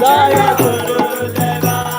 Jaya Gurudeva.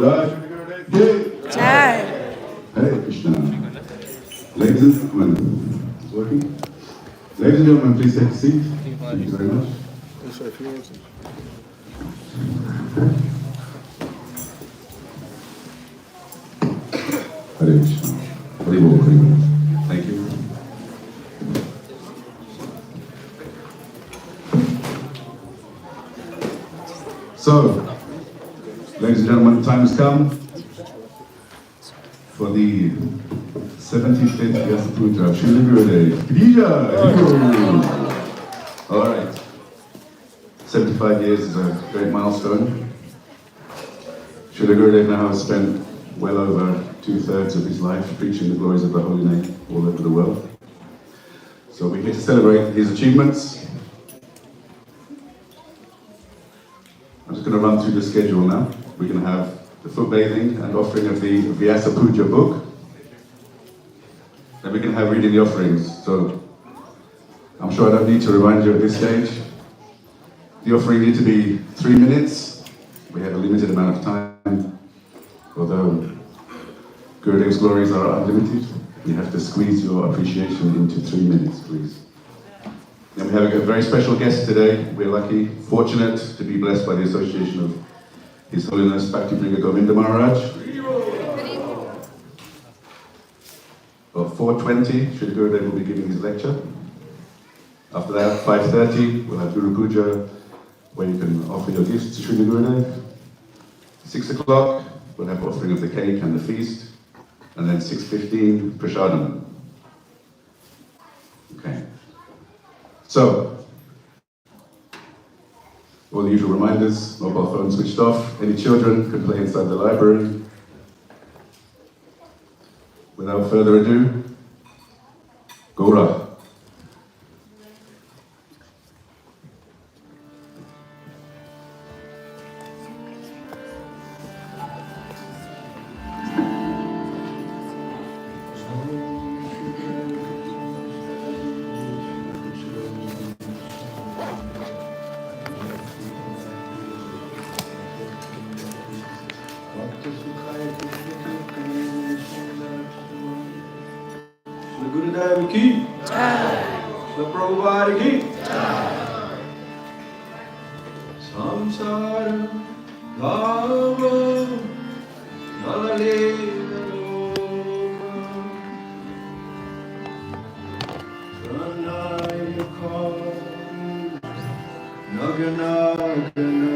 Jai. Hare Krishna. Ladies and gentlemen, it's working? Ladies and gentlemen, please take a seat. Thank you very much. Hare Krishna. Hare Bol, Hare Bol. Thank you. So, ladies and gentlemen, the time has come for the 75th Vyasa Puja of Srila Gurudev. Puja! All right. 75 years is a great milestone. Srila Gurudev now has spent well over 2/3 of his life preaching the glories of the holy name all over the world. So we're here to celebrate his achievements. I'm just going to run through the schedule now. We're going to have the foot bathing and offering of the Vyasa Puja book. Then we're going to have reading the offerings. So I'm sure I don't need to remind you at this stage. The offering needs to be 3 minutes. We have a limited amount of time. Although Gurudev's glories are unlimited, you have to squeeze your appreciation into 3 minutes, please. And we have a very special guest today. We're lucky, fortunate to be blessed by the association of His Holiness Bhakti Bhringa Govinda Maharaj. At 4:20, Srila Gurudev will be giving his lecture. After that, 5:30, we'll have Guru Puja, where you can offer your gifts to Srila Gurudev. 6 o'clock, we'll have offering of the cake and the feast. And then 6:15, Prasadam. Okay. So, all the usual reminders, mobile phone switched off. Any children can play inside the library. Without further ado, Gaura. Gurudev ki jai, Prabhupada ki jai. Samsara Bhava Nalalena Loka Pranayaka Naganagana.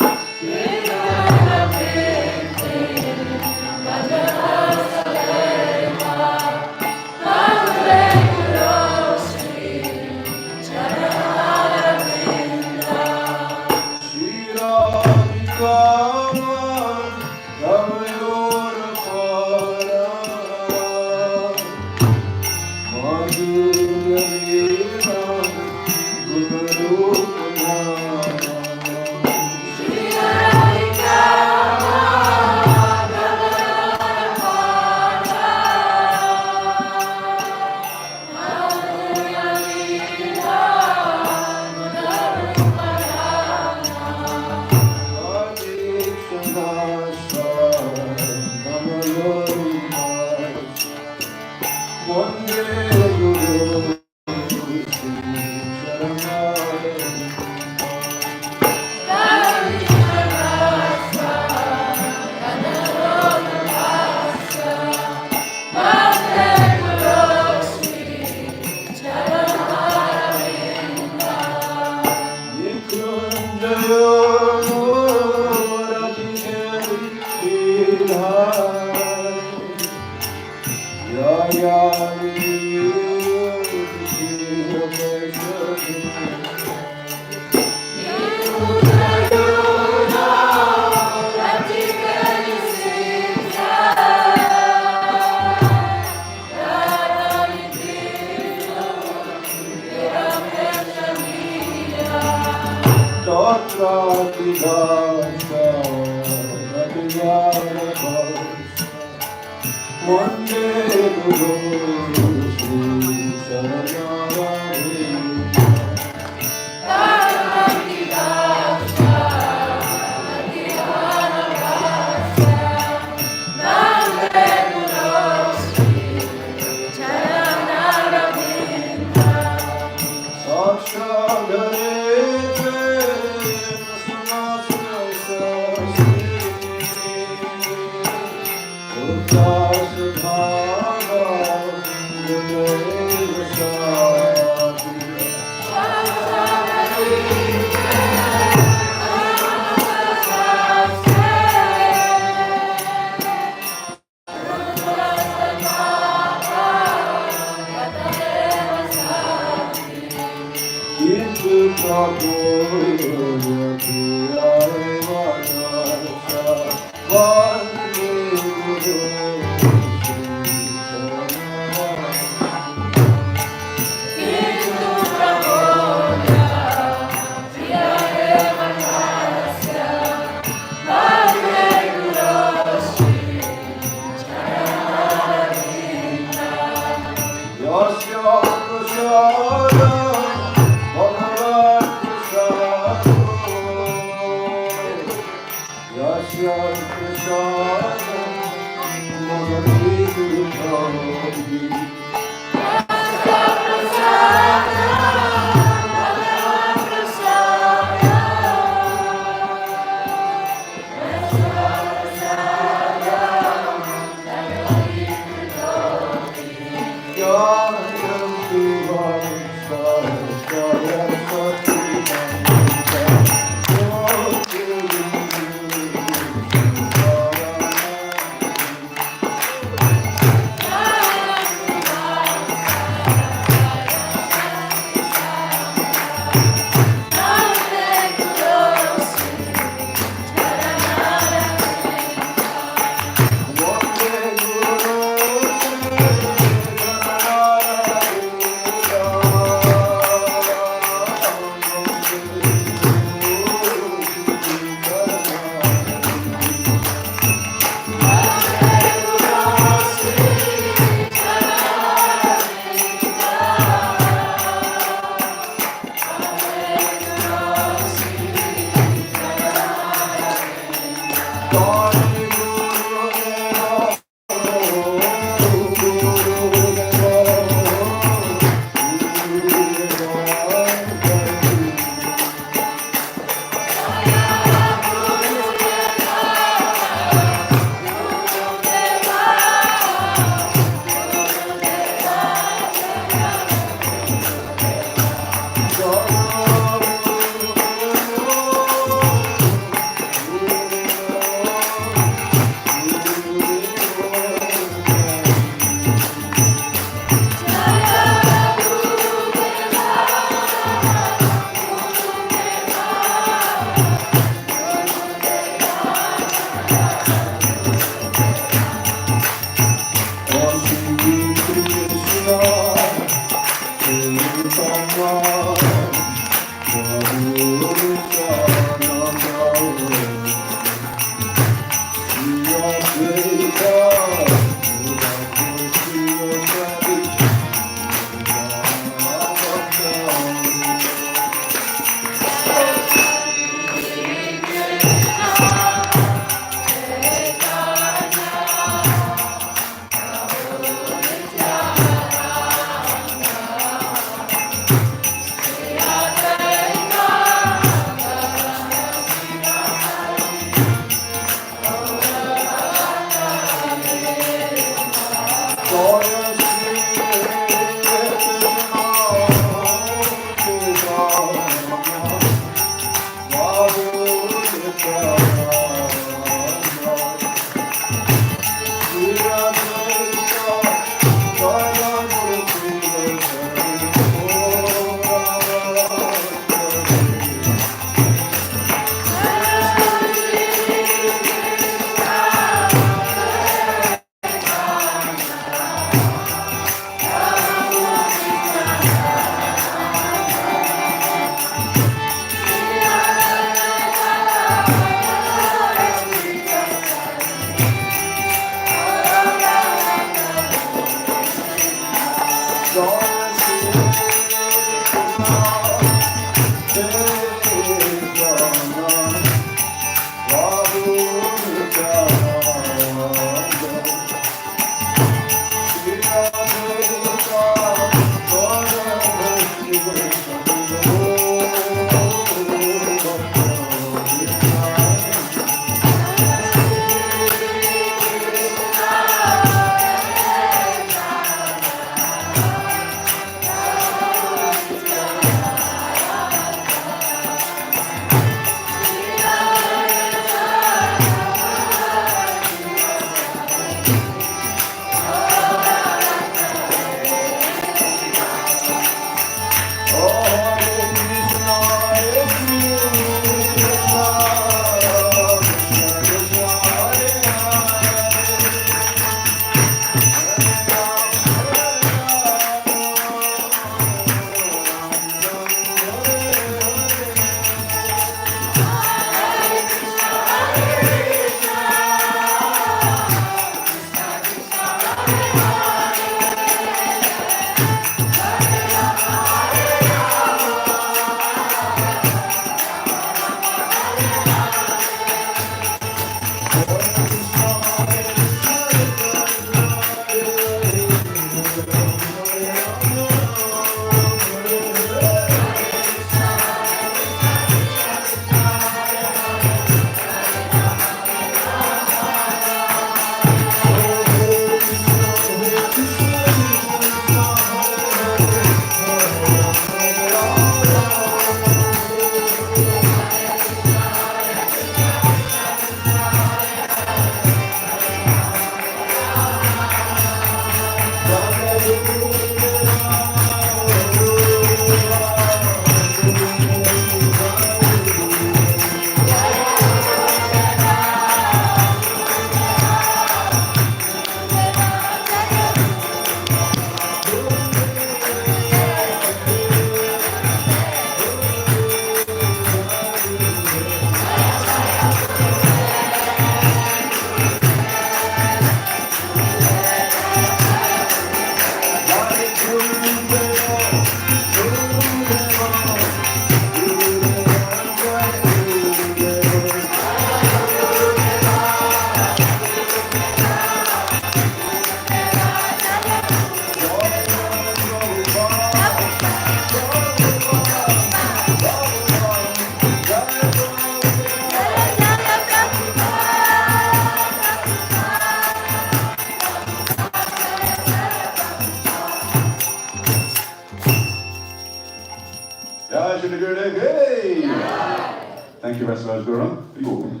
Thank you, Restaurant Guru.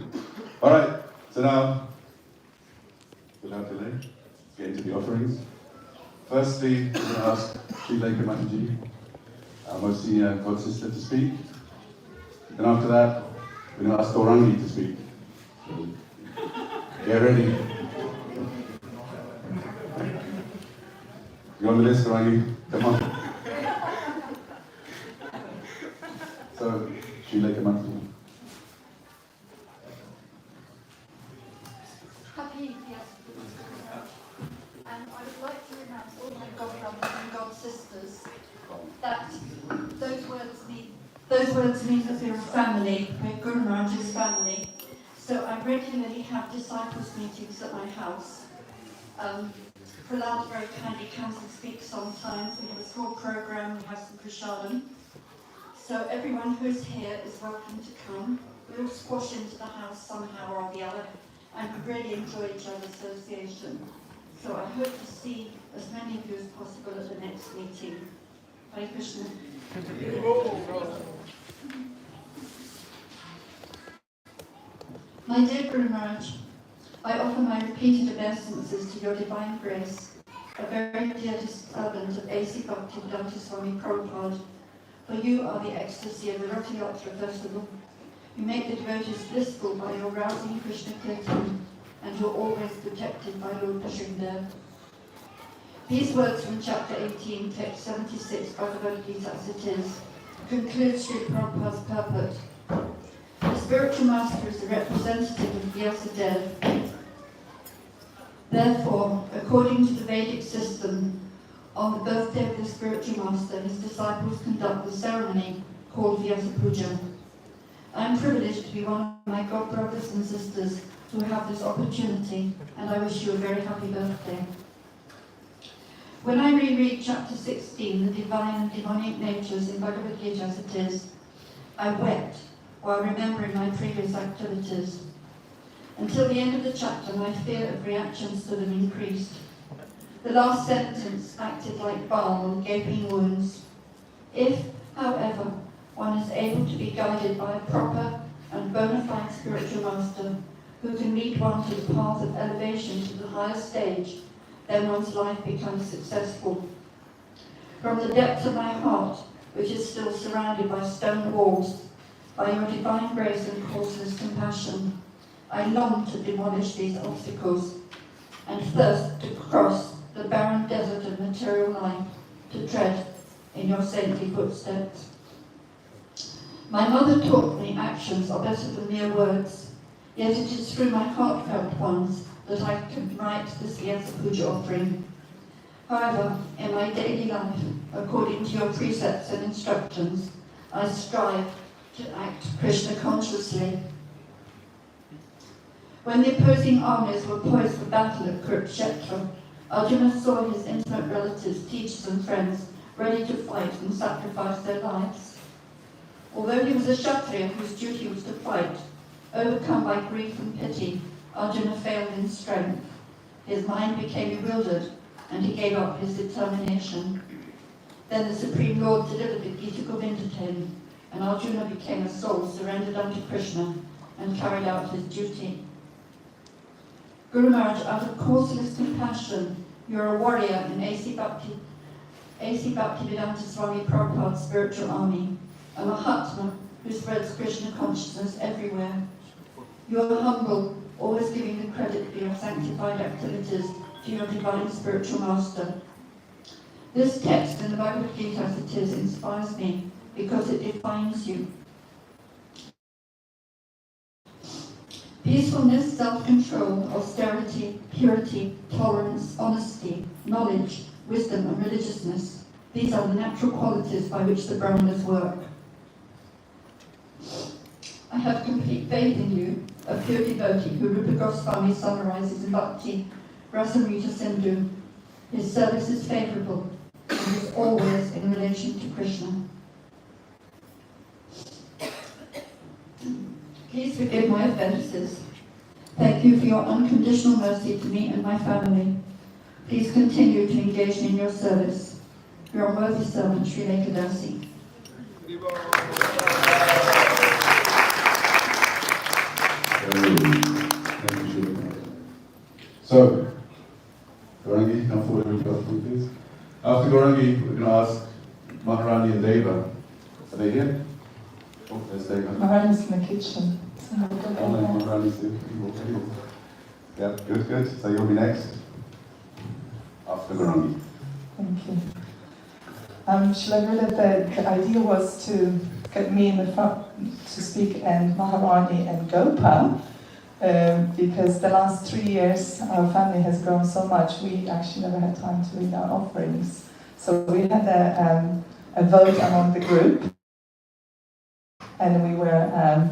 All right, so now, without delay, let's get into the offerings. Firstly, we're going to ask Sri Leka Mataji, our most senior God sister, to speak. Then after that, we're going to ask Gaurangi to speak. So, get ready. You on the list, Gaurangi? Come on. So, Sri Leka Mataji. Happy Vyasa. And I would like to remind all my godbrothers and god sisters that those words mean that we're a family, we're Guru Maharaj's family. So I regularly have disciples meetings at my house. Prahlad very kindly comes and speaks sometimes. We have a small program, we have some prasadam. So everyone who's here is welcome to come. We all squash into the house somehow or the other, and we really enjoy each other's association. So I hope to see as many of you as possible at the next meeting. Hare Krishna. My dear Guru Maharaj, I offer my repeated obeisances to your divine grace, a very dear servant of A.C. Bhaktivedanta Swami Prabhupada, for you are the ecstasy of the Ratha Yatra festival. You make the devotees blissful by your rousing Krishna kirtan, and you're always protected by Lord Vishnudev. These words from chapter 18, text 76, Bhagavad Gita as it is, conclude Sri Prabhupada's purport. The spiritual master is the representative of Vyasa. Therefore, according to the Vedic system, On the birthday of the spiritual master, his disciples conduct the ceremony called Vyasa Puja. I am privileged to be one of my god brothers and sisters who have this opportunity, and I wish you a very happy birthday. When I reread chapter 16, the divine and demonic natures in Bhagavad Gita as it is, I wept while remembering my previous activities. Until the end of the chapter, my fear of reactions to them increased. The last sentence acted like balm on gaping wounds. If, however, one is able to be guided by a proper and bona fide spiritual master who can lead one to the path of elevation to the higher stage, then one's life becomes successful. From the depths of my heart, which is still surrounded by stone walls, by your divine grace and causeless compassion, I long to demolish these obstacles and thirst to cross the barren desert of material life to tread in your saintly footsteps. My mother taught me actions are better than mere words, yet it is through my heartfelt ones that I can write this Vyasa Puja offering. However, in my daily life, according to your precepts and instructions, I strive to act Krishna consciously. When the opposing armies were poised for battle at Kurukshetra, Arjuna saw his intimate relatives, teachers and friends ready to fight and sacrifice their lives. Although he was a Kshatriya whose duty was to fight, overcome by grief and pity, Arjuna failed in strength. His mind became bewildered and he gave up his determination. Then the Supreme Lord delivered the Gita Govinda to him, and Arjuna became a soul surrendered unto Krishna and carried out his duty. Guru Maharaj, out of causeless compassion, you are a warrior in A.C. Bhaktivedanta Swami Prabhupada's spiritual army, a Mahatma who spreads Krishna consciousness everywhere. You are humble, always giving the credit for your sanctified activities to your divine spiritual master. This text in the Bhagavad Gita as it is inspires me because it defines you. Peacefulness, self-control, austerity, purity, tolerance, honesty, knowledge, wisdom and religiousness. These are the natural qualities by which the Brahmanas work. I have complete faith in you, a pure devotee who Rupa Goswami summarizes in Bhakti Rasamrita Sindhu. His service is favourable and is always in relation to Krishna. Please forgive my offences. Thank you for your unconditional mercy to me and my family. Please continue to engage me in your service. Your worthy servant, Sri Lekadasi. Thank you, Shri. So, Gaurangi, come forward and go through, please. After Gaurangi, we're going to ask Maharani and Deva. Are they here? Oh, there's Deva. Maharani's in the kitchen. Maharani's here. Yeah, good, good. So you'll be next. After Gaurangi. Thank you. Shall I read that the idea was to get me in the front to speak and Maharani and Gopa, because the last 3 years our family has grown so much, we actually never had time to read our offerings. So we had a vote among the group, and we were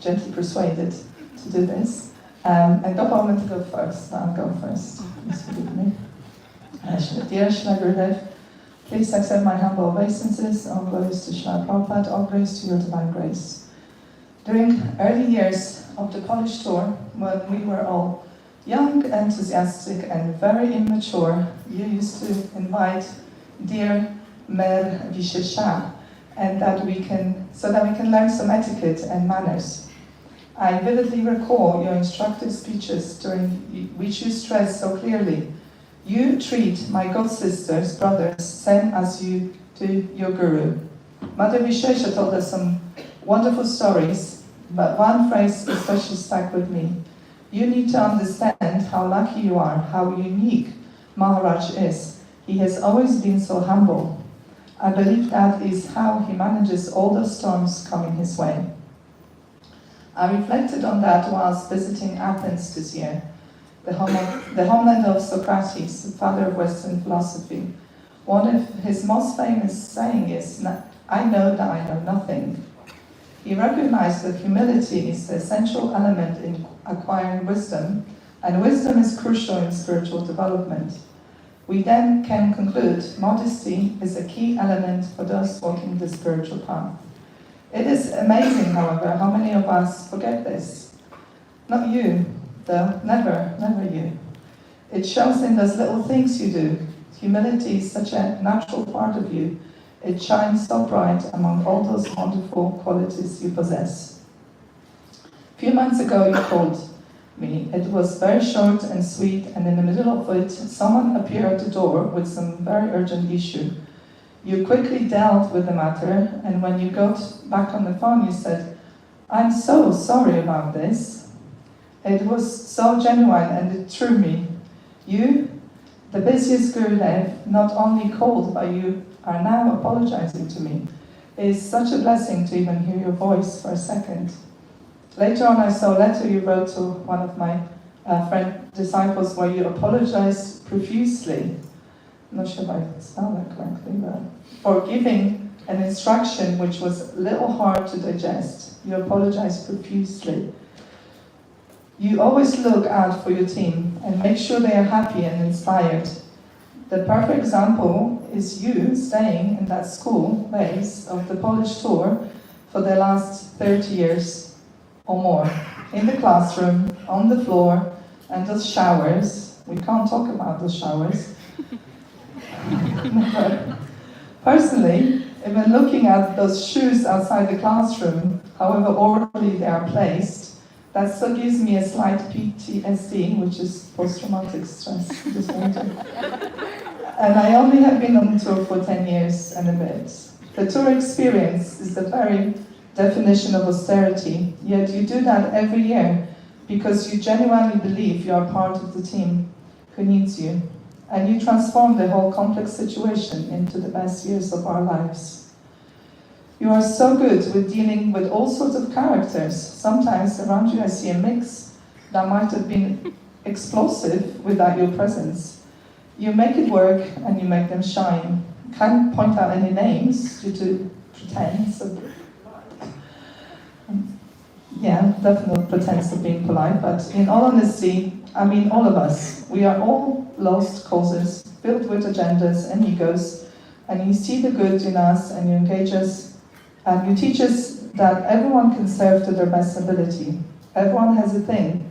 gently persuaded to do this. And Gopa wanted to go first, so I'll go first. Please forgive me. Dear Shri Gurudev, please accept my humble obeisances. All glories to Srila Prabhupada, all grace to your divine grace. During early years of the Polish tour, when we were all young, enthusiastic, and very immature, you used to invite dear Mer Vishesha, and so that we can learn some etiquette and manners. I vividly recall your instructive speeches during which you stressed so clearly, you treat my god sisters, brothers, same as you do your guru. Mother Vishesha told us some wonderful stories, but one phrase especially stuck with me. You need to understand how lucky you are, how unique Maharaj is. He has always been so humble. I believe that is how he manages all the storms coming his way. I reflected on that whilst visiting Athens this year, the homeland of Socrates, the father of Western philosophy. One of his most famous saying is, "I know that I know nothing." He recognized that humility is the essential element in acquiring wisdom, and wisdom is crucial in spiritual development. We then can conclude modesty is a key element for those walking the spiritual path. It is amazing, however, how many of us forget this. Not you, though, never you. It shows in those little things you do. Humility is such a natural part of you. It shines so bright among all those wonderful qualities you possess. A few months ago you called me. It was very short and sweet, and in the middle of it, someone appeared at the door with some very urgent issue. You quickly dealt with the matter, and when you got back on the phone, you said, "I'm so sorry about this." It was so genuine, and it threw me. You, the busiest Gurudev, not only called, but you are now apologizing to me. It is such a blessing to even hear your voice for a second. Later on, I saw a letter you wrote to one of my friend disciples where you apologized profusely. I'm not sure if I spelled that correctly, but for giving an instruction which was a little hard to digest. You apologized profusely. You always look out for your team and make sure they are happy and inspired. The perfect example is you staying in that school base of the Polish tour for the last 30 years or more. In the classroom, on the floor, and those showers. We can't talk about those showers. Never. Personally, even looking at those shoes outside the classroom, however orderly they are placed, that still gives me a slight PTSD, which is post-traumatic stress disorder. And I only have been on tour for 10 years and a bit. The tour experience is the very definition of austerity, yet you do that every year because you genuinely believe you are part of the team who needs you. And you transform the whole complex situation into the best years of our lives. You are so good with dealing with all sorts of characters. Sometimes around you I see a mix that might have been explosive without your presence. You make it work and you make them shine. Can't point out any names due to pretense of definite pretense of being polite, but in all honesty, I mean all of us, we are all lost causes, filled with agendas and egos, and you see the good in us and you engage us, and you teach us that everyone can serve to their best ability. Everyone has a thing.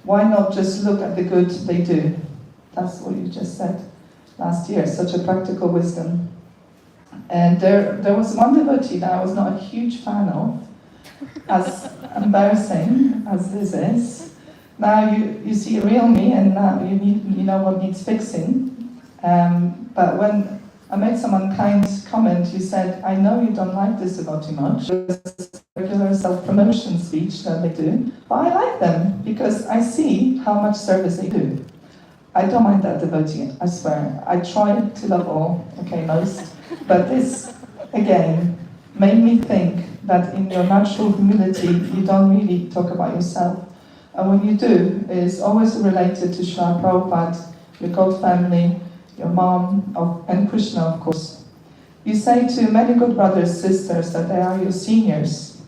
Why not just look at the good they do? That's what you just said last year, such a practical wisdom. And there was one devotee that I was not a huge fan of, as embarrassing as this is. Now you see real me, and now you know what needs fixing. But when I made someone kind comment, you said, "I know you don't like this devotee much. It's a regular self-promotion speech that they do, but I like them because I see how much service they do." I don't mind that devotee, I swear. I try to love all, okay, most. But this, again, made me think that in your natural humility, you don't really talk about yourself. And when you do, it's always related to Srila Prabhupada, your God family, your mom, and Krishna, of course. You say to many good brothers, sisters, that they are your seniors.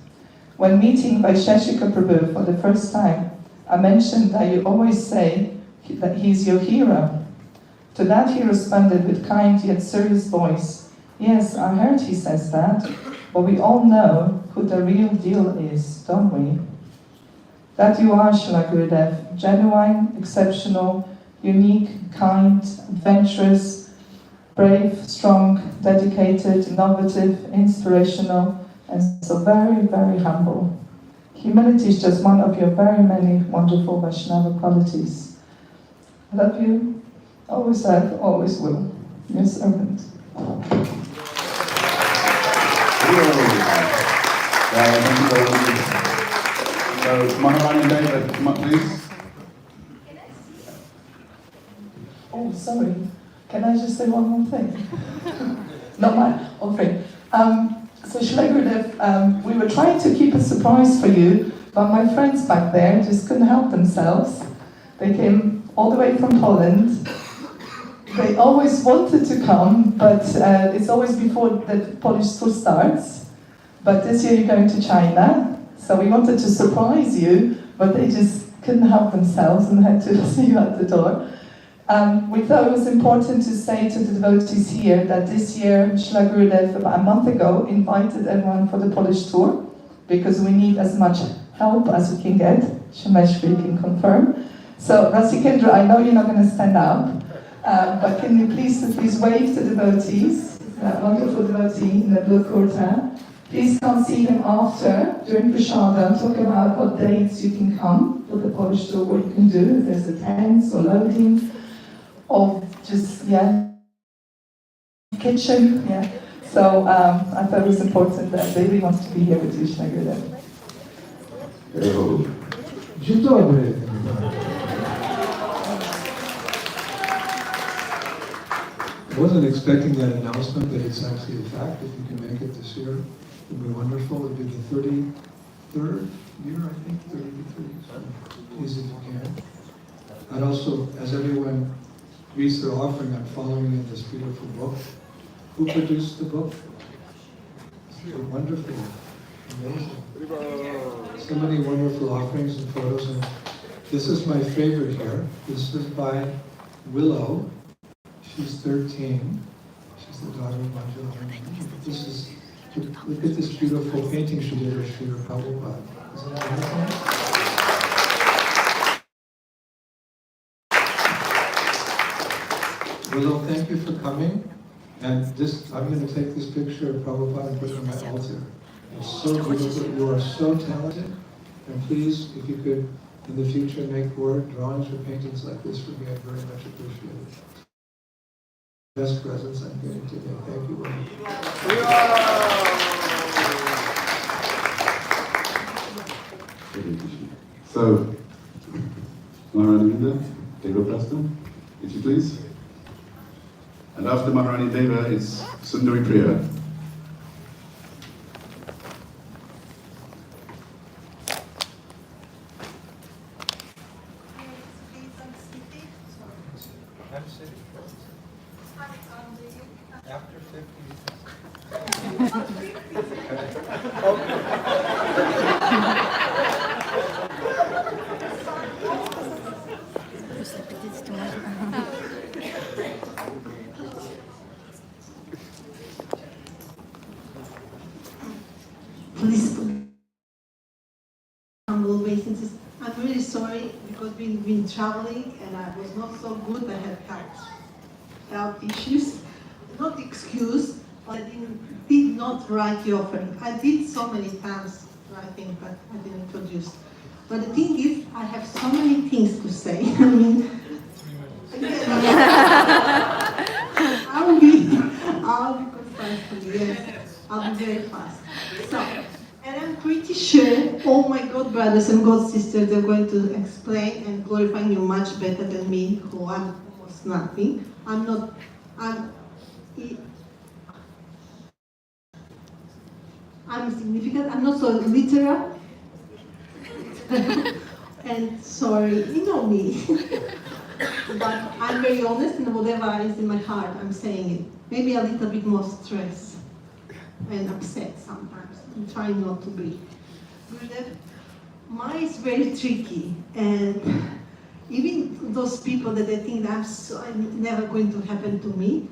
When meeting Vaisheshika Prabhu for the first time, I mentioned that you always say that he's your hero. To that he responded with kind yet serious voice, "Yes, I heard he says that, but we all know who the real deal is, don't we?" That you are, Srila Gurudev, genuine, exceptional, unique, kind, adventurous, brave, strong, dedicated, innovative, inspirational, and so very, very humble. Humility is just one of your very many wonderful Vaishnava qualities. I love you, always have, always will. Your servant. Thank you very much. So, Maharani David, come up please. Oh, sorry. Can I just say one more thing? Not mine, all three. So Srila Gurudev, we were trying to keep a surprise for you, but my friends back there just couldn't help themselves. They came all the way from Poland. they always wanted to come, but it's always before the Polish tour starts. But this year you're going to China, so we wanted to surprise you, but they just couldn't help themselves and had to see you at the door. We thought it was important to say to the devotees here that this year Srila Gurudev, about a month ago, invited everyone for the Polish tour, because we need as much help as we can get. Shameshwari can confirm. So Rasikendra, I know you're not going to stand up, but can you please wave to devotees, that wonderful devotee in the blue kurta. Please come see him after, during Prashadam, talk about what dates you can come for the Polish tour, what you can do, if there's a tents or loading, or just, kitchen, So I thought it was important that they really want to be here with you, Srila Gurudev. Dzień dobry. I wasn't expecting that announcement, but it's actually a fact. If you can make it this year, it would be wonderful. It would be the 33rd year, I think, 33. So please, if you can. And also, as everyone reads their offering, I'm following in this beautiful book. Who produced the book? It's wonderful, amazing. So many wonderful offerings and photos. And this is my favorite here. This is by Willow. She's 13. She's the daughter of Manjula. Look at this beautiful painting she did of Srila Prabhupada. Isn't that wonderful? Willow, thank you for coming. And I'm going to take this picture of Prabhupada and put it on my altar. It's so beautiful. You are so talented. And please, if you could, in the future, make more drawings or paintings like this for me, I'd very much appreciate it. Best presents I'm getting today. Thank you very much. So, Maharani Linda, Deva Prastham, would you please? And after Maharani Deva, it's Sundari Priya. After 50. Please, humble obeisances. I'm really sorry because we've been traveling and I was not so good. I had health issues. Not excuse, but I did not write the offering. I did so many times writing, but I didn't produce. But the thing is, I have so many things to say. I mean, I'll be concise for you. Yes, I'll be very fast. So, and I'm pretty sure all my God brothers and God sisters are going to explain and glorify you much better than me, who I'm almost nothing. I'm significant. I'm not so literal. And sorry, you know me. But I'm very honest, and whatever is in my heart, I'm saying it. Maybe a little bit more stress and upset sometimes. I'm trying not to be. Mine is very tricky, and even those people that they think that I'm never going to happen to me,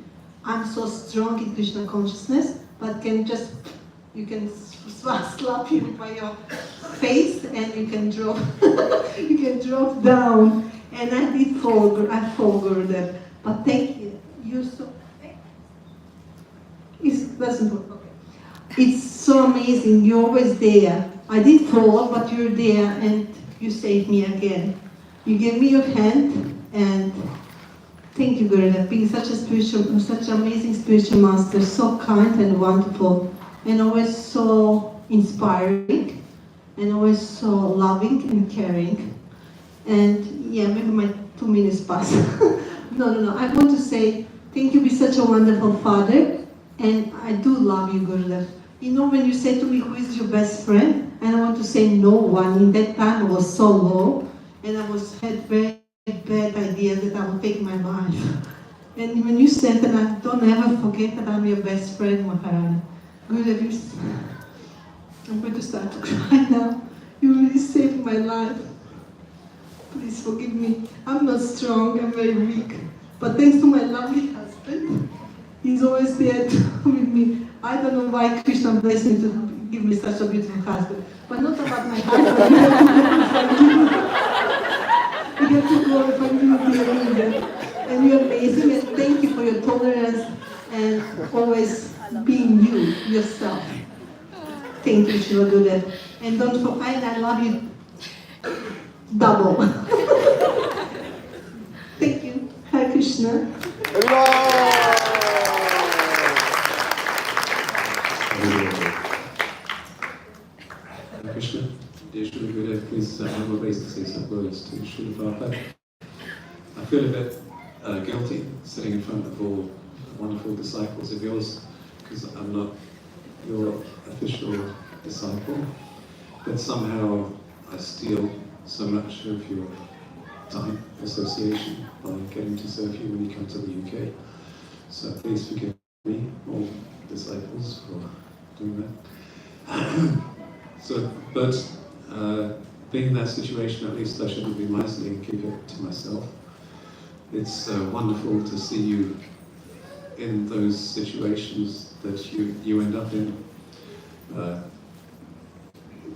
I'm so strong in Krishna consciousness, but you can slap you by your face and you can drop, you can drop down. And I fall Gurudev. But thank you. It doesn't work. Okay. It's so amazing. You're always there. I did fall, but you're there and you saved me again. You gave me your hand, and thank you, Gurudev, being such an amazing spiritual master, so kind and wonderful, and always so inspiring, and always so loving and caring. And yeah, maybe my 2 minutes pass. No. I want to say thank you, be such a wonderful father, and I do love you, Gurudev. You know, when you say to me, who is your best friend? And I want to say no one. In that time I was so low, and I had very bad ideas that I would take my life. And when you said that, don't ever forget that I'm your best friend, Maharani. Good of you. I'm going to start to cry now. You really saved my life. Please forgive me. I'm not strong, I'm very weak. But thanks to my lovely husband, he's always there with me. I don't know why Krishna blessed me to give me such a beautiful husband. But not about my husband. You have to glorify him. And you're amazing, and thank you for your tolerance and always being you, yourself. Thank you, Shiva Gurudev. And don't forget, I love you double. Thank you. Hare Krishna. Hare Krishna. Dear Srila Gurudev, please have a basis to say some words to Srila Prabhupada. I feel a bit guilty sitting in front of all wonderful disciples of yours, because I'm not your official disciple, but somehow I steal so much of your time association by getting to serve you when you come to the UK. So please forgive me, all disciples, for doing that. Being in that situation, at least I shouldn't be miserly and keep it to myself. It's wonderful to see you in those situations that you end up in.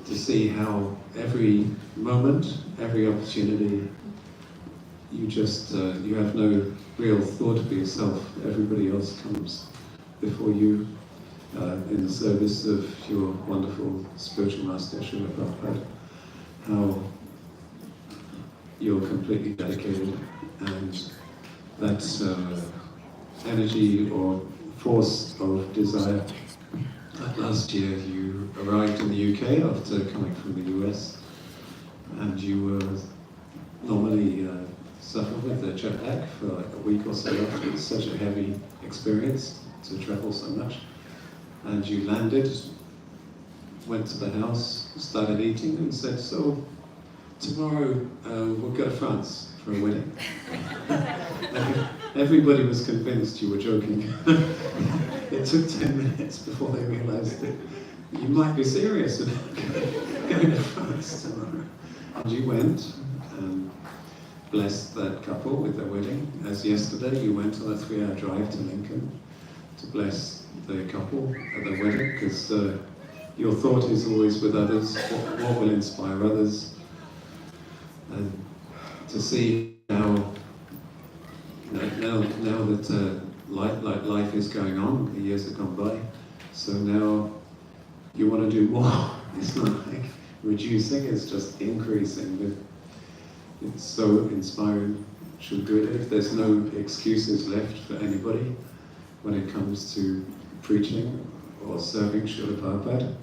To see how every moment, every opportunity, you just, you have no real thought for yourself. Everybody else comes before you in the service of your wonderful spiritual master, Srila Prabhupada. How you're completely dedicated, and that energy or force of desire. Last year you arrived in the UK after coming from the US, and you normally suffer with the jet lag for like a week or so after. It's such a heavy experience to travel so much. And you landed, went to the house, started eating, and said, so tomorrow we'll go to France for a wedding. Everybody was convinced you were joking. It took 10 minutes before they realized that you might be serious about going to France tomorrow. And you went and blessed that couple with their wedding. As yesterday you went on a 3-hour drive to Lincoln to bless the couple at their wedding, because your thought is always with others, what will inspire others. And to see how now that life is going on, the years have gone by, so now you want to do more. It's not like reducing, it's just increasing. It's so inspiring. Srila Gurudev, there's no excuses left for anybody when it comes to preaching or serving Srila Prabhupada.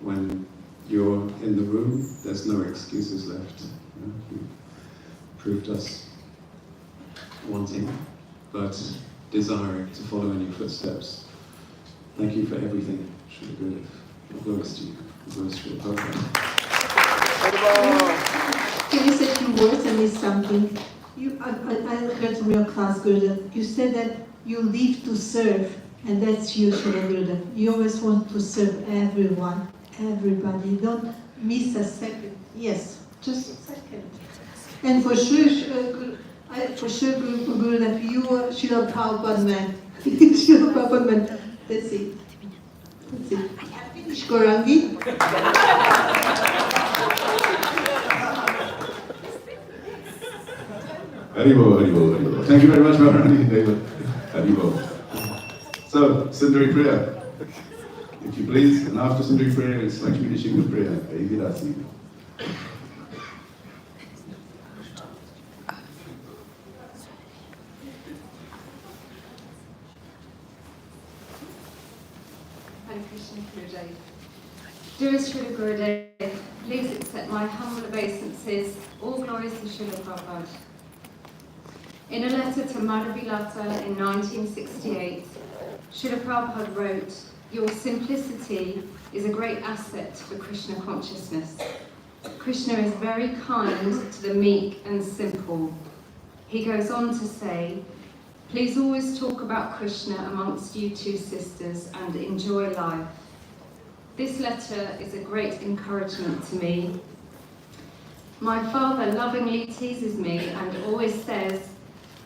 When you're in the room, there's no excuses left. You proved us wanting, but desiring to follow in your footsteps. Thank you for everything, Srila Gurudev. Glories to you. Glories to Srila Prabhupada. Can you say a few words? I missed something. I heard from your class, Gurudev. You said that you live to serve, and that's you, Srila Gurudev. You always want to serve everyone, everybody. Don't miss a second. Yes, just a second. And for sure, Gurudev, you are Srila Prabhupada man. Srila Prabhupada man. That's it. That's it. Finish, Gorangi. Haribo, Haribo, Haribo. Thank you very much, Maharani, David. Haribo. So, Sundari prayer. If you please, and after Sundari prayer, it's Lakshmi Nishingha prayer. Ayivirasi. Hare Krishna Gurudev. Dearest Srila Gurudev, please accept my humble obeisances. All glories to Srila Prabhupada. In a letter to Madhavilata in 1968, Srila Prabhupada wrote, "Your simplicity is a great asset for Krishna consciousness. Krishna is very kind to the meek and simple." He goes on to say, Please always talk about Krishna amongst you two sisters and enjoy life. This letter is a great encouragement to me. My father lovingly teases me and always says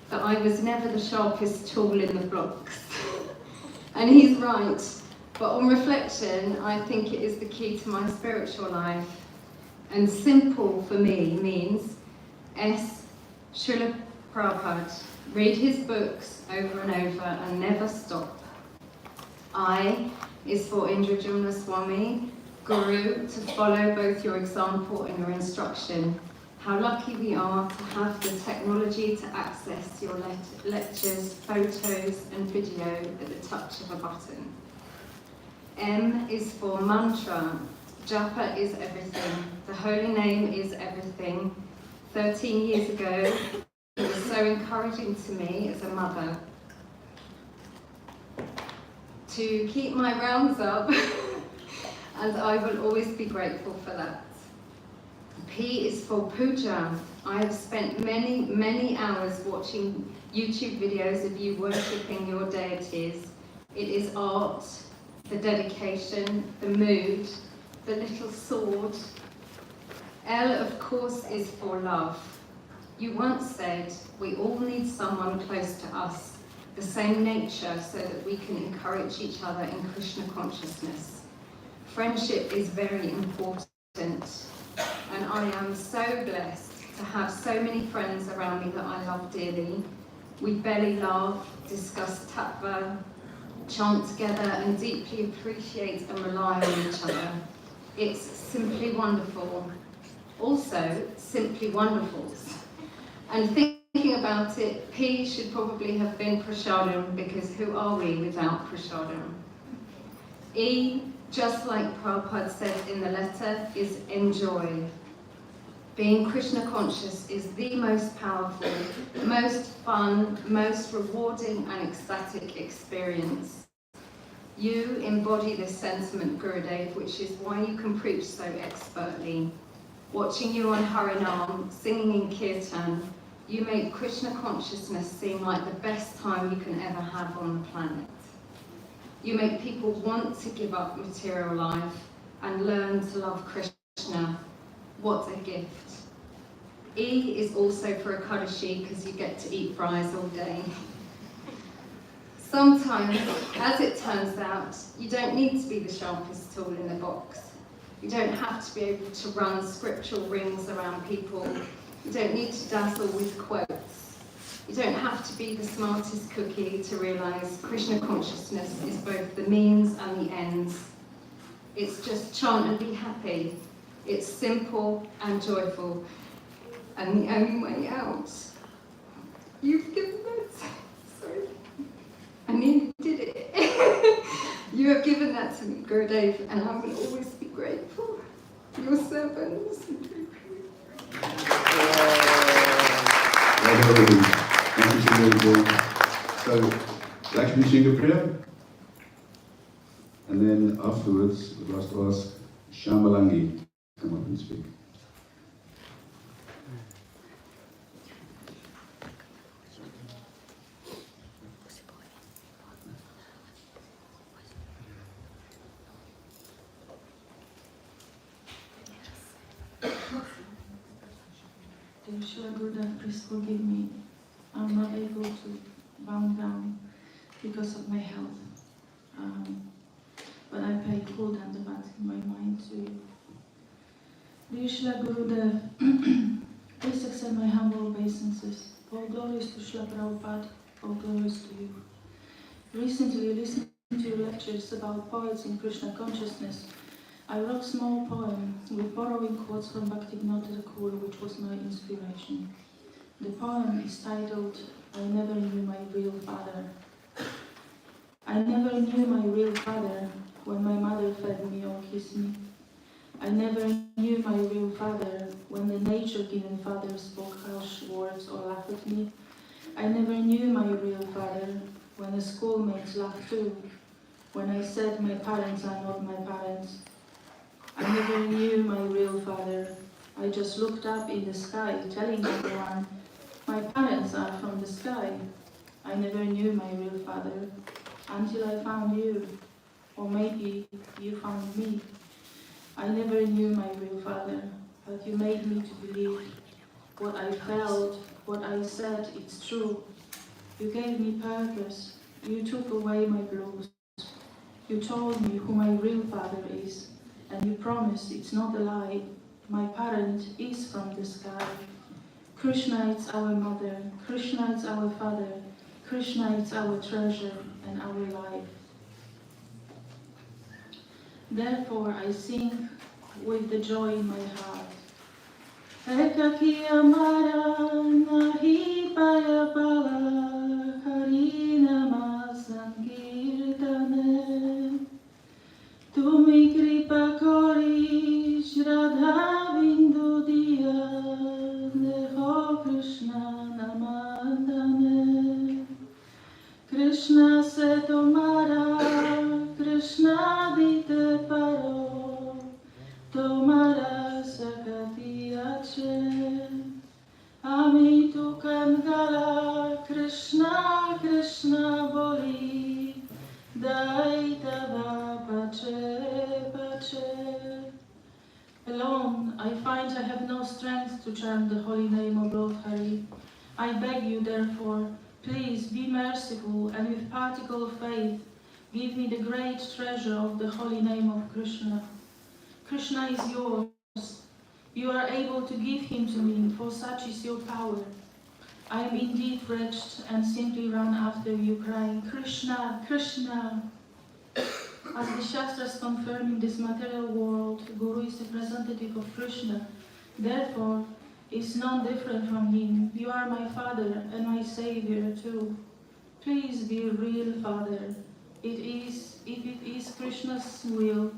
that I was never the sharpest tool in the blocks. And he's right, but on reflection, I think it is the key to my spiritual life. And simple for me means S. Srila Prabhupada. Read his books over and over and never stop. I is for Indradyumna Swami, Guru, to follow both your example and your instruction. How lucky we are to have the technology to access your lectures, photos and video at the touch of a button. M is for mantra. Japa is everything. The holy name is everything. 13 years ago, it was so encouraging to me as a mother to keep my rounds up, and I will always be grateful for that. P is for Puja. I have spent many hours watching YouTube videos of you worshipping your deities. It is art, the dedication, the mood, the little sword. L, of course, is for love. You once said, we all need someone close to us, the same nature, so that we can encourage each other in Krishna consciousness. Friendship is very important, and I am so blessed to have so many friends around me that I love dearly. We belly laugh, discuss tattva, chant together, and deeply appreciate and rely on each other. It's simply wonderful. Also, simply wonderful. And thinking about it, P should probably have been prasadam, because who are we without prasadam? E, just like Prabhupada said in the letter, is enjoy. Being Krishna conscious is the most powerful, most fun, most rewarding and ecstatic experience. You embody this sentiment, Gurudev, which is why you can preach so expertly. Watching you on Harinam, singing in kirtan, you make Krishna consciousness seem like the best time you can ever have on the planet. You make people want to give up material life and learn to love Krishna. What a gift. E is also for Ekadashi, because you get to eat fries all day. Sometimes, as it turns out, you don't need to be the sharpest tool in the box. You don't have to be able to run scriptural rings around people. You don't need to dazzle with quotes. You don't have to be the smartest cookie to realise Krishna consciousness is both the means and the ends. It's just chant and be happy. It's simple and joyful. And the only way out. You've given that. Sorry. I nearly did it. You have given that to me, Gurudev, and I will always be grateful. Your servants. Thank you, so, Lakshmi Shingapriya, and then afterwards, we'd like to ask Shamalangi to come up and speak. Dear Srila Gurudev, please forgive me. I'm not able to bow down because of my health. But I pay full dandavat in my mind to you. Dear Srila Gurudev, please accept my humble obeisances. All glories to Srila Prabhupada, all glories to you. Recently, listening to your lectures about poets in Krishna consciousness, I wrote a small poem with borrowing quotes from Bhaktivinoda Thakur, which was my inspiration. The poem is titled, I Never Knew My Real Father. I never knew my real father when my mother fed me or kissed me. I never knew my real father when the nature-given father spoke harsh words or laughed at me. I never knew my real father when the schoolmates laughed too, when I said my parents are not my parents. I never knew my real father. I just looked up in the sky, telling everyone, my parents are from the sky. I never knew my real father until I found you, or maybe you found me. I never knew my real father, but you made me to believe what I felt, what I said, it's true. You gave me purpose. You took away my blues. You told me who my real father is, and you promised it's not a lie. My parent is from the sky. Krishna is our mother, Krishna is our father, Krishna is our treasure and our life. Therefore I sing with the joy in my heart. Ekaki amara nahi paya pala harina masankirtane. Tumi kripa korish radha bindu diya neho Krishna namandane. Krishna se tomara, Krishna dite paro, tomara sakati ache. Ami tu kangala, Krishna, Krishna boli, dai tava pache, pache. Alone, I find I have no strength to chant the holy name of Lord Hari. I beg you, therefore, please be merciful and with particle of faith, give me the great treasure of the holy name of Krishna. Krishna is yours. You are able to give him to me, for such is your power. I am indeed wretched and simply run after you, crying, Krishna, Krishna. As the Shastras confirm in this material world, Guru is the representative of Krishna. Therefore, is none different from him. You are my father and my savior too. Please be a real father. If it is Krishna's will,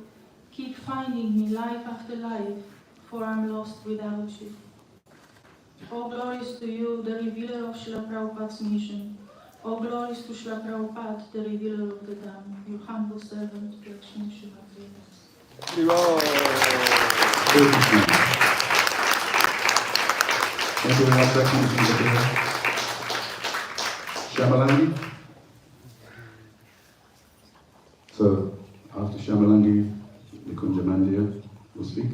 keep finding me life after life, for I'm lost without you. All glories to you, the revealer of Srila Prabhupada's mission. All glories to Srila Prabhupada, the revealer of the Dham, your humble servant, Lakshmi Shubhadevas. Thank you very much, Lakshmi. Shamalangi. So, after Shamalangi, Nikunja Mandir will speak.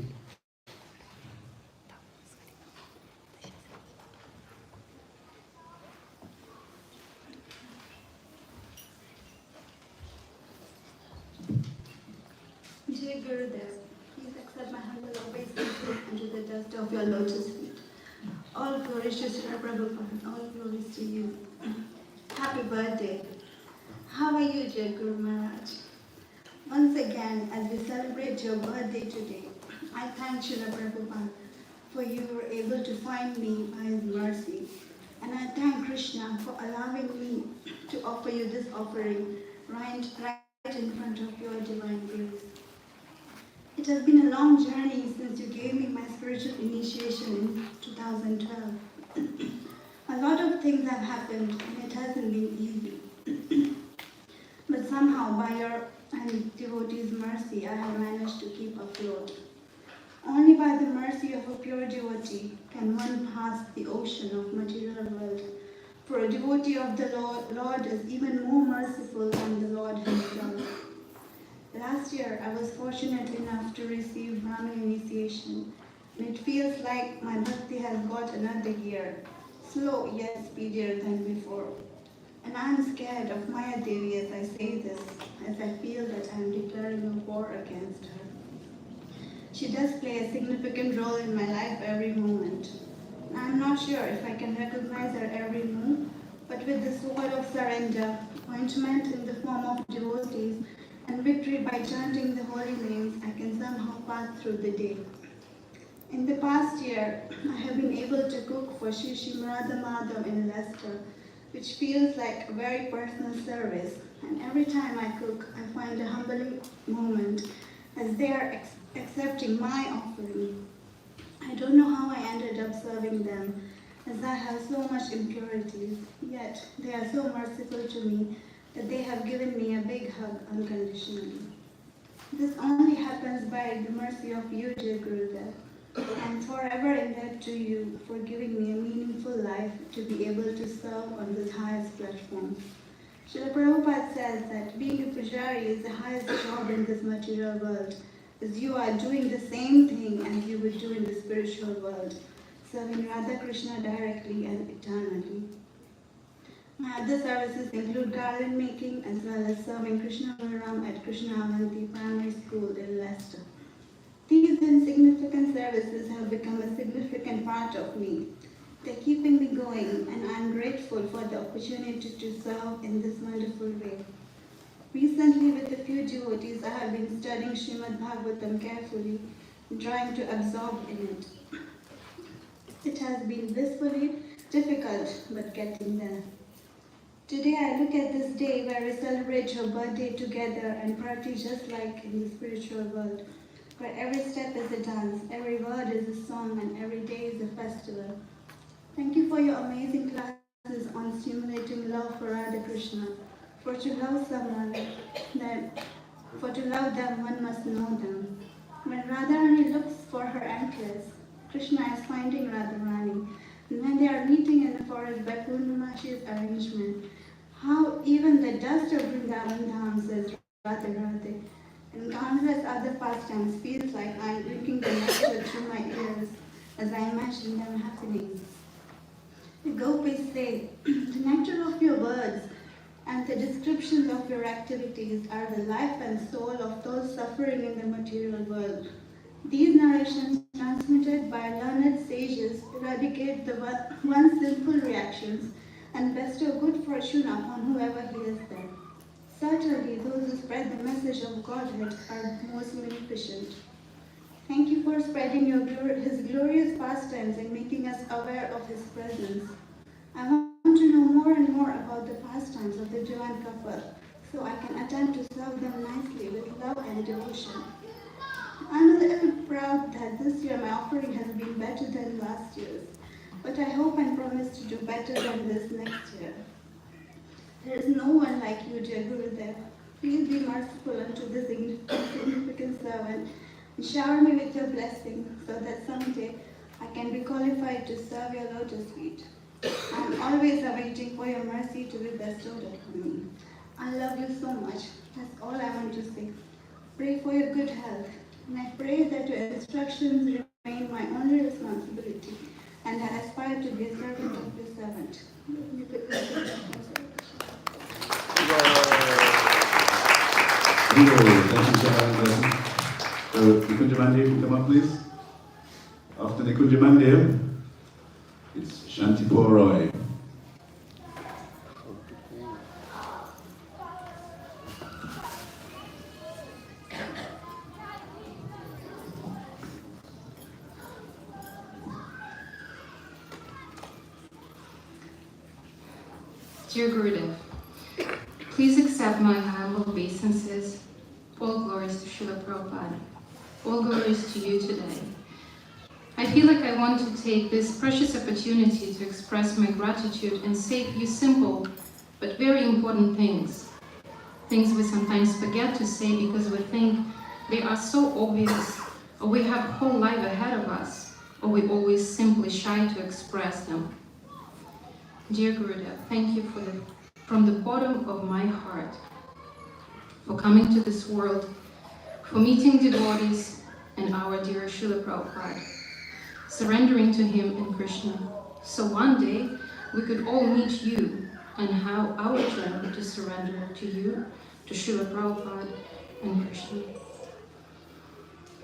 Dear Gurudev, please accept my humble obeisances into the dust of your lotus feet. All glories to Srila Prabhupada, all glories to you. Happy birthday. How are you, dear Guru Maharaj? Once again, as we celebrate your birthday today, I thank Srila Prabhupada for you were able to find me by his mercy. And I thank Krishna for allowing me to offer you this offering right in front of your divine grace. It has been a long journey since you gave me my spiritual initiation in 2012. A lot of things have happened and it hasn't been easy. But somehow, by your and devotees' mercy, I have managed to keep afloat. Only by the mercy of a pure devotee can one pass the ocean of material world. For a devotee of the Lord is even more merciful than the Lord himself. Last year, I was fortunate enough to receive Brahmin initiation, and it feels like my bhakti has got another gear, slow yet speedier than before. And I am scared of Maya Devi as I say this, as I feel that I am declaring a war against her. She does play a significant role in my life every moment. I am not sure if I can recognize her every move, but with the sword of surrender, ointment in the form of devotees, and victory by chanting the holy names, I can somehow pass through the day. In the past year, I have been able to cook for Shri Radha Madhav in Leicester, which feels like a very personal service. And every time I cook, I find a humbling moment as they are accepting my offering. I don't know how I ended up serving them, as I have so much impurities, yet they are so merciful to me that they have given me a big hug unconditionally. This only happens by the mercy of you, dear Gurudev. I'm forever indebted to you for giving me a meaningful life to be able to serve on this highest platform. Srila Prabhupada says that being a pujari is the highest job in this material world, as you are doing the same thing as you would do in the spiritual world, serving Radha Krishna directly and eternally. My other services include garland making as well as serving Krishna Balaram at Krishna Avanti Primary School in Leicester. These insignificant services have become a significant part of me. They're keeping me going, and I'm grateful for the opportunity to serve in this wonderful way. Recently, with a few devotees, I have been studying Srimad Bhagavatam carefully and trying to absorb in it. It has been blissfully difficult, but getting there. Today, I look at this day where we celebrate your birthday together and party just like in the spiritual world, where every step is a dance, every word is a song, and every day is a festival. Thank you for your amazing classes on stimulating love for Radha Krishna. For to love someone, for to love them, one must know them. When Radharani looks for her anklets, Krishna is finding Radharani. And when they are meeting in the forest by Purnamashi's arrangement, how even the dust of Vrindavan Dham says Radhe Radhe. And countless other pastimes feels like I'm drinking the nectar through my ears as I imagine them happening. The gopis say, the nectar of your words and the descriptions of your activities are the life and soul of those suffering in the material world. These narrations, transmitted by learned sages, eradicate the once sinful reactions and bestow good fortune upon whoever hears them. Certainly, those who spread the message of Godhead are most beneficent. Thank you for spreading His glorious pastimes and making us aware of His presence. I want to know more and more about the pastimes of the divine couple, so I can attempt to serve them nicely with love and devotion. I'm a little proud that this year my offering has been better than last year's, but I hope and promise to do better than this next year. There is no one like you, dear Gurudev. Please be merciful unto this insignificant servant and shower me with your blessing so that someday I can be qualified to serve your lotus feet. I am always awaiting for your mercy to be bestowed upon me. I love you so much. That's all I want to say. Pray for your good health, and I pray that your instructions remain my only responsibility, and I aspire to be a servant of your servant. Thank you, Sharon. So, Nikunja Mandir, can come up, please. After Nikunja Mandir, it's Shantipur Roy. Dear Gurudev, please accept my humble obeisances. All glories to Srila Prabhupada. All glories to you today. I feel like I want to take this precious opportunity to express my gratitude and say a few simple but very important things. Things we sometimes forget to say because we think they are so obvious, or we have a whole life ahead of us, or we always simply shy to express them. Dear Gurudev, thank you from the bottom of my heart for coming to this world, for meeting devotees and our dear Srila Prabhupada, surrendering to him and Krishna, so one day we could all meet you and have our journey to surrender to you, to Srila Prabhupada and Krishna.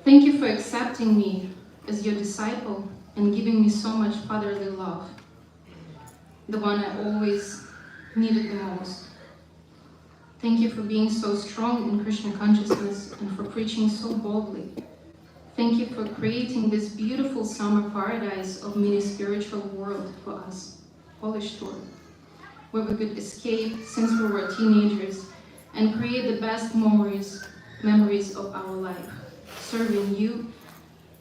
Thank you for accepting me as your disciple and giving me so much fatherly love, the one I always needed the most. Thank you for being so strong in Krishna consciousness and for preaching so boldly. Thank you for creating this beautiful summer paradise of mini spiritual world for us, Polish tour, where we could escape since we were teenagers and create the best memories of our life, serving you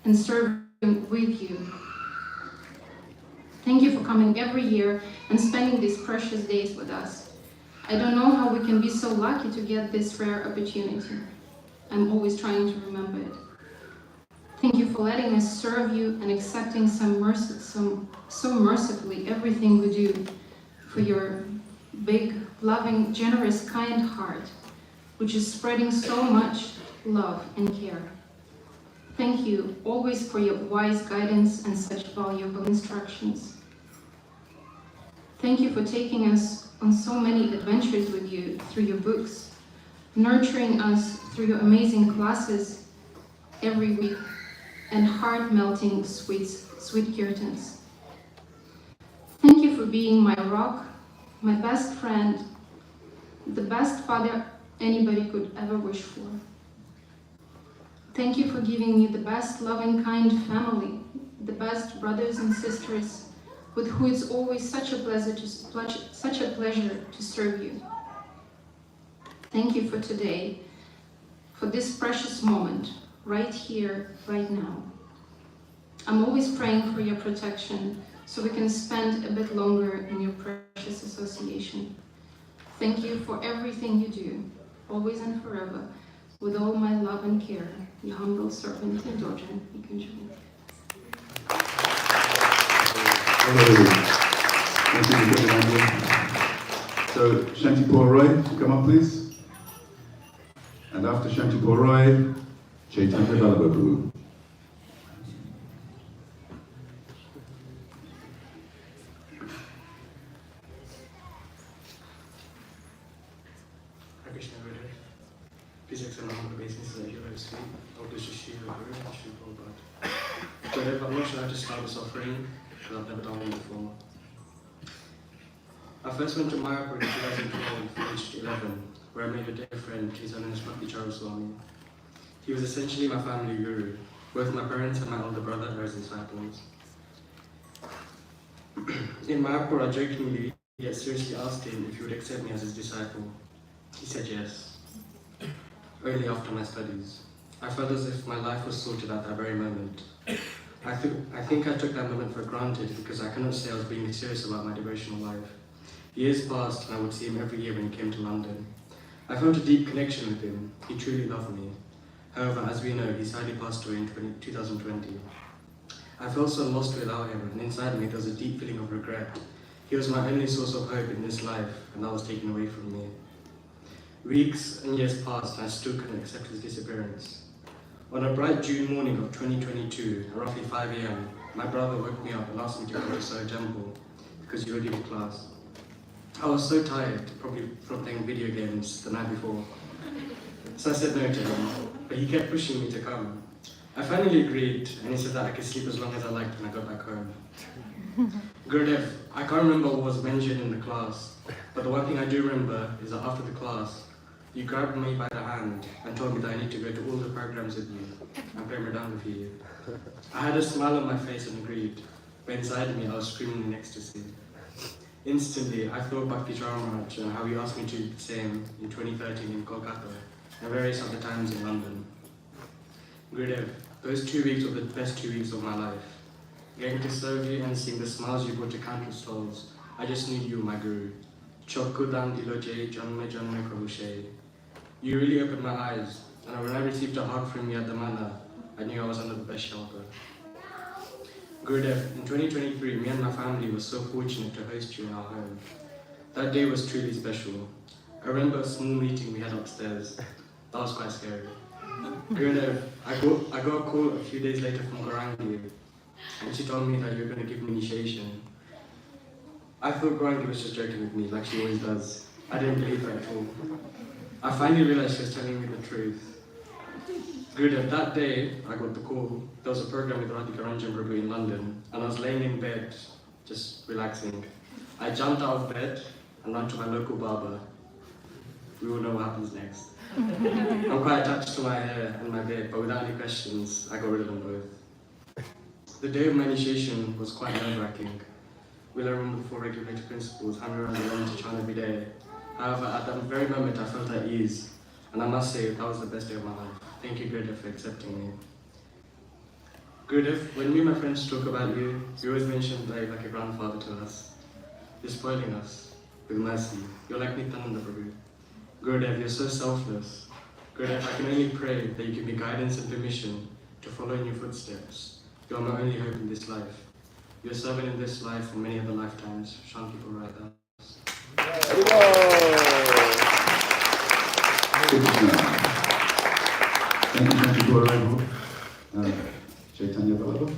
and serving with you. Thank you for coming every year and spending these precious days with us. I don't know how we can be so lucky to get this rare opportunity. I'm always trying to remember it. Thank you for letting us serve you and accepting so mercifully everything we do, for your big, loving, generous, kind heart, which is spreading so much love and care. Thank you always for your wise guidance and such valuable instructions. Thank you for taking us on so many adventures with you through your books, nurturing us through your amazing classes every week, and heart-melting sweet kirtans. Thank you for being my rock, my best friend, the best father anybody could ever wish for. Thank you for giving me the best loving, kind family, the best brothers and sisters, with who it's always such a pleasure to serve you. Thank you for today, for this precious moment, right here, right now. I'm always praying for your protection, so we can spend a bit longer in your precious association. Thank you for everything you do, always and forever, with all my love and care, your humble servant and daughter, Indradyumna. Thank you, Indradyumna. So, Shanti Roy, come up please. And after Shanti Roy, Chaitanya Balababu. Please accept my humble obeisances at your host feet. All this is Shiva Guru and Shiva Prabhupada. So I'm not sure how to start this offering, because I've never done one before. I first went to Mayapur in 2012, aged 11, where I made a dear friend. His name is Swami. He was essentially my family guru. Both my parents and my older brother are his disciples. In Mayapur, I jokingly yet seriously asked him if he would accept me as his disciple. He said yes. Only after my studies. I felt as if my life was sorted at that very moment. I think I took that moment for granted because I cannot say I was being serious about my devotional life. Years passed and I would see him every year when he came to London. I felt a deep connection with him. He truly loved me. However, as we know, he sadly passed away in 2020. I felt so lost without him, and inside me there was a deep feeling of regret. He was my only source of hope in this life, and that was taken away from me. Weeks and years passed and I still couldn't accept his disappearance. On a bright June morning of 2022, at roughly 5 AM, my brother woke me up and asked me to go to Surrey Temple because he already had class. I was so tired, probably from playing video games the night before. So I said no to him, but he kept pushing me to come. I finally agreed, and he said that I could sleep as long as I liked when I got back home. Gurudev, I can't remember what was mentioned in the class, but the one thing I do remember is that after the class, you grabbed me by the hand and told me that I need to go to all the programs with you and pay me down with you. I had a smile on my face and agreed, but inside me I was screaming in ecstasy. Instantly, I thought back to Maharaj and how he asked me to do the same in 2013 in Kolkata and various other times in London. Gurudev, those 2 weeks were the best 2 weeks of my life. Getting to serve you and seeing the smiles you brought to countless souls, I just knew you were my guru. Chokkudan diloje janme janme prabhushe. You really opened my eyes, and when I received a hug from you at the manor, I knew I was under the best shelter. Gurudev, in 2023, me and my family were so fortunate to host you in our home. That day was truly special. I remember a small meeting we had upstairs. That was quite scary. Gurudev, I got a call a few days later from Gaurangi, and she told me that you were going to give me initiation. I thought Gaurangi was just joking with me, like she always does. I didn't believe her at all. I finally realized she was telling me the truth. Gurudev, that day I got the call. There was a program with Radhika Ranjan Prabhu in London, and I was laying in bed, just relaxing. I jumped out of bed and ran to my local barber. We will know what happens next. I'm quite attached to my hair and my beard, but without any questions, I got rid of them both. The day of my initiation was quite nerve-wracking. Will I remember the 4 regulated principles, hammer around the room to chant every day? However, at that very moment, I felt at ease, and I must say that was the best day of my life. Thank you, Gurudev, for accepting me. Gurudev, when me and my friends talk about you, you always mention that you're like a grandfather to us. You're spoiling us with mercy. You're like Nityananda Prabhu. Gurudev, you're so selfless. Gurudev, I can only pray that you give me guidance and permission to follow in your footsteps. You are my only hope in this life. You are servant in this life and many other lifetimes. Shanti Purada. Thank you, Shanti Purada. Chaitanya Ballabha.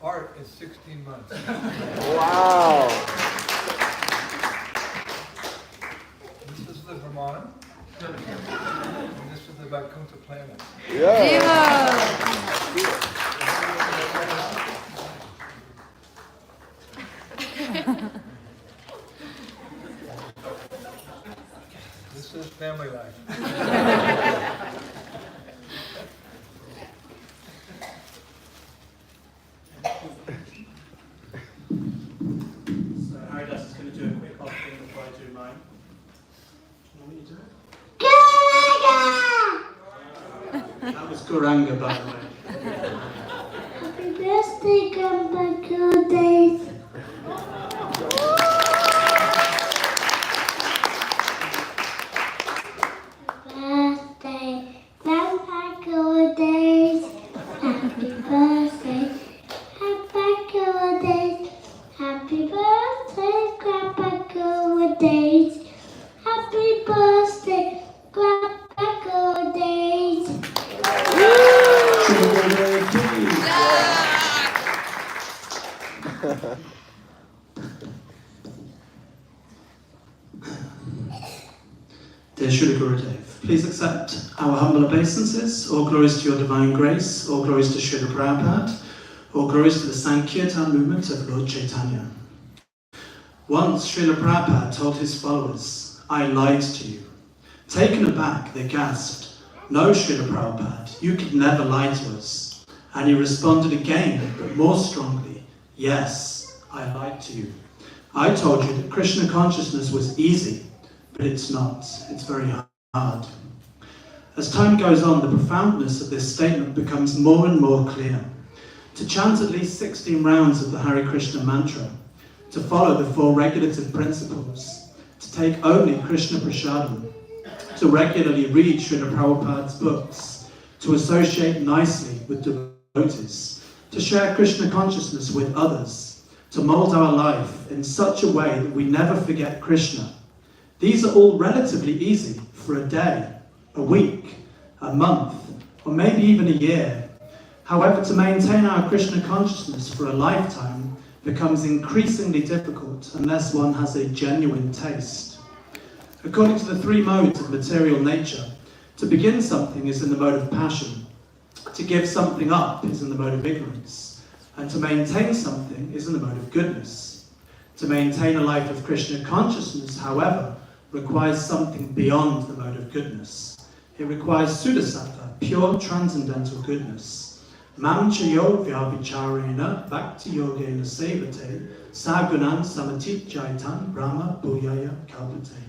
Art is 16 months. Wow. This is the Brahmana. And this is the Vaikuntha planet. This is family life. So Haridas is going to do a quick offering before I do mine. Do you want me to do it? That was Guranga, by the way. Happy birthday, Grandpa Goldie. Birthday, Grandpa Goldie. Happy birthday, Grandpa Goldie. Happy birthday, Grandpa Goldie. Happy birthday, Grandpa Goldie. Dear Srila Gurudev, please accept our humble obeisances. All glories to your divine grace, all glories to Srila Prabhupada, all glories to the Sankirtan movement of Lord Chaitanya. Once Srila Prabhupada told his followers, "I lied to you." Taken aback, they gasped, "No, Srila Prabhupada, you could never lie to us." And he responded again, but more strongly, "Yes, I lied to you. I told you that Krishna consciousness was easy, but it's not. It's very hard." As time goes on, the profoundness of this statement becomes more and more clear. To chant at least 16 rounds of the Hare Krishna mantra, to follow the 4 regulative principles, to take only Krishna prasadam, to regularly read Srila Prabhupada's books, to associate nicely with devotees, to share Krishna consciousness with others, to mold our life in such a way that we never forget Krishna. These are all relatively easy for a day, a week, a month, or maybe even a year. However, to maintain our Krishna consciousness for a lifetime becomes increasingly difficult unless one has a genuine taste. According to the 3 modes of material nature, to begin something is in the mode of passion, to give something up is in the mode of ignorance, and to maintain something is in the mode of goodness. To maintain a life of Krishna consciousness, however, requires something beyond the mode of goodness. It requires Sudasattva, pure transcendental goodness. Mam chayo vyavicharena bhakti yogena sevate sagunan samatit jaitan brahma bhuyaya kalpate.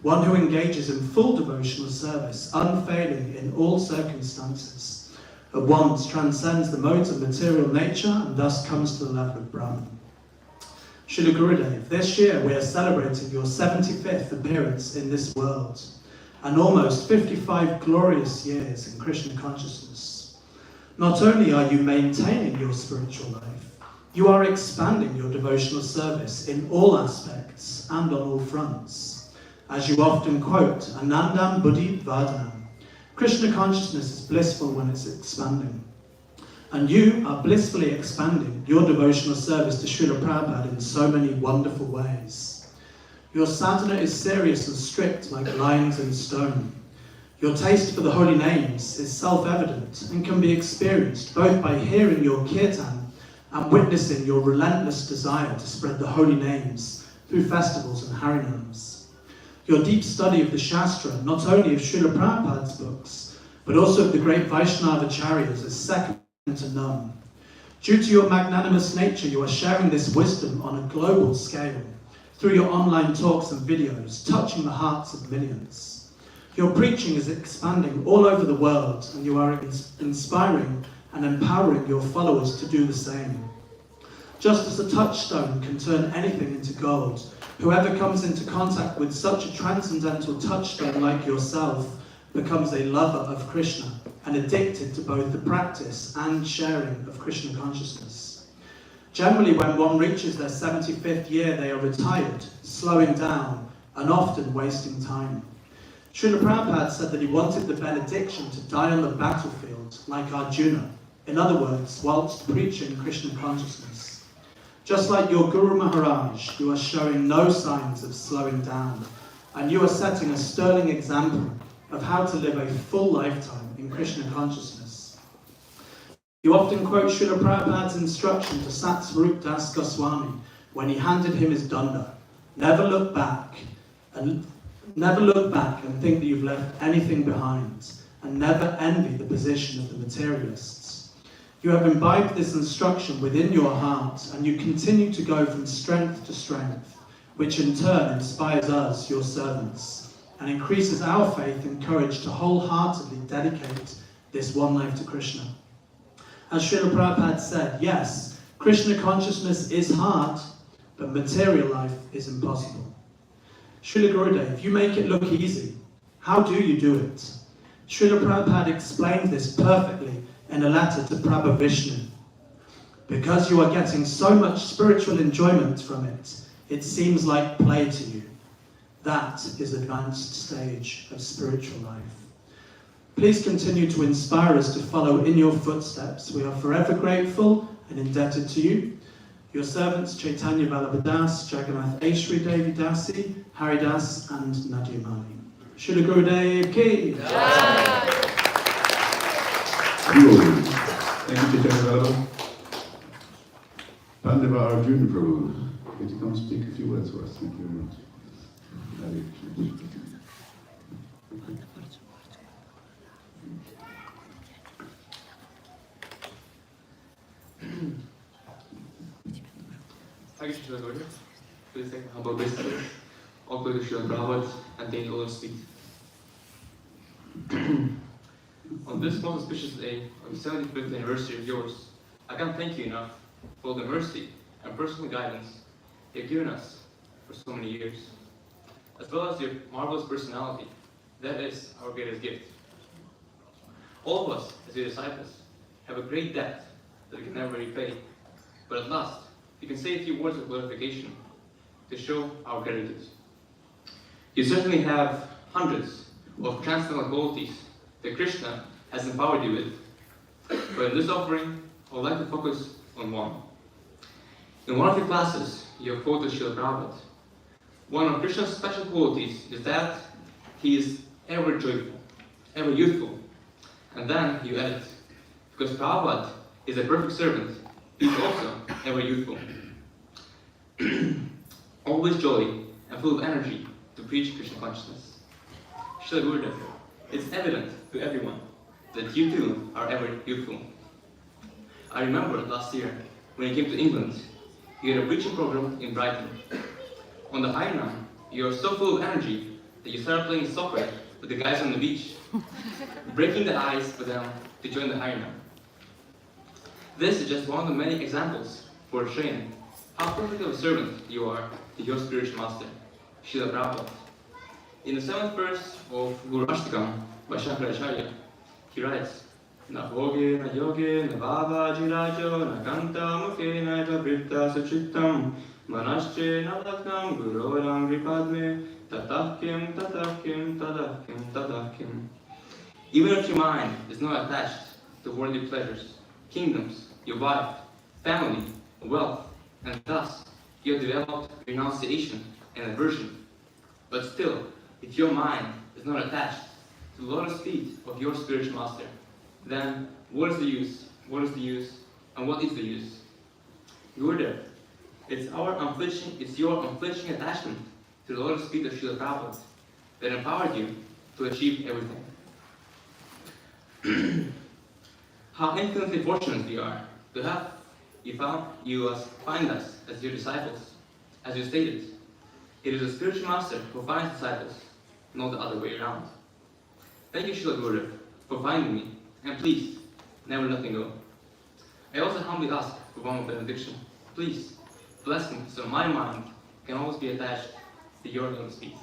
One who engages in full devotional service, unfailing in all circumstances, at once transcends the modes of material nature and thus comes to the level of Brahman. Srila Gurudev, this year we are celebrating your 75th appearance in this world and almost 55 glorious years in Krishna consciousness. Not only are you maintaining your spiritual life, you are expanding your devotional service in all aspects and on all fronts. As you often quote, Anandam Buddhi Vardhanam. Krishna consciousness is blissful when it's expanding. And you are blissfully expanding your devotional service to Srila Prabhupada in so many wonderful ways. Your sadhana is serious and strict like lines in stone. Your taste for the holy names is self-evident and can be experienced both by hearing your kirtan and witnessing your relentless desire to spread the holy names through festivals and harinams. Your deep study of the Shastra, not only of Srila Prabhupada's books, but also of the great Vaishnava Acharyas, is second to none. Due to your magnanimous nature, you are sharing this wisdom on a global scale, through your online talks and videos, touching the hearts of millions. Your preaching is expanding all over the world, and you are inspiring and empowering your followers to do the same. Just as a touchstone can turn anything into gold, whoever comes into contact with such a transcendental touchstone like yourself becomes a lover of Krishna and addicted to both the practice and sharing of Krishna consciousness. Generally, when one reaches their 75th year, they are retired, slowing down, and often wasting time. Srila Prabhupada said that he wanted the benediction to die on the battlefield, like Arjuna, in other words, whilst preaching Krishna consciousness. Just like your Guru Maharaj, you are showing no signs of slowing down, and you are setting a sterling example of how to live a full lifetime in Krishna consciousness. You often quote Srila Prabhupada's instruction to Satsvarup Das Goswami when he handed him his danda. Never look back and think that you've left anything behind, and never envy the position of the materialists. You have imbibed this instruction within your heart, and you continue to go from strength to strength, which in turn inspires us, your servants, and increases our faith and courage to wholeheartedly dedicate this one life to Krishna. As Srila Prabhupada said, yes, Krishna consciousness is hard, but material life is impossible. Srila Gurudev, you make it look easy. How do you do it? Srila Prabhupada explained this perfectly in a letter to Prabhu Vishnu. Because you are getting so much spiritual enjoyment from it, it seems like play to you. That is advanced stage of spiritual life. Please continue to inspire us to follow in your footsteps. We are forever grateful and indebted to you. Your servants Chaitanya Vallabhadas, Jagannath Aishri Devi Dasi, Haridas and Nadyamani. Srila Gurudev Ki. Thank you, Chaitanya Vallabha. Pandava Arjuna Prabhu, could you come speak a few words for us? Thank you very much. Hare Krishna. Thank you, Srila Gurudev. Please take humble obeisances. All glory to Srila Prabhupada and the Lord's feet. On this most auspicious day of the 75th anniversary of yours, I can't thank you enough for the mercy and personal guidance you have given us for so many years, as well as your marvelous personality. That is our greatest gift. All of us, as your disciples, have a great debt that we can never repay, but at last, we can say a few words of glorification to show our gratitude. You certainly have hundreds of transcendental qualities that Krishna has empowered you with, but in this offering, I would like to focus on one. In one of your classes, you have quoted Srila Prabhupada. One of Krishna's special qualities is that he is ever joyful, ever youthful. And then you added, because Prabhupada is a perfect servant, he is also ever youthful. Always jolly and full of energy to preach Krishna consciousness. Srila Gurudev, it's evident to everyone that you too are ever youthful. I remember last year when you came to England, you had a preaching program in Brighton. On the Harinam, you are so full of energy that you started playing soccer with the guys on the beach, breaking the ice for them to join the Harinam. This is just one of the many examples for showing how perfect of a servant you are to your spiritual master, Srila Prabhupada. In the 7th verse of Guru Ashtakam by Shankaracharya, he writes, Na bhoge na yoge na bhava jirajo na kanta mukhe na jabrita suchittam manasche na laknam guroram ripadme tatahkim tatahkim tatahkim tatahkim. Even if your mind is not attached to worldly pleasures, kingdoms, your wife, family, wealth, and thus you have developed renunciation and aversion, but still, if your mind is not attached to the lotus feet of your spiritual master, then what is the use? What is the use? And what is the use? Gurudev, it's your unflinching attachment to the lotus feet of Srila Prabhupada that empowered you to achieve everything. How infinitely fortunate we are to have find us as your disciples. As you stated, it is a spiritual master who finds disciples, not the other way around. Thank you, Srila Gurudev, for finding me, and please, never let me go. I also humbly ask for one more benediction. Please, bless me so my mind can always be attached to your lotus feet.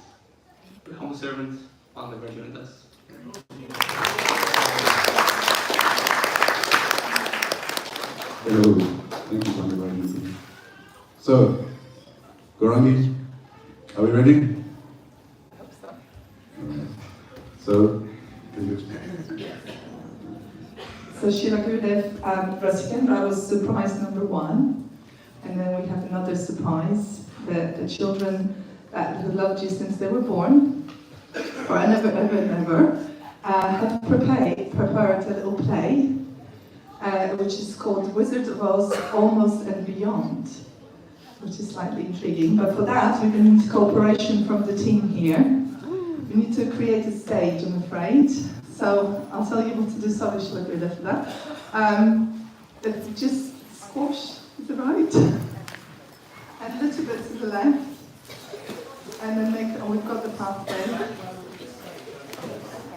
Your humble servant, Father Virginitas. Hello, thank you, Swami Virginitas. So, Gaurangi, are we ready? I hope so. So, So Srila Gurudev, Rasikendra was surprise number 1, and then we have another surprise, the children who loved you since they were born, forever, ever, and ever, have prepared a little play, which is called Wizard of Oz, Almost and Beyond, which is slightly intriguing, but for that we're going to need cooperation from the team here. We need to create a stage, I'm afraid. So I'll tell you what to do. Sorry, Srila Gurudev, for that. Just squash to the right, and a little bit to the left, and then we've got the pathway.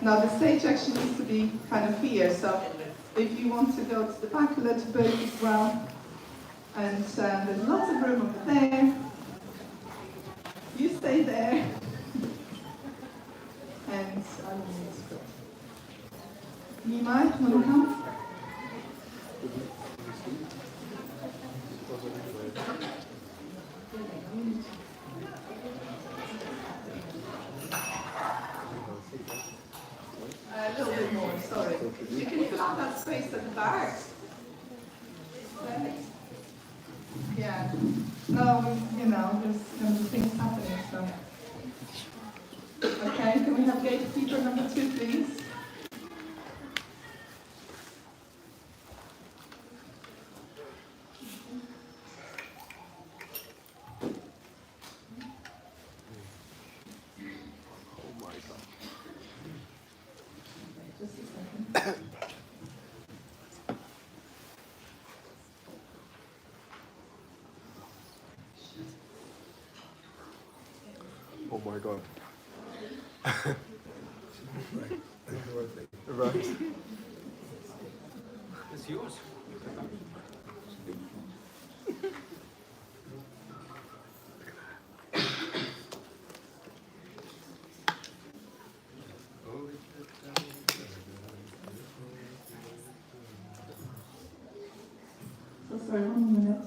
Now the stage actually needs to be kind of here, so if you want to go to the back a little bit as well, and there's lots of room over there. You stay there, and Nimai, want to come? A little bit more, sorry. You can fill out that space at the back. Yeah. No, there's going to be things happening, so. Okay, can we have gatekeeper number 2, please? Oh my God. Right. It's yours. So sorry, 1 minute.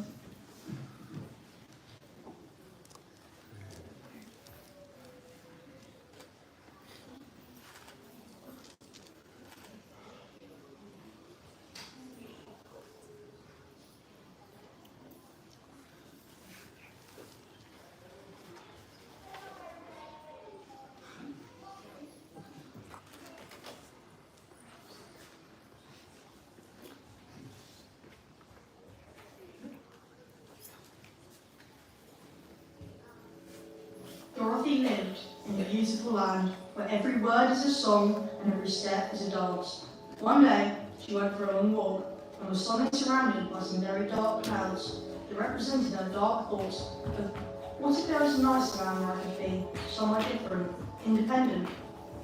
Dorothy lived in a beautiful land where every word is a song and every step is a dance. One day, she went for a long walk and was suddenly surrounded by some very dark clouds that represented her dark thoughts of what if there was a nicer land where I could be, somewhere different, independent.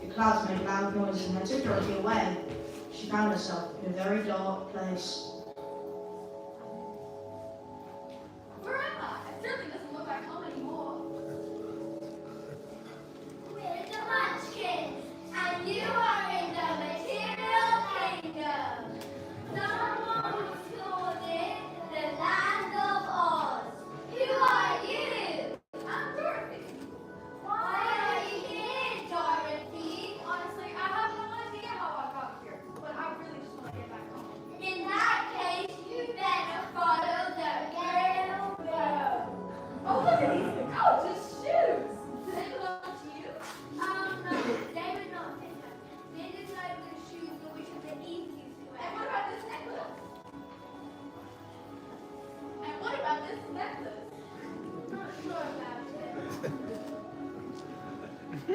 The clouds made loud noises and they took Dorothy away. She found herself in a very dark place. Where am I? It certainly doesn't look like home anymore. We're the Munchkins, and you are in the material kingdom. Someone was called it the land of Oz. Who are you? I'm Dorothy. Why are you here, Dorothy? Honestly, I have no idea how I got here, but I really just want to get back home. In that Oh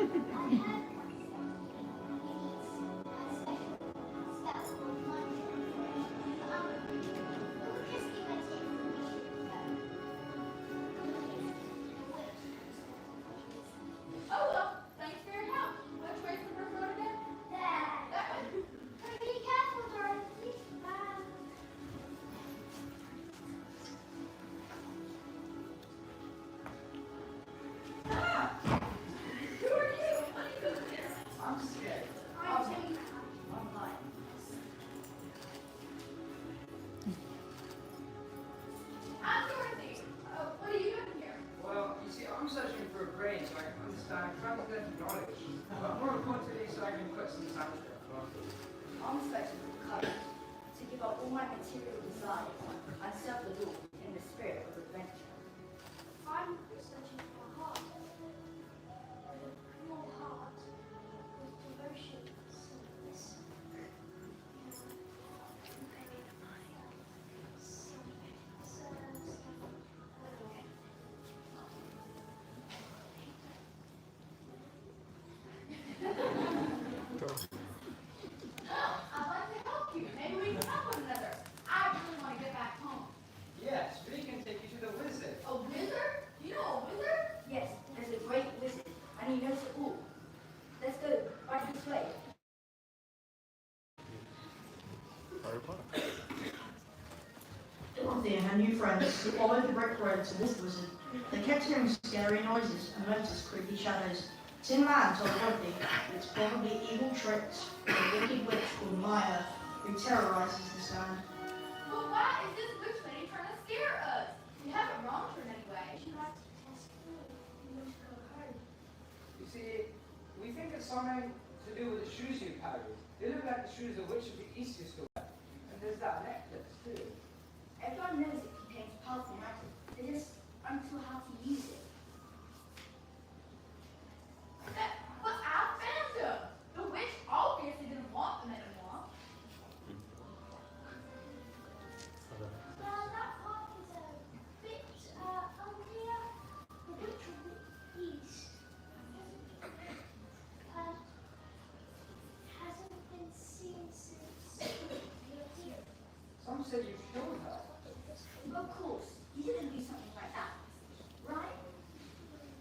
well, thanks for your help. Which way's the first road again? That way. Be careful, Dorothy. Who are you? What are you doing here? I'm scared. I'm taking I'm fine. I'm Dorothy. What are you doing here? Well, you see, I'm searching for a brain so I can understand transcendental knowledge. But more importantly, so I can put some sanskrit. I'm searching for courage to give up all my material desires and serve the Lord in the spirit of adventure. I'm searching for a heart. A pure heart with devotion, service. I'd like to help you. Maybe we can help one another. I really want to get back home. Yes, we can take you to the wizard. A wizard? You know a wizard? Yes, there's a great wizard, and he knows it all. Let's go, right this way. Dorothy and her new friends followed the brick road towards the wizard. They kept hearing scary noises and noticed creepy shadows. Tin Man told Dorothy that it's probably evil tricks from a wicked witch called Maya, who terrorizes this land. But why is this witch lady trying to scare us? We haven't wronged her in any way. She likes to test food. We must go home. You see, we think it's something to do with the shoes you carry. They look like the shoes the witch of the East used to wear. And there's that necklace too. Everyone knows it contains powerful magic. They just aren't sure how to use it. But I found them. The witch obviously didn't want them anymore. Well, that part is a bit unclear. The witch of the East hasn't been seen since you're here. Some say you killed her. Of course, you didn't do something like that, right?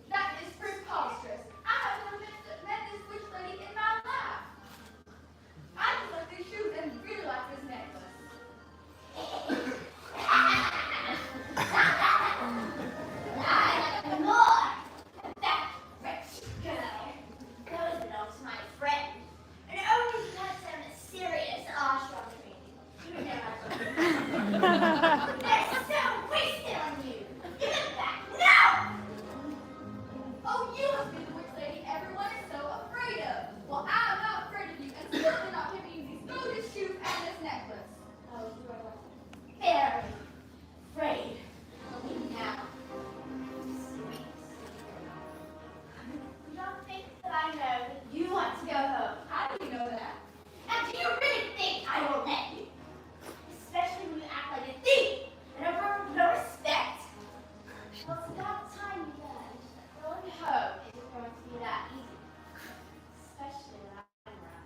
That is preposterous. I have never met this witch lady in my life. I just like these shoes and really like this necklace. I like more. That wretched girl. Those belong to my friend. And only because I'm a serious ashram training. You would never. They're so wasted on you. Give it back now. Oh, you must be the witch lady everyone is so afraid of. Well, I'm not afraid of you and certainly not giving you these bogus shoes and this necklace. Oh, you are very afraid of me now. You don't think that I know that you want to go home. How do you know that? And do you really think I will let you? Especially when you act like a thief and a bird with no respect. Well, it's about time you learned that going home isn't going to be that easy. Especially when I'm around.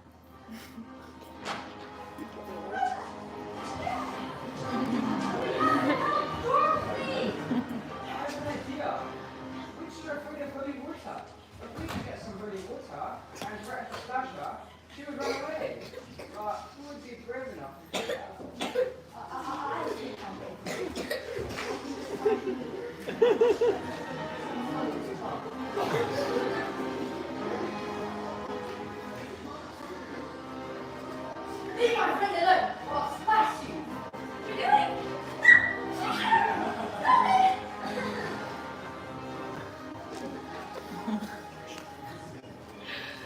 Dorothy! I have an idea. Witches are afraid of holy water. If we could get some holy water and threaten to splash her, she would run away. But who would be brave enough to do that? I think I'm ready. Leave my friend alone or I'll smash you. What are you doing? Stop it!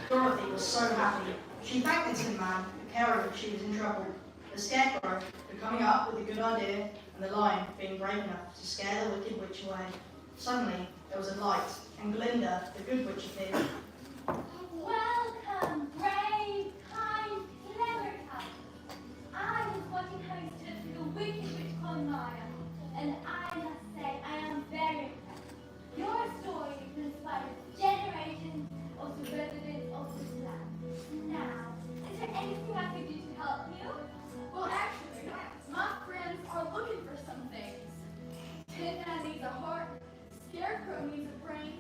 Dorothy was so happy. She thanked the Tin Man, the carer that she was in trouble, the Scarecrow for coming up with a good idea, and the Lion for being brave enough to scare the Wicked Witch away. Suddenly, there was a light, and Glinda, the Good Witch, appeared. Welcome, brave, kind, clever cousin. I was watching how you stood for the wicked witch called Maya, and I must say I am very impressed. Your story has inspired generations of needs a brain,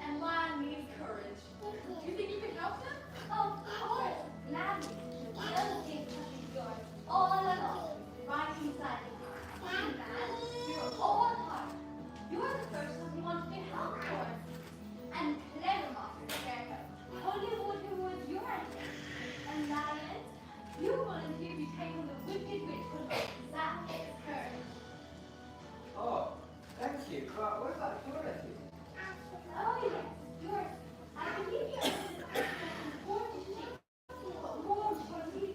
and lion needs courage. Do you think you can help them? Of course, gladly. The other things will be yours all along, right inside of you. And man, you're all heart. You're the person we want to help for. And clever master Scarecrow, Hollywood who was your idea. And lion, you volunteer to take on the wicked witch who looks exactly as her. Oh, thank you. But what about Dorothy? Oh yes, yours. I believe you are important thing. But more importantly,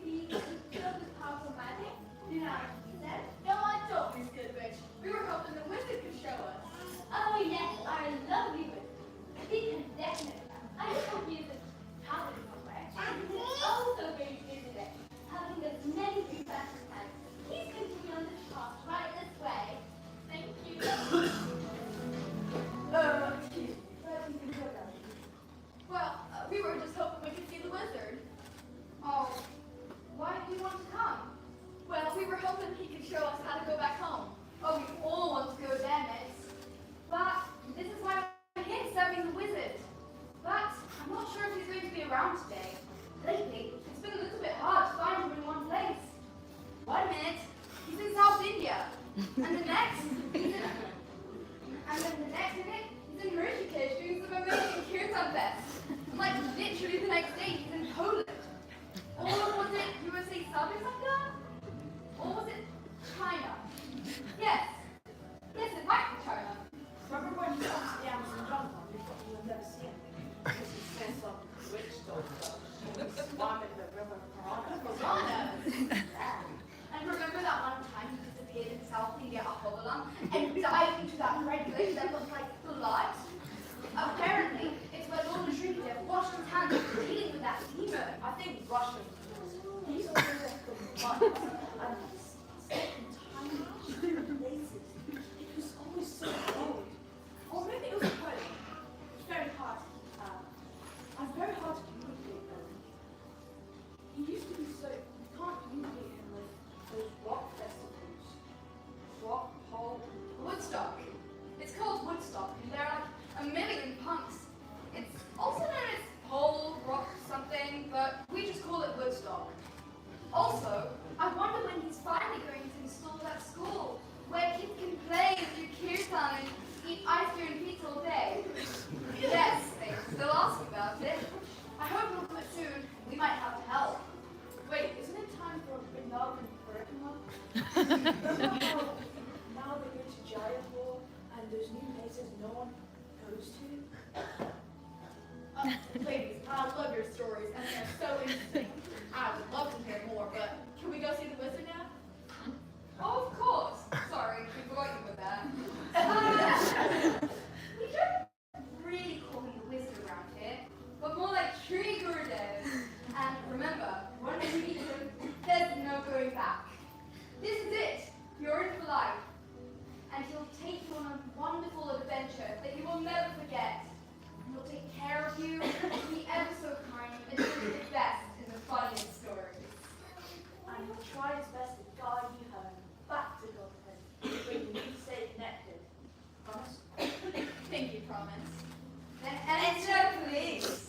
filled with powerful magic. Do not said. No, I don't, Miss Goodrich. We were hoping the wizard could show us. Oh yes, our lovely wizard. He can definitely. I just hope he isn't traveling somewhere. And he's also very busy today, having as many people as he can. He's continuing on the path right this way. Thank you. Excuse me. Where do you think you're going? Well, we were just hoping we could see the wizard. Oh, why do you want to come? Well, we were hoping he could show us how to go back home. Oh, we all want to go there, miss. But this is why we're here serving the wizard. But I'm not sure if he's going to be around today. Lately, it's been a little bit hard to find him in one place. 1 minute, he's in South India. And the next, he's in... And then the next minute, he's in Rishikesh doing some amazing kirtan fest. Like, literally the next day, he's in Poland. Or was it USA South or something? Or was it China? Yes. Yes, it might be China. Remember when you went to the Amazon jungle? You thought you would never see him. Because he said some witch doctor swam in the river Piranha. And remember that one time he disappeared in South India a whole long and dived into that red lake that looked like blood? Apparently, it's where Lord Indradyumna washed his hands dealing with that demon. I think Russian. He's always at the mud and stuck in tiny places. It was always so cold. Or maybe it was cold. It's very hard. It's very hard to communicate with him. He used to be so, you can't communicate him with those rock festivals. Rock, pole, Woodstock. It's called Woodstock, and there are like a million punks. It's also known as pole, rock, something, but we just call it Woodstock. Also, I wonder when he's finally going to install that school where kids can play and do kirtan and eat ice cream and pizza all day. Yes, they still ask about it. I hope he'll come soon. We might have to help. Wait, isn't it time for Vrindavan curriculum? Now they go to Jaipur and there's new places no one goes to. Ladies, I love your stories and they're so interesting. I would love to hear more, but can we go see the wizard now? Oh, of course. Sorry, we forgot you with that. We don't really call him the wizard around here, but more like Tree Gurudev. And remember, once you meet him, there's no going back. This is it. You're in for life. And he'll take you on a wonderful adventure that you will never forget. He'll take care of you, be ever so kind, and do his best in the funniest stories. And he'll try his best to guide you home, back to Godhead, where you need to stay connected. Promise? Thank you, promise. Then enter, please.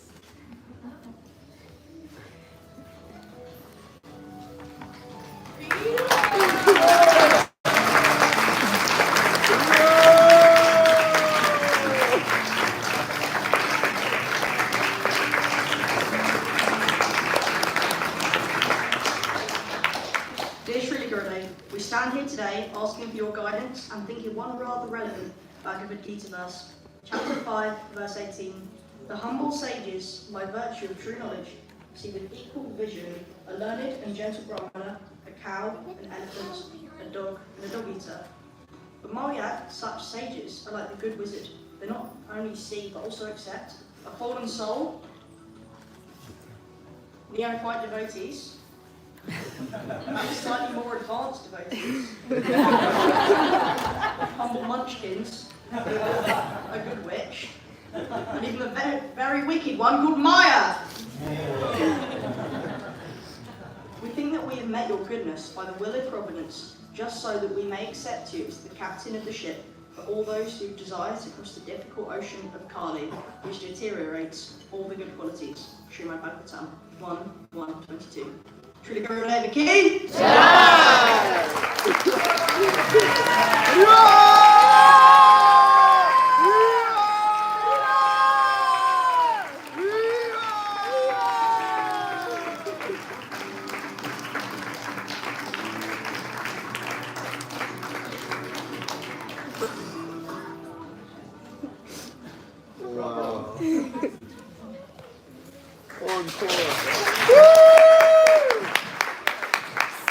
We stand here today asking for your guidance and thinking one rather relevant Bhagavad Gita verse. Chapter 5, verse 18. The humble sages, by virtue of true knowledge, see with equal vision a learned and gentle brahmana, a cow, an elephant, a dog, and a dog-eater. But Maryat, such sages are like the good wizard. They not only see but also accept a fallen soul, neophyte devotees, slightly more advanced devotees, humble munchkins, a good witch, and even a very, very wicked one called Maya. We think that we have met your goodness by the will of providence, just so that we may accept you as the captain of the ship for all those who desire to cross the difficult ocean of Kali, which deteriorates all the good qualities. Srimad Bhagavatam 1:1-22. Srila Gurudeva Ki Wow.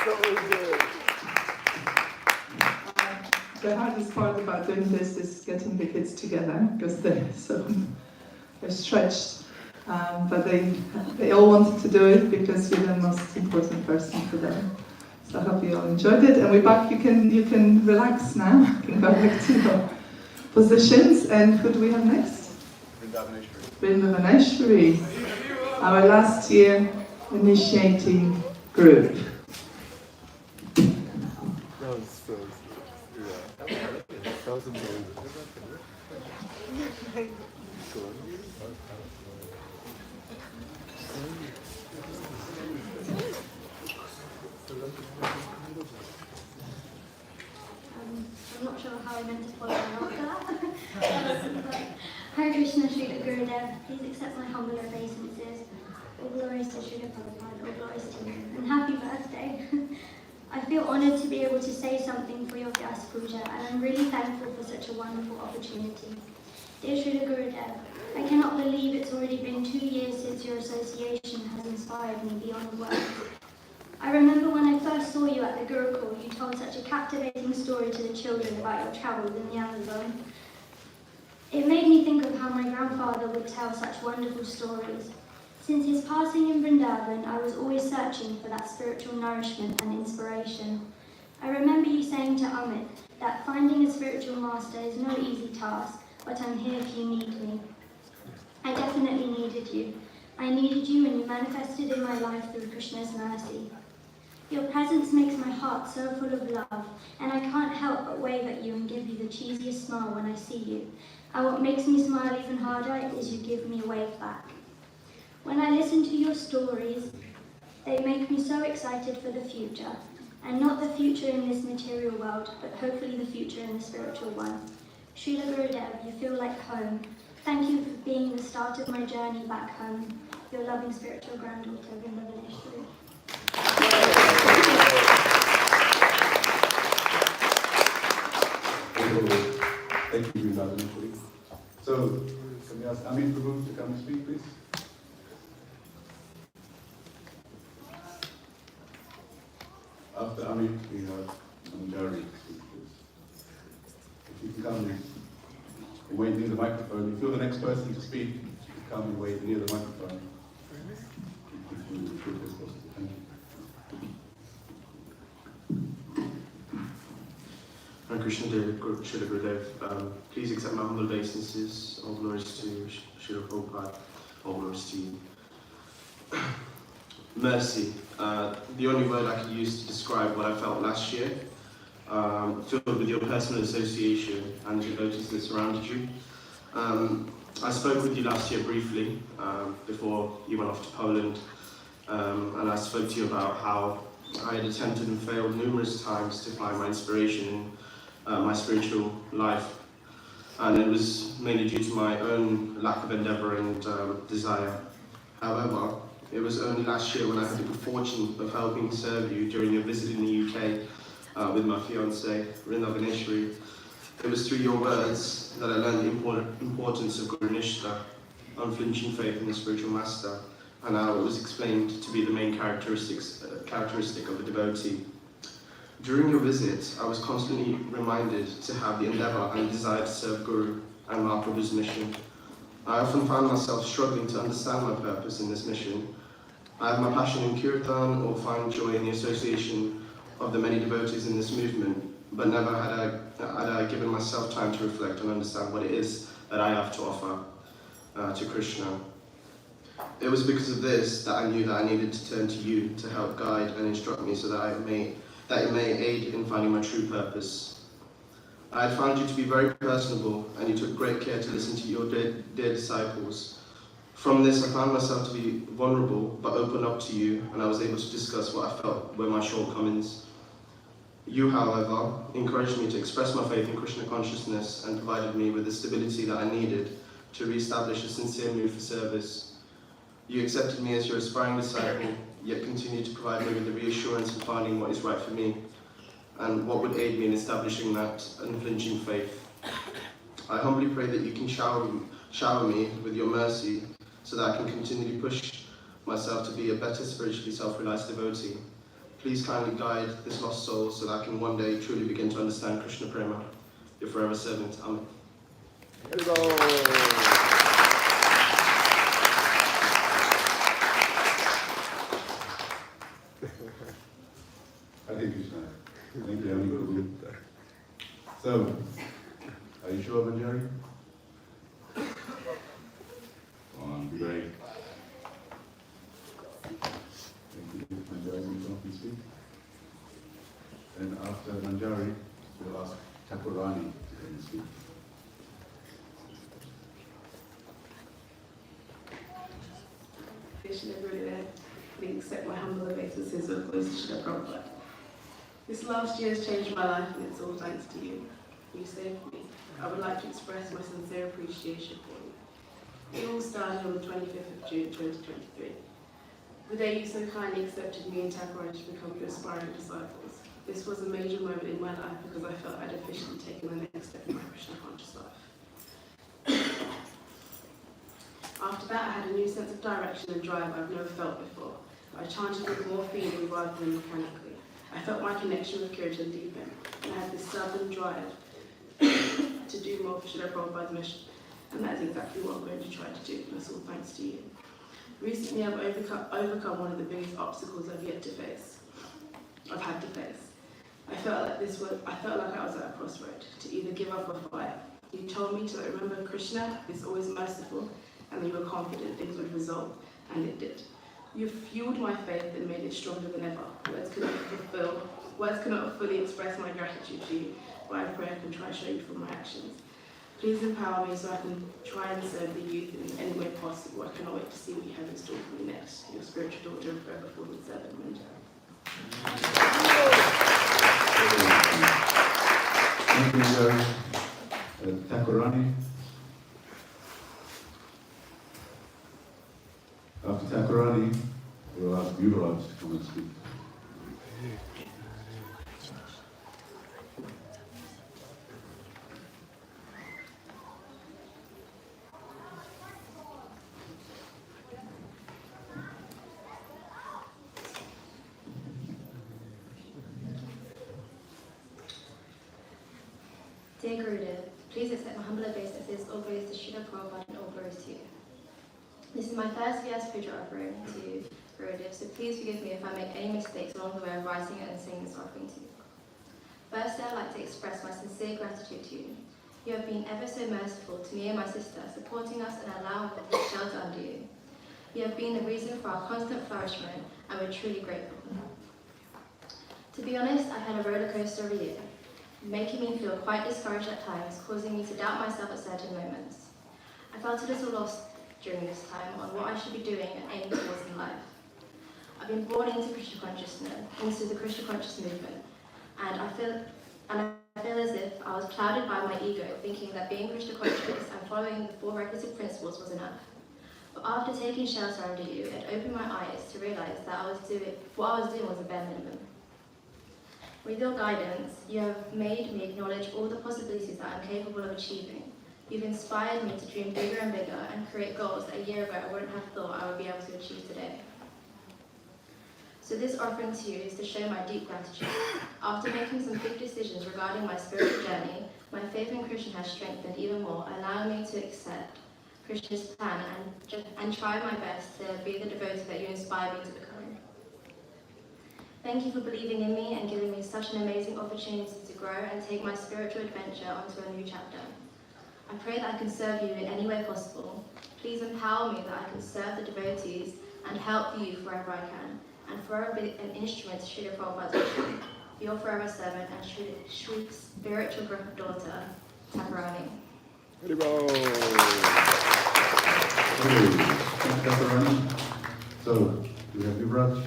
So good. The hardest part about doing this is getting the kids together because they're stretched. But they all wanted to do it because you're the most important person for them. So I hope you all enjoyed it. And we're back. You can relax now. You can go back to your positions. And who do we have next? Vrindavaneshwari, our last year initiating group. That was amazing. I'm not sure how I meant to follow on after that. Hare Krishna, Srila Gurudev, please accept my humble obeisances. All glories to Srila Prabhupada, all glories to you, and happy birthday. I feel honoured to be able to say something for your Vyasa Puja, and I'm really thankful for such a wonderful opportunity. Dear Srila Gurudev, I cannot believe it's already been 2 years since your association has inspired me beyond words. I remember when I first saw you at the Gurukul, you told such a captivating story to the children about your travels in the Amazon. It made me think of how my grandfather would tell such wonderful stories. Since his passing in Vrindavan, I was always searching for that spiritual nourishment and inspiration. I remember you saying to Amit that finding a spiritual master is no easy task, but I'm here if you need me. I definitely needed you. I needed you and you manifested in my life through Krishna's mercy. Your presence makes my heart so full of love, and I can't help but wave at you and give you the cheesiest smile when I see you. And what makes me smile even harder is you give me a wave back. When I listen to your stories, they make me so excited for the future, and not the future in this material world, but hopefully the future in the spiritual one. Srila Gurudev, you feel like home. Thank you for being the start of my journey back home. Your loving spiritual granddaughter, Vrindavaneshwari. Thank you, Indradyumna. So, can we ask Amit Prabhu to come and speak, please? After Amit, we have Manjari to speak, please. If you can come and wait near the microphone. If you're the next person to speak, you can come and wait near the microphone. Thank you. Hare Krishna, dear Srila Gurudev, please accept my humble obeisances. All glories to Srila Prabhupada, all glories to you. Mercy, the only word I could use to describe what I felt last year, filled with your personal association and devotees that surrounded you. I spoke with you last year briefly, before you went off to Poland, and I spoke to you about how I had attempted and failed numerous times to find my inspiration in my spiritual life, and it was mainly due to my own lack of endeavour and desire. However, it was only last year when I had the good fortune of helping serve you during your visit in the UK with my fiancée, Vrindavaneshwari. It was through your words that I learned the importance of Guru Nishtha, unflinching faith in the spiritual master, and how it was explained to be the main characteristic of a devotee. During your visit, I was constantly reminded to have the endeavour and desire to serve Guru and Mahaprabhu's mission. I often found myself struggling to understand my purpose in this mission. I have my passion in kirtan or find joy in the association of the many devotees in this movement, but never had I given myself time to reflect and understand what it is that I have to offer to Krishna. It was because of this that I knew that I needed to turn to you to help guide and instruct me so that it may aid in finding my true purpose. I had found you to be very personable, and you took great care to listen to your dear disciples. From this, I found myself to be vulnerable, but open up to you, and I was able to discuss what I felt were my shortcomings. You, however, encouraged me to express my faith in Krishna consciousness and provided me with the stability that I needed to re-establish a sincere mood for service. You accepted me as your aspiring disciple, yet continued to provide me with the reassurance in finding what is right for me, and what would aid me in establishing that unflinching faith. I humbly pray that you can shower me with your mercy, so that I can continually push myself to be a better spiritually self-realized devotee. Please kindly guide this lost soul so that I can one day truly begin to understand Krishna Prema. Your forever servant, Amen. Here we go. Hare Krishna. Thank you, Ami. So, are you sure, Manjari? Great. Thank you, Manjari. You come and speak. Then after Manjari, we'll ask Thakurani to come and speak. Please accept my humble obeisances of glory to Srila Prabhupada. This last year has changed my life, and it's all thanks to you. You saved me. I would like to express my sincere appreciation for you. It all started on the 25th of June 2023. The day you so kindly accepted me and Thakurani to become your aspiring disciples. This was a major moment in my life because I felt I'd officially taken the next step in my Krishna conscious life. After that, I had a new sense of direction and drive I've never felt before. I chanted with more feeling rather than mechanically. I felt my connection with kirtan deepen, and I had this sudden drive to do more for Srila Prabhupada's mission. And that is exactly what I'm going to try to do, and it's all thanks to you. Recently, I've overcome one of the biggest obstacles I've had to face. I felt like I was at a crossroad, to either give up or fight. You told me to remember Krishna is always merciful, and that you were confident things would resolve, and it did. You fueled my faith and made it stronger than ever. Words cannot fully express my gratitude to you, but I pray I can try to show you from my actions. Please empower me so I can try and serve the youth in any way possible. I cannot wait to see what you have in store for me next. Your spiritual daughter and forever fallen servant, Manjari. Thank you, Manjari. Thakurani. After Thakurani, we'll ask Yuvraj to come and speak. Dear Gurudev, please accept my humble obeisances, all glories to Srila Prabhupada and all glories to you. This is my first Vyasa Puja offering to Gurudev, so please forgive me if I make any mistakes along the way of writing and singing this offering to you. First, I'd like to express my sincere gratitude to you. You have been ever so merciful to me and my sister, supporting us and allowing us to take shelter under you. You have been the reason for our constant flourishment, and we're truly grateful. To be honest, I had a roller coaster of a year, making me feel quite discouraged at times, causing me to doubt myself at certain moments. I felt a little lost during this time on what I should be doing and aiming towards in life. I've been born into Krishna consciousness, into the Krishna conscious movement, and I feel as if I was clouded by my ego, thinking that being Krishna conscious and following the 4 requisite principles was enough. But after taking shelter under you, it opened my eyes to realize that what I was doing was a bare minimum. With your guidance, you have made me acknowledge all the possibilities that I'm capable of achieving. You've inspired me to dream bigger and bigger and create goals that a year ago I wouldn't have thought I would be able to achieve today. So this offering to you is to show my deep gratitude. After making some big decisions regarding my spiritual journey, my faith in Krishna has strengthened even more, allowing me to accept Krishna's plan and try my best to be the devotee that you inspire me to become. Thank you for believing in me and giving me such an amazing opportunity to grow and take my spiritual adventure onto a new chapter. I pray that I can serve you in any way possible. Please empower me that I can serve the devotees and help you wherever I can, and forever be an instrument to Srila Prabhupada's mission. your forever servant and sweet spiritual daughter, Taparani. So, we have Yuvraj.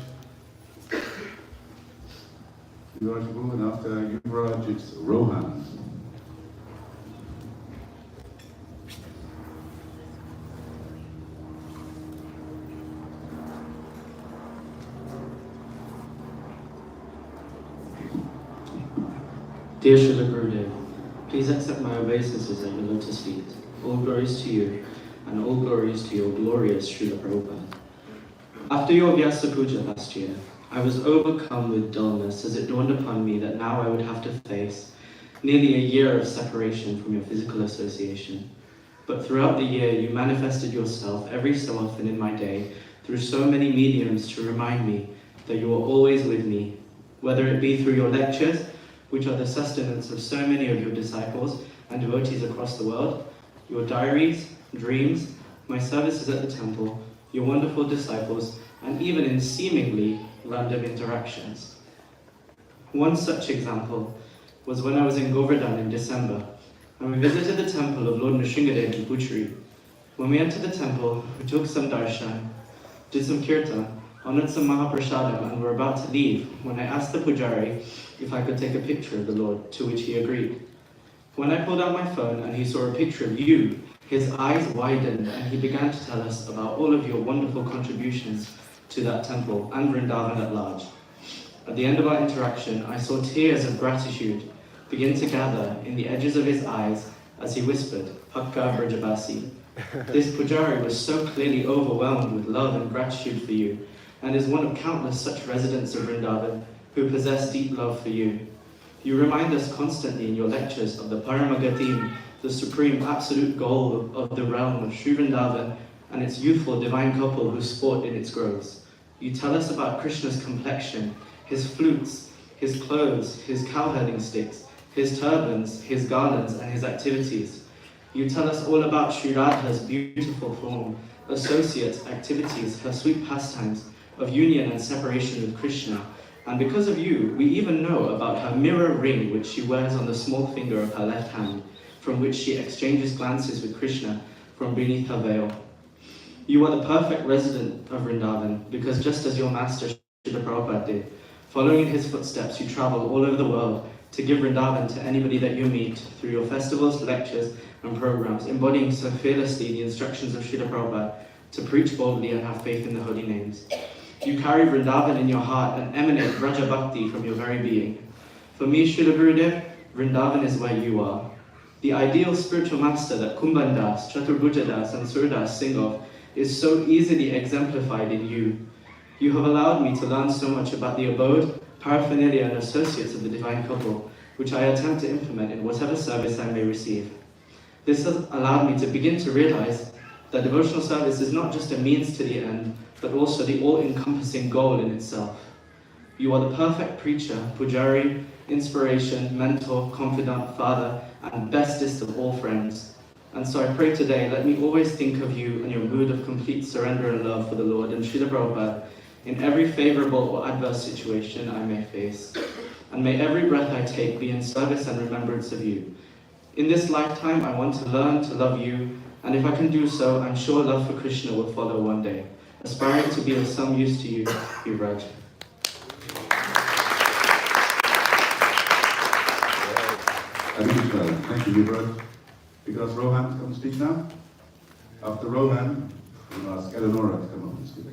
Yuvraj Babu, and after Yuvraj, it's Rohan. Dear Srila Gurudev, please accept my obeisances at your lotus feet. All glories to you, and all glories to your glorious Srila Prabhupada. After your Vyasa Puja last year, I was overcome with dullness as it dawned upon me that now I would have to face nearly a year of separation from your physical association. But throughout the year, you manifested yourself every so often in my day through so many mediums to remind me that you are always with me, whether it be through your lectures, which are the sustenance of so many of your disciples and devotees across the world, your diaries, dreams, my services at the temple, your wonderful disciples, and even in seemingly random interactions. One such example was when I was in Govardhan in December, and we visited the temple of Lord Nrsingadev in Pucheri. When we entered the temple, we took some darshan, did some kirtan, honored some Mahaprasadam, and were about to leave when I asked the pujari if I could take a picture of the Lord, to which he agreed. When I pulled out my phone and he saw a picture of you, his eyes widened and he began to tell us about all of your wonderful contributions to that temple and Vrindavan at large. At the end of our interaction, I saw tears of gratitude begin to gather in the edges of his eyes as he whispered, Pakka Brajabasi. This pujari was so clearly overwhelmed with love and gratitude for you, and is one of countless such residents of Vrindavan who possess deep love for you. You remind us constantly in your lectures of the Paramagatim, the supreme absolute goal of the realm of Sri Vrindavan and its youthful divine couple who sport in its groves. You tell us about Krishna's complexion, his flutes, his clothes, his cowherding sticks, his turbans, his garlands, and his activities. You tell us all about Sri Radha's beautiful form, associates, activities, her sweet pastimes of union and separation with Krishna. And because of you, we even know about her mirror ring which she wears on the small finger of her left hand, from which she exchanges glances with Krishna from beneath her veil. You are the perfect resident of Vrindavan, because just as your master Srila Prabhupada did, following in his footsteps, you travel all over the world to give Vrindavan to anybody that you meet through your festivals, lectures, and programs, embodying so fearlessly the instructions of Srila Prabhupada to preach boldly and have faith in the holy names. You carry Vrindavan in your heart and emanate Raja Bhakti from your very being. For me, Srila Gurudev, Vrindavan is where you are. The ideal spiritual master that Kumbhandas, Chaturbhujadas, and Surdas sing of is so easily exemplified in you. You have allowed me to learn so much about the abode, paraphernalia, and associates of the divine couple, which I attempt to implement in whatever service I may receive. This has allowed me to begin to realize that devotional service is not just a means to the end, but also the all-encompassing goal in itself. You are the perfect preacher, pujari, inspiration, mentor, confidant, father, and bestest of all friends. And so I pray today, let me always think of you and your mood of complete surrender and love for the Lord and Srila Prabhupada in every favorable or adverse situation I may face. And may every breath I take be in service and remembrance of you. In this lifetime, I want to learn to love you, and if I can do so, I'm sure love for Krishna will follow one day. Aspiring to be of some use to you, Yuvraj. Thank you, Yuvraj. Because Rohan come speak now. After Rohan, we'll ask Eleonora to come up and speak.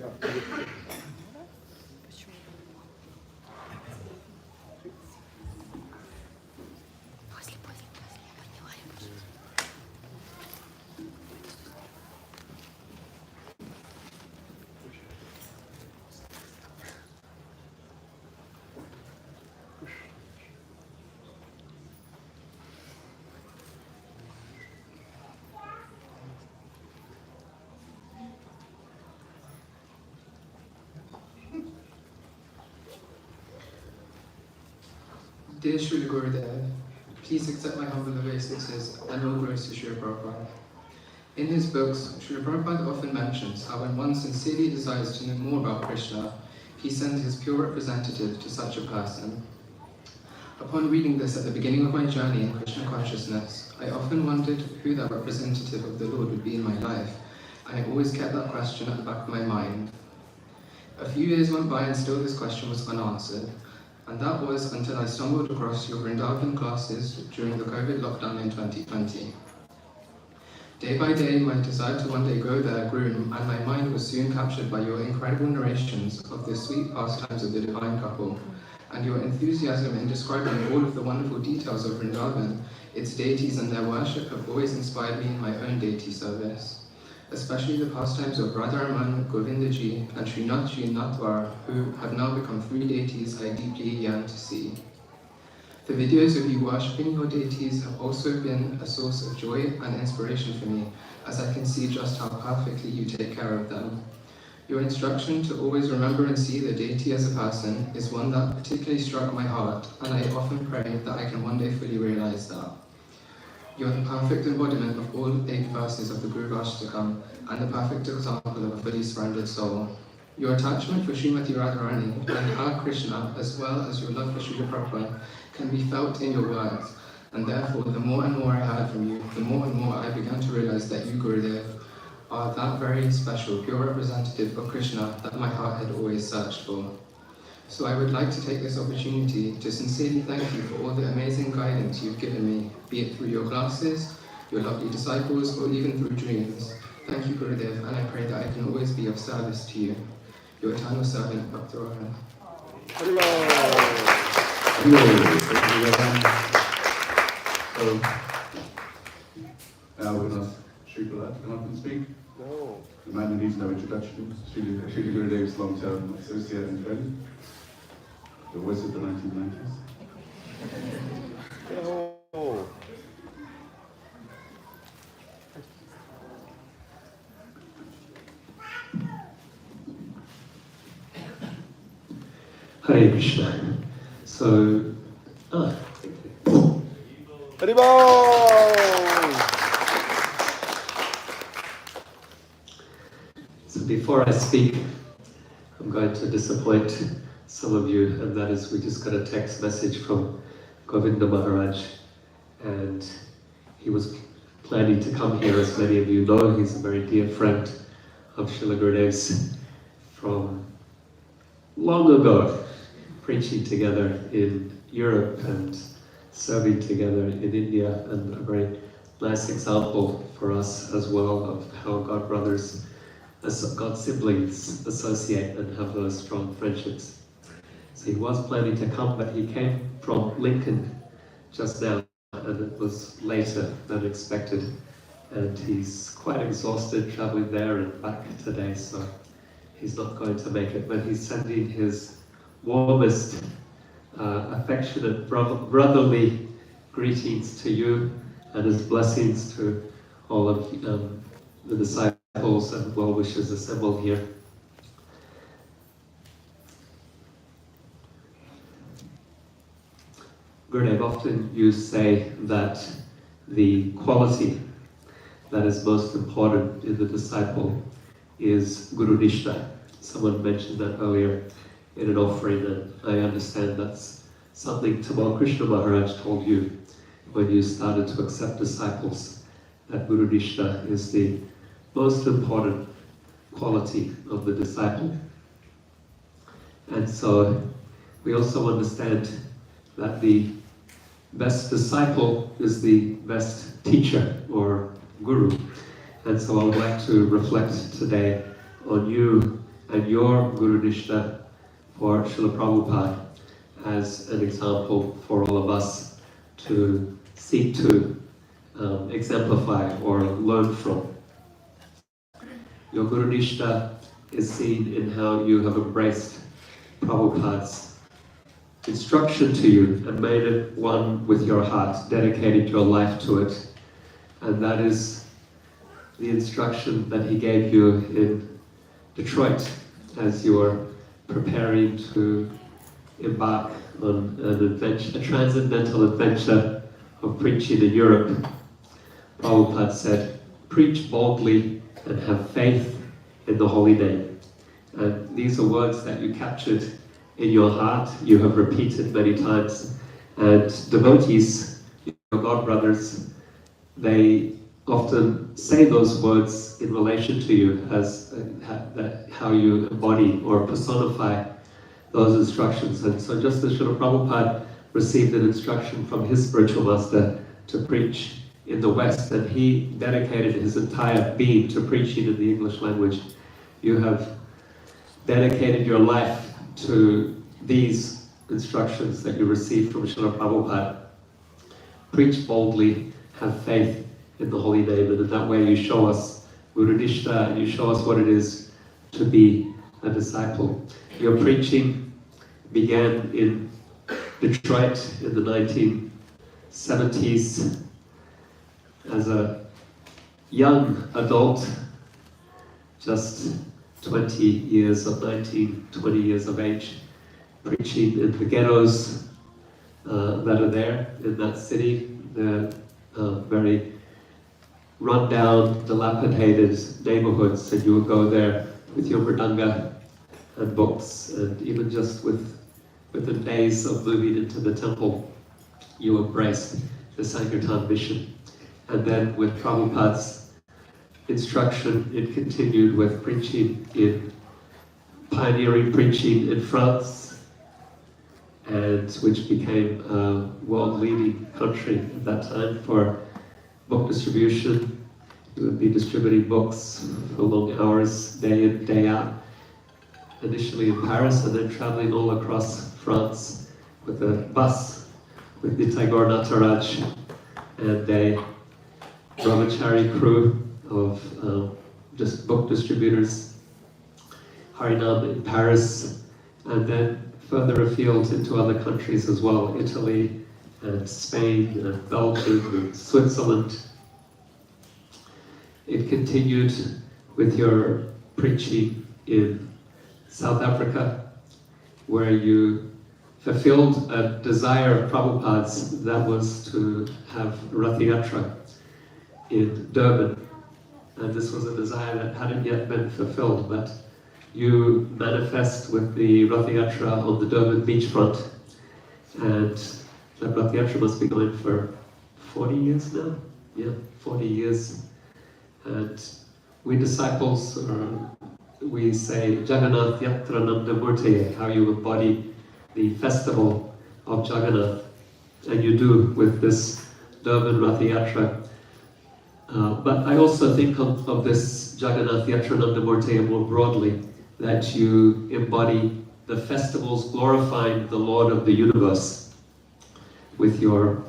Dear Srila Gurudev, please accept my humble obeisances and all glories to Srila Prabhupada. In his books, Srila Prabhupada often mentions how when one sincerely desires to know more about Krishna, he sends his pure representative to such a person. Upon reading this at the beginning of my journey in Krishna consciousness, I often wondered who that representative of the Lord would be in my life, and I always kept that question at the back of my mind. A few years went by and still this question was unanswered, and that was until I stumbled across your Vrindavan classes during the COVID lockdown in 2020. Day by day, my desire to one day go there grew, and my mind was soon captured by your incredible narrations of the sweet pastimes of the divine couple, and your enthusiasm in describing all of the wonderful details of Vrindavan, its deities and their worship have always inspired me in my own deity service, especially the pastimes of Radharaman, Govindaji, and Srinathji and Natwar, who have now become three deities I deeply yearn to see. The videos of you worshipping your deities have also been a source of joy and inspiration for me, as I can see just how perfectly you take care of them. Your instruction to always remember and see the deity as a person is one that particularly struck my heart, and I often pray that I can one day fully realize that. You are the perfect embodiment of all 8 verses of the Guru Ashtakam and the perfect example of a fully surrendered soul. Your attachment for Srimati Radharani and her Krishna, as well as your love for Srila Prabhupada, can be felt in your words, and therefore the more and more I heard from you, the more and more I began to realize that you, Gurudev, are that very special, pure representative of Krishna that my heart had always searched for. So I would like to take this opportunity to sincerely thank you for all the amazing guidance you've given me, be it through your classes, your lovely disciples, or even through dreams. Thank you, Gurudev, and I pray that I can always be of service to you. Your eternal servant, Bhakti-Raman. So, now we're going to ask Sri Prahlad to come up and speak. No. The man who needs no introduction, Sri Gurudev's long-term associate and friend, the voice of the 1990s. No. Hare Krishna. So, So before I speak, I'm going to disappoint some of you, and that is we just got a text message from Govinda Maharaj, and he was planning to come here. As many of you know, he's a very dear friend of Srila Gurudev's from long ago, preaching together in Europe and serving together in India, and a very nice example for us as well of how God brothers, God siblings associate and have those strong friendships. So he was planning to come, but he came from Lincoln just now, and it was later than expected, and he's quite exhausted traveling there and back today, so he's not going to make it, but he's sending his warmest, affectionate, brotherly greetings to you, and his blessings to all of the disciples and well-wishers assembled here. Gurudev, often you say that the quality that is most important in the disciple is Guru Nishta. Someone mentioned that earlier in an offering, and I understand that's something Tamal Krishna Maharaj told you when you started to accept disciples, that Guru Nishta is the most important quality of the disciple. And so we also understand that the best disciple is the best teacher or guru. And so I would like to reflect today on you and your Guru Nishta for Srila Prabhupada as an example for all of us to seek to exemplify or learn from. Your Guru Nishta is seen in how you have embraced Prabhupada's instruction to you and made it one with your heart, dedicated your life to it. And that is the instruction that he gave you in Detroit as you were preparing to embark on an adventure, a transcendental adventure of preaching in Europe. Prabhupada said, preach boldly and have faith in the holy name. And these are words that you captured in your heart, you have repeated many times, And devotees, your God brothers, they often say those words in relation to you as how you embody or personify those instructions. And so just as Srila Prabhupada received an instruction from his spiritual master to preach in the West, and he dedicated his entire being to preaching in the English language, you have dedicated your life to these instructions that you received from Srila Prabhupada. Preach boldly, have faith in the holy name, and in that way you show us Guru Nishta, and you show us what it is to be a disciple. Your preaching began in Detroit in the 1970s as a young adult, just 20 years of 19, 20 years of age, preaching in the ghettos that are there in that city. They're very run-down, dilapidated neighborhoods, and you would go there with your mridanga and books, and even just within days of moving into the temple, you embraced the Sankirtan mission. And then with Prabhupada's instruction, it continued with pioneering preaching in France, and which became a world-leading country at that time for book distribution. You would be distributing books for long hours, day in, day out. Initially in Paris, and then traveling all across France with a bus with the Tagore Nataraj and a brahmachari crew of just book distributors. Harinam in Paris, and then further afield into other countries as well, Italy and Spain and Belgium and Switzerland. It continued with your preaching in South Africa, where you fulfilled a desire of Prabhupada's, that was to have Rath Yatra in Durban. And this was a desire that hadn't yet been fulfilled, but you manifest with the Rath Yatra on the Durban beachfront. And that Rath Yatra must be going for 40 years now? Yeah, 40 years. And we disciples, we say Jagannath Yatra Nandamurti, how you embody the festival of Jagannath, and you do with this Durban Rath Yatra. But I also think of this Jagannath Yatra Nandamurti more broadly, that you embody the festivals glorifying the Lord of the universe with your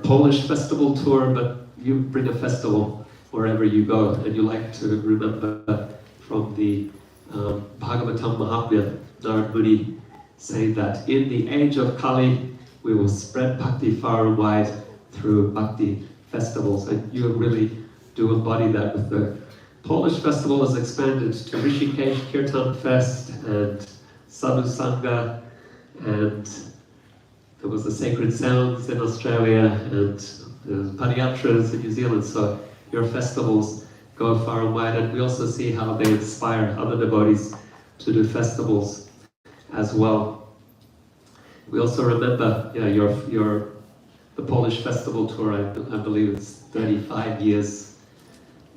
Polish festival tour, but you bring a festival wherever you go, and you like to remember from the Bhagavatam Mahatmya, Narad Muni saying that in the age of Kali, we will spread bhakti far and wide through bhakti festivals, and you really do embody that. With the Polish festival has expanded to Rishikesh Kirtan Fest and Sadhu Sangha, and there was the Sacred Sounds in Australia and Padayatras in New Zealand. So your festivals go far and wide, and we also see how they inspire other devotees to do festivals as well. We also remember, the Polish festival tour. I believe it's 35 years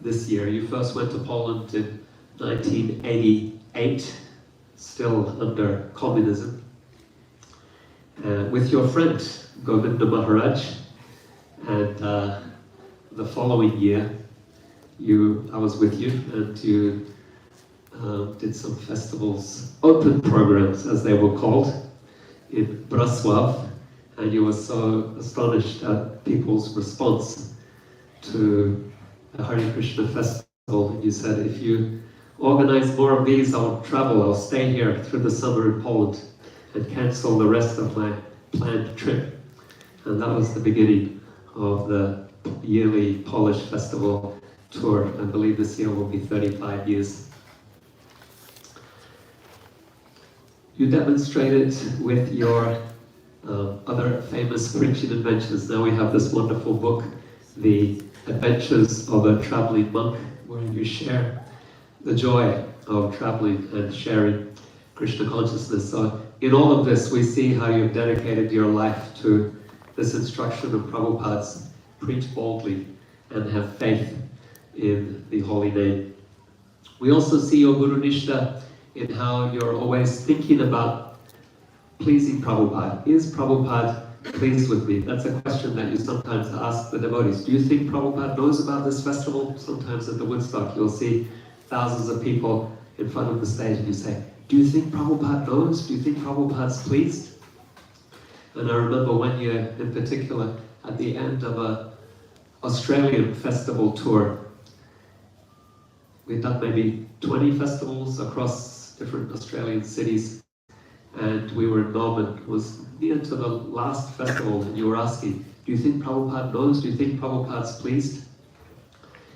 this year. You first went to Poland in 1988, still under communism, with your friend Govinda Maharaj, and the following year I was with you, and you did some festivals, open programs as they were called, in Brasław, and you were so astonished at people's response to the Hare Krishna festival, and you said, if you organize more of these, I'll travel, I'll stay here through the summer in Poland and cancel the rest of my planned trip. And that was the beginning of the yearly Polish festival tour. I believe this year will be 35 years. You demonstrated with your other famous preaching adventures. Now we have this wonderful book, The Adventures of a Traveling Monk, where you share the joy of traveling and sharing Krishna consciousness. So in all of this, we see how you've dedicated your life to this instruction of Prabhupada's: preach boldly and have faith in the holy name. We also see your Guru Nishta in how you're always thinking about pleasing Prabhupada. Is Prabhupada pleased with me? That's a question that you sometimes ask the devotees. Do you think Prabhupada knows about this festival? Sometimes at the Woodstock you'll see thousands of people in front of the stage and you say, do you think Prabhupada knows? Do you think Prabhupada's pleased? And I remember one year in particular, at the end of an Australian festival tour, we'd done maybe 20 festivals across different Australian cities, and we were in Melbourne. It was near to the last festival, and you were asking, do you think Prabhupada knows? Do you think Prabhupada's pleased?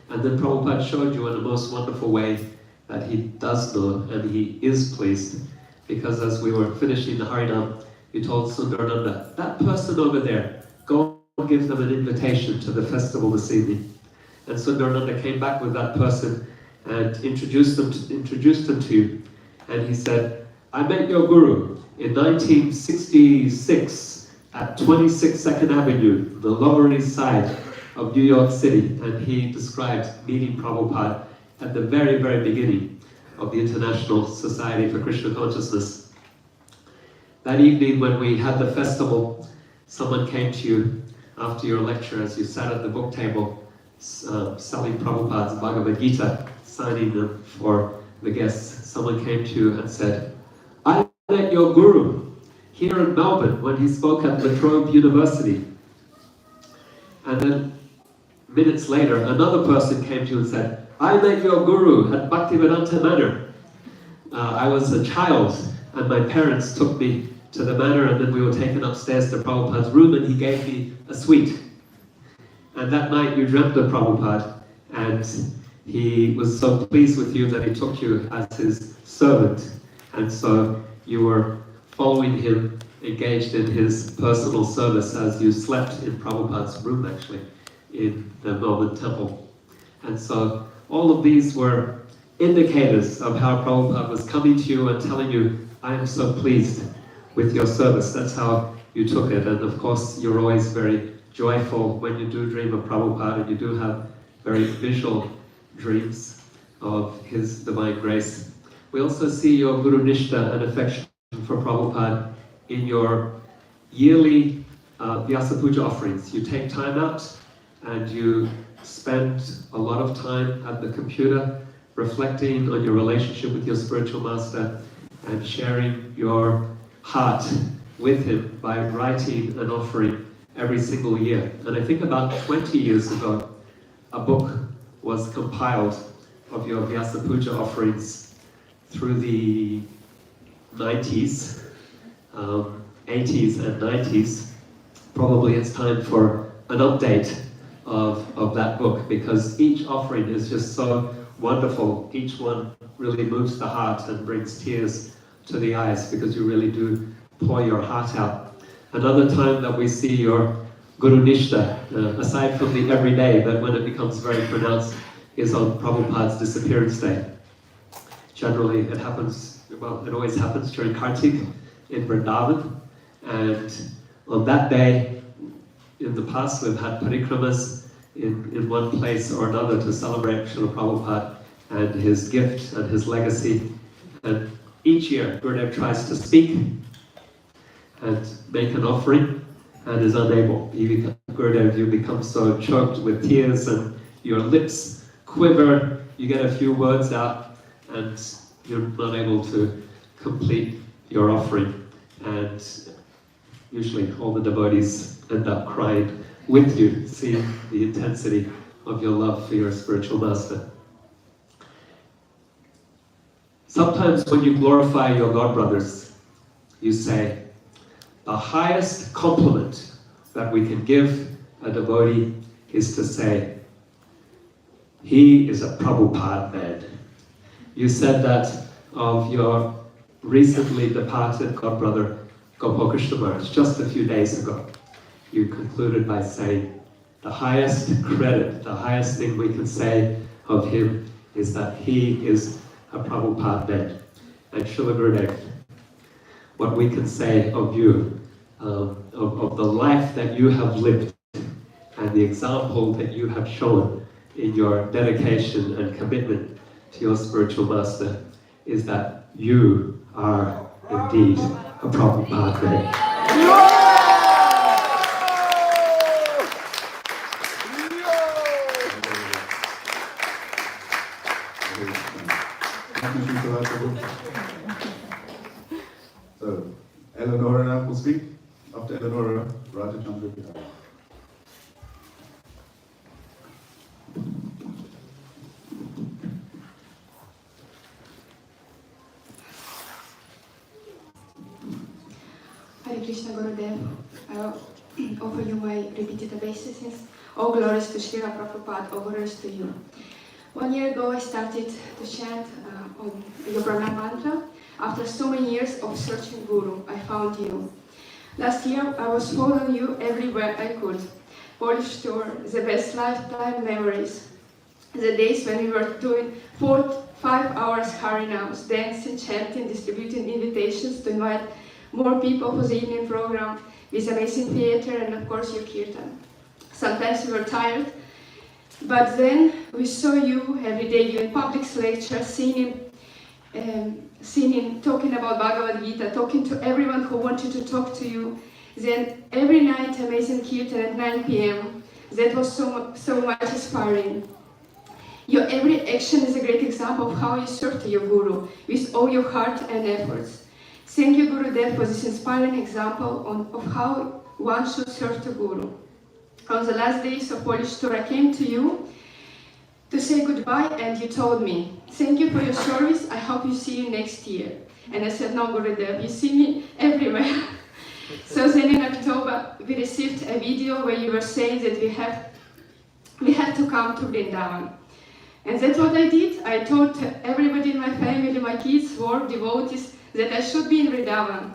And then Prabhupada showed you in the most wonderful way that he does know and he is pleased. Because as we were finishing the Harinam, you told Sundarananda, that person over there, go and give them an invitation to the festival this evening. And Sundarananda came back with that person and introduced them to you. And he said, I met your guru in 1966 at 26 2nd Avenue, the Lower East Side of New York City. And he described meeting Prabhupada at the very, very beginning of the International Society for Krishna Consciousness. That evening when we had the festival, someone came to you after your lecture as you sat at the book table selling Prabhupada's Bhagavad Gita, signing them for the guests. Someone came to you and said, I met your guru here in Melbourne when he spoke at La Trobe University. And then minutes later, another person came to you and said, I met your guru at Bhaktivedanta Manor. I was a child and my parents took me to the manor, and then we were taken upstairs to Prabhupada's room and he gave me a sweet. And that night you dreamt of Prabhupada, and he was so pleased with you that he took you as his servant. And so you were following him, engaged in his personal service as you slept in Prabhupada's room, actually, in the Melbourne temple. And so all of these were indicators of how Prabhupada was coming to you and telling you, I am so pleased with your service. That's how you took it. And of course, you're always very joyful when you do dream of Prabhupada, and you do have very visual dreams of his divine grace. We also see your Guru Nishta and affection for Prabhupada in your yearly Vyasa Puja offerings. You take time out and you spend a lot of time at the computer reflecting on your relationship with your spiritual master and sharing your heart with him by writing an offering every single year. And I think about 20 years ago, a book was compiled of your Vyasa Puja offerings through the 90s, 80s and 90s. Probably it's time for an update of that book, because each offering is just so wonderful. Each one really moves the heart and brings tears to the eyes, because you really do pour your heart out. Another time that we see your Guru Nishta, aside from the everyday, but when it becomes very pronounced, is on Prabhupada's disappearance day. Generally it happens, well, it always happens during Kartik in Vrindavan, and on that day, in the past we've had parikramas in one place or another to celebrate Srila Prabhupada and his gift and his legacy. And each year Gurudev tries to speak and make an offering and is unable. Gurudev, you become so choked with tears and your lips quiver, you get a few words out and you're not able to complete your offering. And usually all the devotees end up crying with you, seeing the intensity of your love for your spiritual master. Sometimes when you glorify your godbrothers, you say, the highest compliment that we can give a devotee is to say, he is a Prabhupada man. You said that of your recently departed godbrother, Gopal Krishna Maharaj, just a few days ago. You concluded by saying, the highest credit, the highest thing we can say of him is that he is a Prabhupada man. And Srila Gurudev, what we can say of you, of the life that you have lived, and the example that you have shown in your dedication and commitment to your spiritual master, is that you are indeed a Prabhupada. So, Eleonora now will speak. After Eleonora, Raja Chandra. Hare Krishna Gurudev, I offer you my repeated obeisances. All glories to Srila Prabhupada, all glories to you. 1 year ago I started to chant on your Pranam mantra. After so many years of searching Guru, I found you. Last year I was following you everywhere I could. Polish tour, the best lifetime memories. The days when we were doing 4-5 hours harinams, dancing, chanting, distributing invitations to invite more people for the evening program, with amazing theater and of course your kirtan. Sometimes we were tired, but then we saw you every day, you in public lectures, singing, talking about Bhagavad Gita, talking to everyone who wanted to talk to you. Then every night amazing kirtan at 9 p.m. That was so much inspiring. Your every action is a great example of how you serve to your Guru with all your heart and efforts. Thank you, Gurudev, for this inspiring example of how one should serve to Guru. On the last days of Polish tour, I came to you to say goodbye, and you told me, thank you for your service, I hope you see you next year. And I said, no, Gurudev, you see me everywhere. So then in October, we received a video where you were saying that we have to come to Vrindavan. And that's what I did. I told everybody in my family, my kids, work, devotees, that I should be in Vrindavan.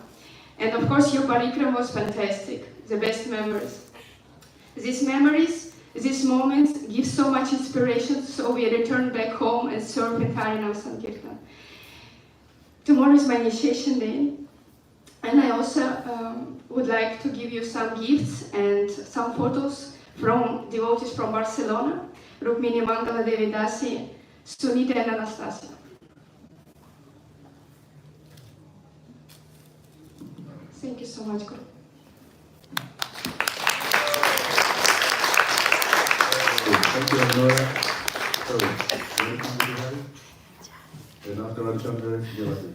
And of course your parikram was fantastic, the best memories. These memories, these moments give so much inspiration, so we return back home and serve in Harinam Sankirtan. Tomorrow is my initiation day, and I also would like to give you some gifts and some photos from devotees from Barcelona, Rukmini, Mangala, Devi Dasi, Sunita and Anastasia. Thank you so much, Guru. Thank you, Eleonora. So, welcome to Hari. And after Radhachandra, Devati.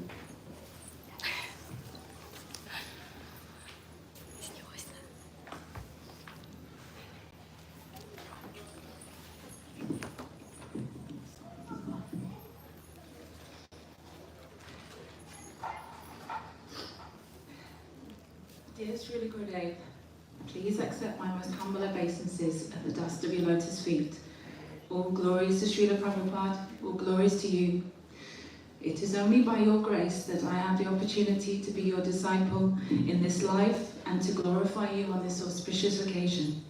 Dear Srila Gurudev, please accept my most humble obeisances at the dust of your lotus feet. All glories to Srila Prabhupada, all glories to you. It is only by your grace that I have the opportunity to be your disciple in this life and to glorify you on this auspicious occasion.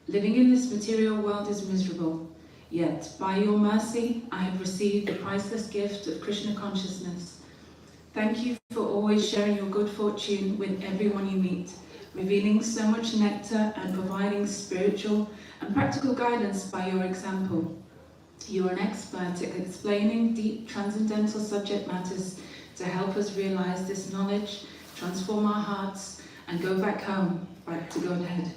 Living in this material world is miserable, yet by your mercy I have received the priceless gift of Krishna consciousness. Thank you for always sharing your good fortune with everyone you meet, revealing so much nectar and providing spiritual and practical guidance by your example. You are an expert at explaining deep transcendental subject matters to help us realize this knowledge, transform our hearts, and go back home, back to Godhead.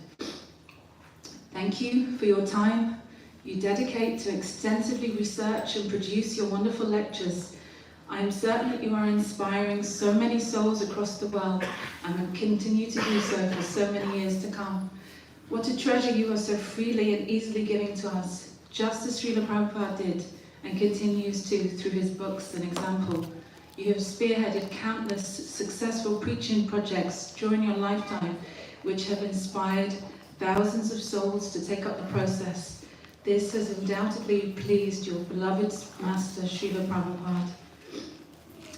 Thank you for your time you dedicate to extensively research and produce your wonderful lectures. I am certain that you are inspiring so many souls across the world and will continue to do so for so many years to come. What a treasure you are so freely and easily giving to us, just as Srila Prabhupada did and continues to through his books and example. You have spearheaded countless successful preaching projects during your lifetime, which have inspired thousands of souls to take up the process. This has undoubtedly pleased your beloved Master Srila Prabhupada.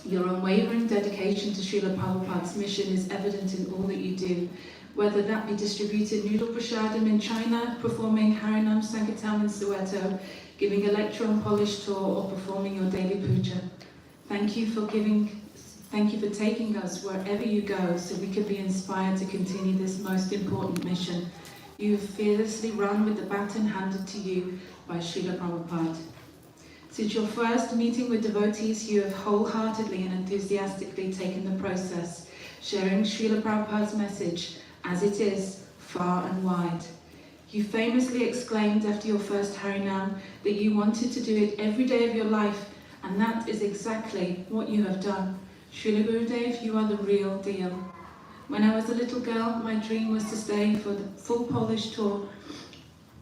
Your unwavering dedication to Srila Prabhupada's mission is evident in all that you do, whether that be distributing noodle prasadam in China, performing Harinam Sankirtan in Soweto, giving a lecture on Polish tour, or performing your daily puja. Thank Thank you for taking us wherever you go so we could be inspired to continue this most important mission. You have fearlessly run with the baton handed to you by Srila Prabhupada. Since your first meeting with devotees, you have wholeheartedly and enthusiastically taken the process, sharing Srila Prabhupada's message as it is, far and wide. You famously exclaimed after your first Harinam that you wanted to do it every day of your life, and that is exactly what you have done. Srila Gurudev, you are the real deal. When I was a little girl, my dream was to stay for the full Polish tour.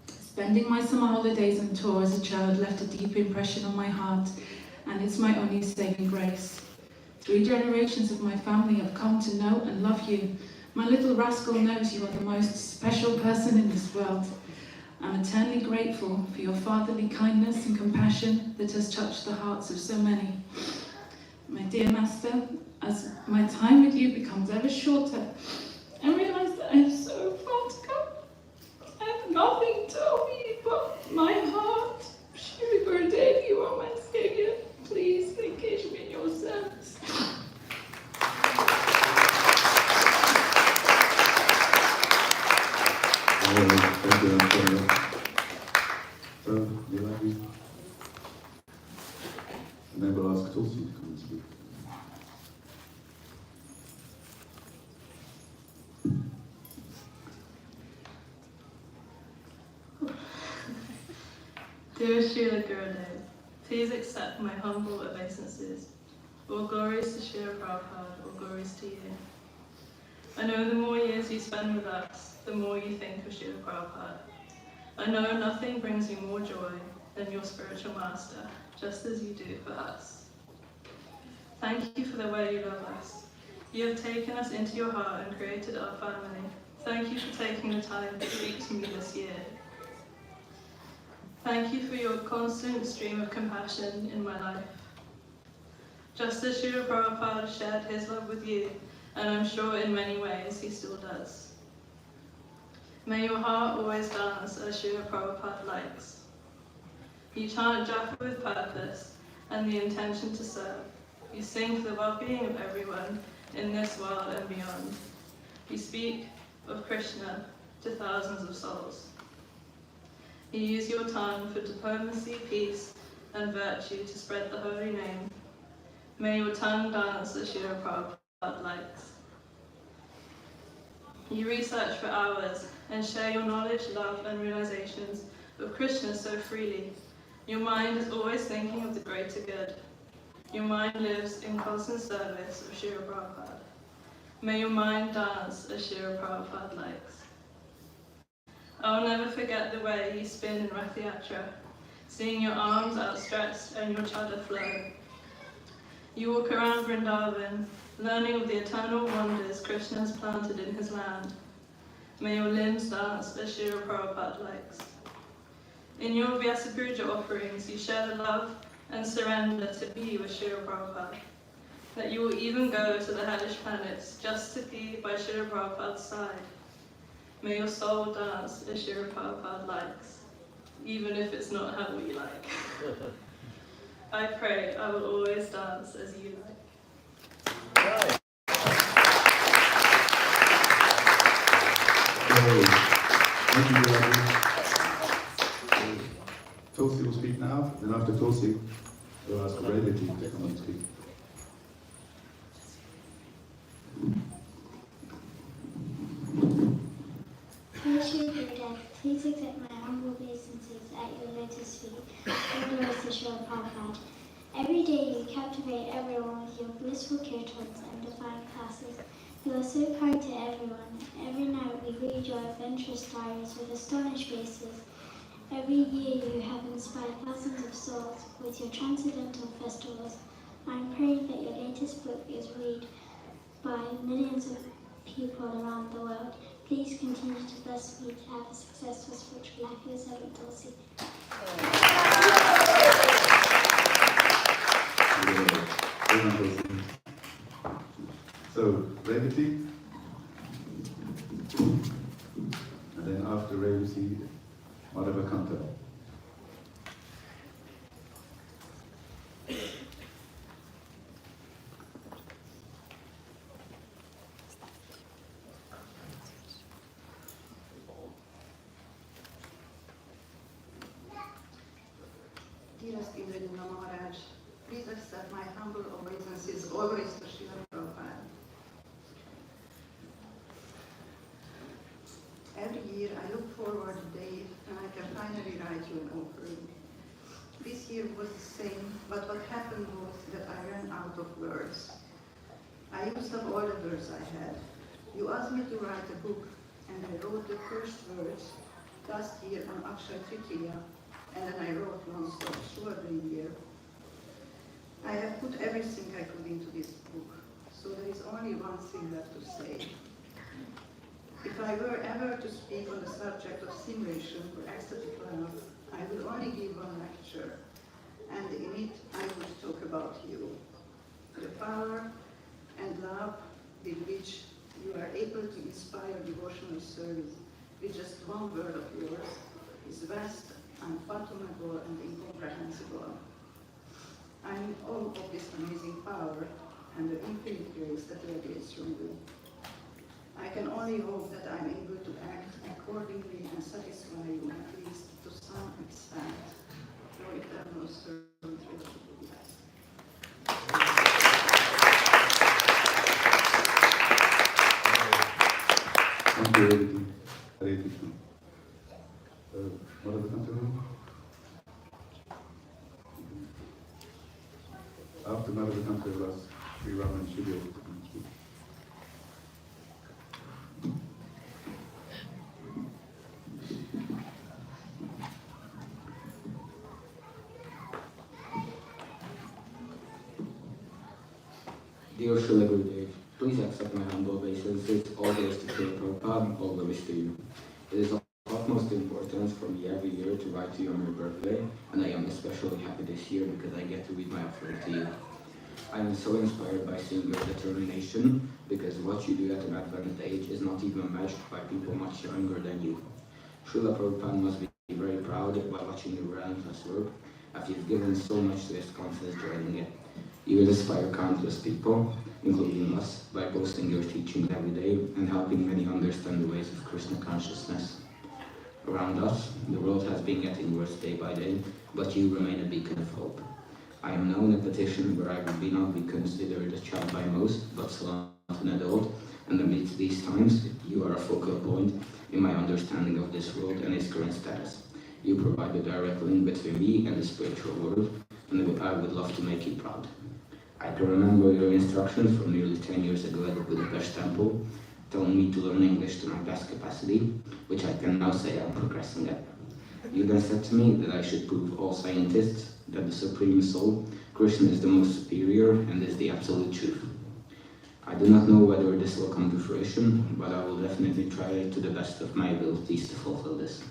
Spending my summer holidays on tour as a child left a deep impression on my heart, and it's my only saving grace. 3 generations of my family have come to know and love you. My little rascal knows you are the most special person in this world. I'm eternally grateful for your fatherly kindness and compassion that has touched the hearts of so many. My dear Master, as my time with you becomes ever shorter, I realize that I have so far to go. I have nothing to offer you but my heart. Shri Gurudev, you are my savior. Please engage me in your service. Thank you, Antonio. So, you like me? And then we'll ask Tulsi to come and speak. Dear Srila Gurudev, please accept my humble obeisances. All glories to Srila Prabhupada, all glories to you. I know the more years you spend with us, the more you think of Srila Prabhupada. I know nothing brings you more joy than your spiritual master, just as you do for us. Thank you for the way you love us. You have taken us into your heart and created our family. Thank you for taking the time to speak to me this year. Thank you for your constant stream of compassion in my life. Just as Srila Prabhupada shared his love with you, and I'm sure in many ways he still does. May your heart always dance as Srila Prabhupada likes. You chant japa with purpose and the intention to serve. You sing for the well-being of everyone in this world and beyond. You speak of Krishna to thousands of souls. You use your tongue for diplomacy, peace, and virtue to spread the holy name. May your tongue dance as Srila Prabhupada likes. You research for hours and share your knowledge, love, and realizations of Krishna so freely. Your mind is always thinking of the greater good. Your mind lives in constant service of Srila Prabhupada. May your mind dance as Srila Prabhupada likes. I will never forget the way you spin in Rath Yatra, seeing your arms outstretched and your chadar flow. You walk around Vrindavan, learning of the eternal wonders Krishna has planted in his land. May your limbs dance as Srila Prabhupada likes. In your Vyasa Puja offerings, you share the love and surrender to be with Srila Prabhupada. That you will even go to the hellish planets just to be by Srila Prabhupada's side. May your soul dance as Srila Prabhupada likes, even if it's not how we like. I pray I will always dance as you like. Thank you, Tulsi will speak now, then after Tulsi, we'll ask Revati to come and speak. Dear Srila Gurudev, please accept my humble obeisances at your lotus feet. All glories to Srila Prabhupada. Every day you captivate everyone with your blissful kirtans and divine classes. You are so kind to everyone. Every night we read your adventurous diaries with astonished faces. Every year you have inspired thousands of souls with your transcendental festivals. I am praying that your latest book is read by millions of people around the world. Please continue to bless me to have a successful spiritual life. Your servant Tulsi. So, Revati, and then after Revati, Madhava Kanta. Indradyumna Maharaj. Please accept my humble obeisances always to Srila Prabhupada. Every year I look forward to the day when I can finally write you an offering. This year was the same, but what happened was that I ran out of words. I used up all the words I had. You asked me to write a book, and I wrote the first words last year on Akshaya Tritiya, and then I wrote non-stop throughout the year. I have put everything I could into this book, so there is only one thing left to say. If I were ever to speak on the subject of simulation or ecstatic love, I would only give one lecture, and in it I would talk about you. The power and love with which you are able to inspire devotional service with just one word of yours is vast, unfathomable, and incomprehensible. I am in awe of this amazing power and the infinite grace that radiates from you. I can only hope that I am able to act accordingly and satisfy you at least to some extent. Your eternal servant, Vyasa. Thank you, everything. Hare Krishna. What are the country? After Mother the country was Sri Ram and Shri Dev. Dear Srila Gurudev, please accept my humble obeisances, all glories to Srila Prabhupada, all glories to you. It is of utmost importance for me every year to write to you on your birthday, and I am especially happy this year because I get to read my offering to you. I am so inspired by seeing your determination, because what you do at an advanced age is not even matched by people much younger than you. Srila Prabhupada must be very proud while watching your relentless work, as you've given so much to his cause since joining it. You will inspire countless people, including us, by posting your teachings every day and helping many understand the ways of Krishna consciousness. Around us, the world has been getting worse day by day, but you remain a beacon of hope. I am now in a position where I would not be considered a child by most, but still not an adult, and amidst these times, you are a focal point in my understanding of this world and its current status. You provide a direct link between me and the spiritual world, and I would love to make you proud. I can remember your instructions from nearly 10 years ago at the Budapest temple, telling me to learn English to my best capacity, which I can now say I'm progressing at. You then said to me that I should prove all scientists that the Supreme Soul, Krishna, is the most superior and is the absolute truth. I do not know whether this will come to fruition, but I will definitely try to the best of my abilities to fulfill this.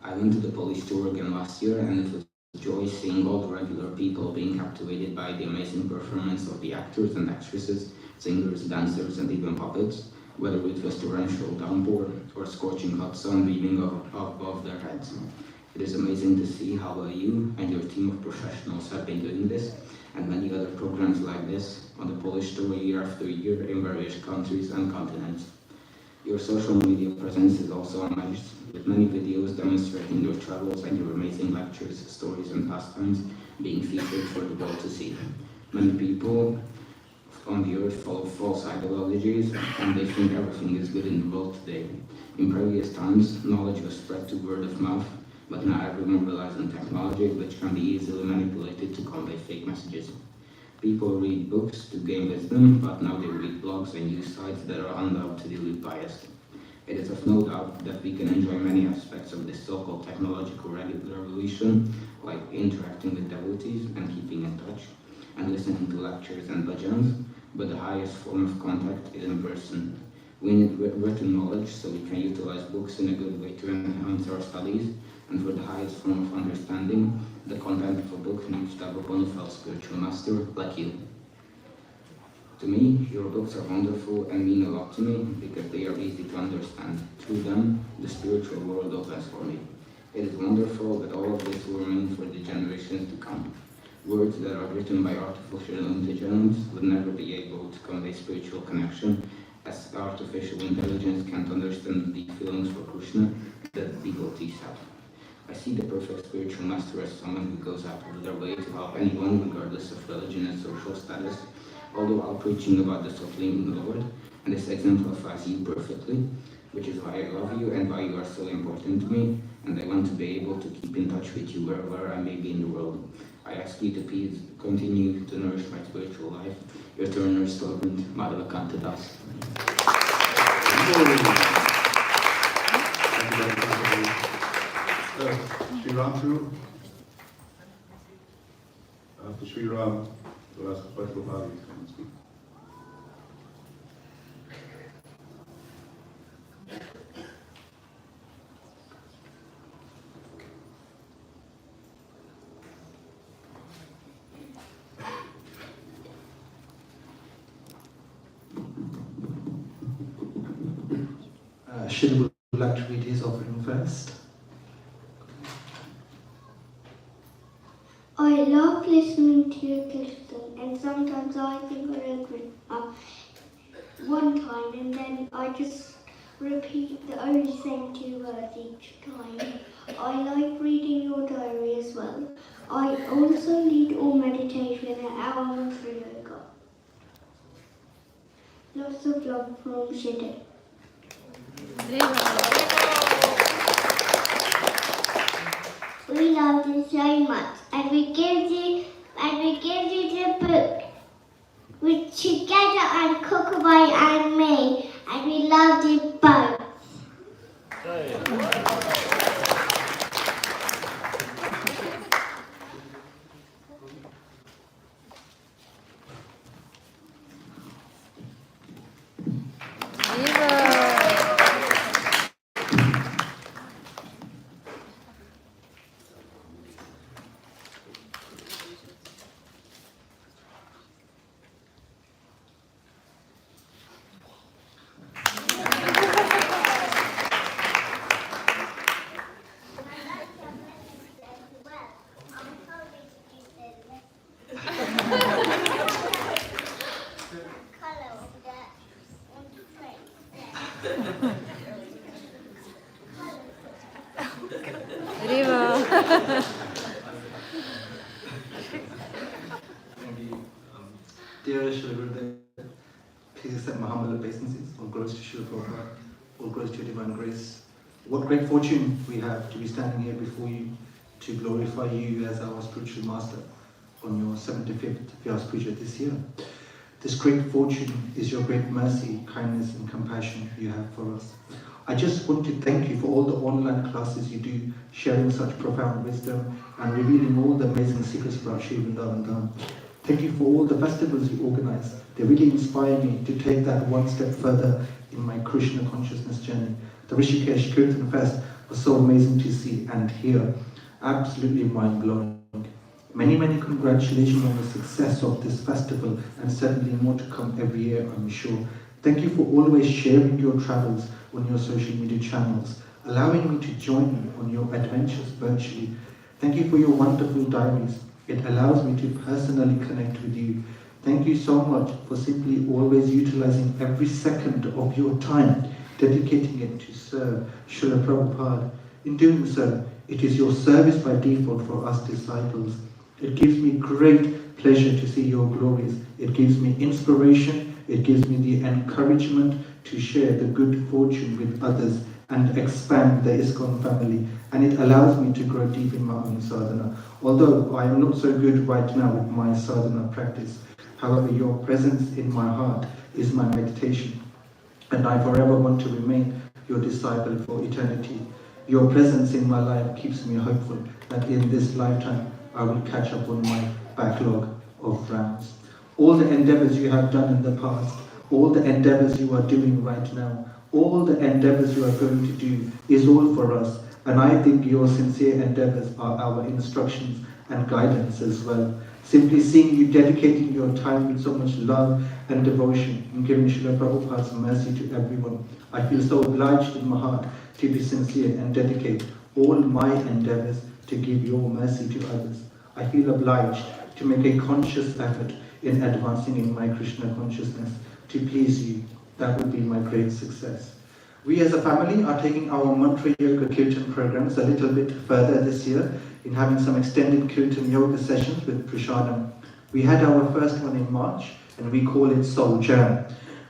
I went to the Polish tour again last year, and it was joy seeing all the regular people being captivated by the amazing performance of the actors and actresses, singers, dancers, and even puppets, whether it was torrential downpour or scorching hot sun beaming above their heads. It is amazing to see how well you and your team of professionals have been doing this, and many other programs like this on the Polish tour year after year in various countries and continents. Your social media presence is also unmatched, with many videos demonstrating your travels and your amazing lectures, stories, and pastimes being featured for the world to see. Many people on the earth follow false ideologies, and they think everything is good in the world today. In previous times, knowledge was spread to word of mouth, but now everyone relies on technology, which can be easily manipulated to convey fake messages. People read books to gain wisdom, but now they read blogs and news sites that are undoubtedly biased. It is of no doubt that we can enjoy many aspects of this so-called technological revolution, like interacting with devotees and keeping in touch, and listening to lectures and bhajans, but the highest form of contact is in person. We need written knowledge so we can utilize books in a good way to enhance our studies, and for the highest form of understanding, the content of a book needs to have a bona fide spiritual master like you. To me, your books are wonderful and mean a lot to me because they are easy to understand. Through them, the spiritual world opens for me. It is wonderful that all of this will remain for the generations to come. Words that are written by artificial intelligence would never be able to convey spiritual connection, as artificial intelligence can't understand the feelings for Krishna that devotees have. I see the perfect spiritual master as someone who goes out of their way to help anyone regardless of religion and social status, all the while preaching about the suffering in the Lord, and this exemplifies you perfectly, which is why I love you and why you are so important to me, and I want to be able to keep in touch with you wherever I may be in the world. I ask you to please continue to nourish my spiritual life. Your eternal servant, Madhava Kantadas. Sri Ram through. After Sri Ram, we'll ask Bhai Gopal to come and speak. Shil would like to read his offering first. I love listening to your kirtan, and sometimes I think I agree one time, and then I just repeat the only same 2 words each time. I like reading your diary as well. I also lead all meditation and hour for yoga. Lots of love from Shide. We love you so much, and we give you the book with Together and Kookabai and me, and we love you both. Dear Srila Gurudev, please accept my humble obeisances. All glories to Srila Prabhupada, all glories to your divine grace. What great fortune we have to be standing here before you to glorify you as our spiritual master on your 75th Vyasa Puja this year. This great fortune is your great mercy, kindness and compassion you have for us. I just want to thank you for all the online classes you do, sharing such profound wisdom and revealing all the amazing secrets about Sri Vrindavan Dham. Thank you for all the festivals you organize. They really inspire me to take that one step further in my Krishna consciousness journey. The Rishikesh Kirtan Fest was so amazing to see and hear. Absolutely mind-blowing. Many, many congratulations on the success of this festival, and certainly more to come every year, I'm sure. Thank you for always sharing your travels on your social media channels, allowing me to join you on your adventures virtually. Thank you for your wonderful diaries. It allows me to personally connect with you. Thank you so much for simply always utilizing every second of your time, dedicating it to serve Srila Prabhupada. In doing so, it is your service by default for us disciples. It gives me great pleasure to see your glories. It gives me inspiration. It gives me the encouragement to share the good fortune with others and expand the ISKCON family. And it allows me to grow deep in my own sadhana. Although I am not so good right now with my sadhana practice, however, your presence in my heart is my meditation. And I forever want to remain your disciple for eternity. Your presence in my life keeps me hopeful that in this lifetime I will catch up on my backlog of rounds. All the endeavors you have done in the past, all the endeavors you are doing right now, all the endeavors you are going to do is all for us. And I think your sincere endeavors are our instructions and guidance as well. Simply seeing you dedicating your time with so much love and devotion and giving Srila Prabhupada's mercy to everyone, I feel so obliged in my heart to be sincere and dedicate all my endeavors to give your mercy to others. I feel obliged to make a conscious effort in advancing in my Krishna consciousness to please you. That would be my great success. We as a family are taking our mantra yoga kirtan programs a little bit further this year in having some extended kirtan yoga sessions with prasadam. We had our first one in March and we call it Soul Jam.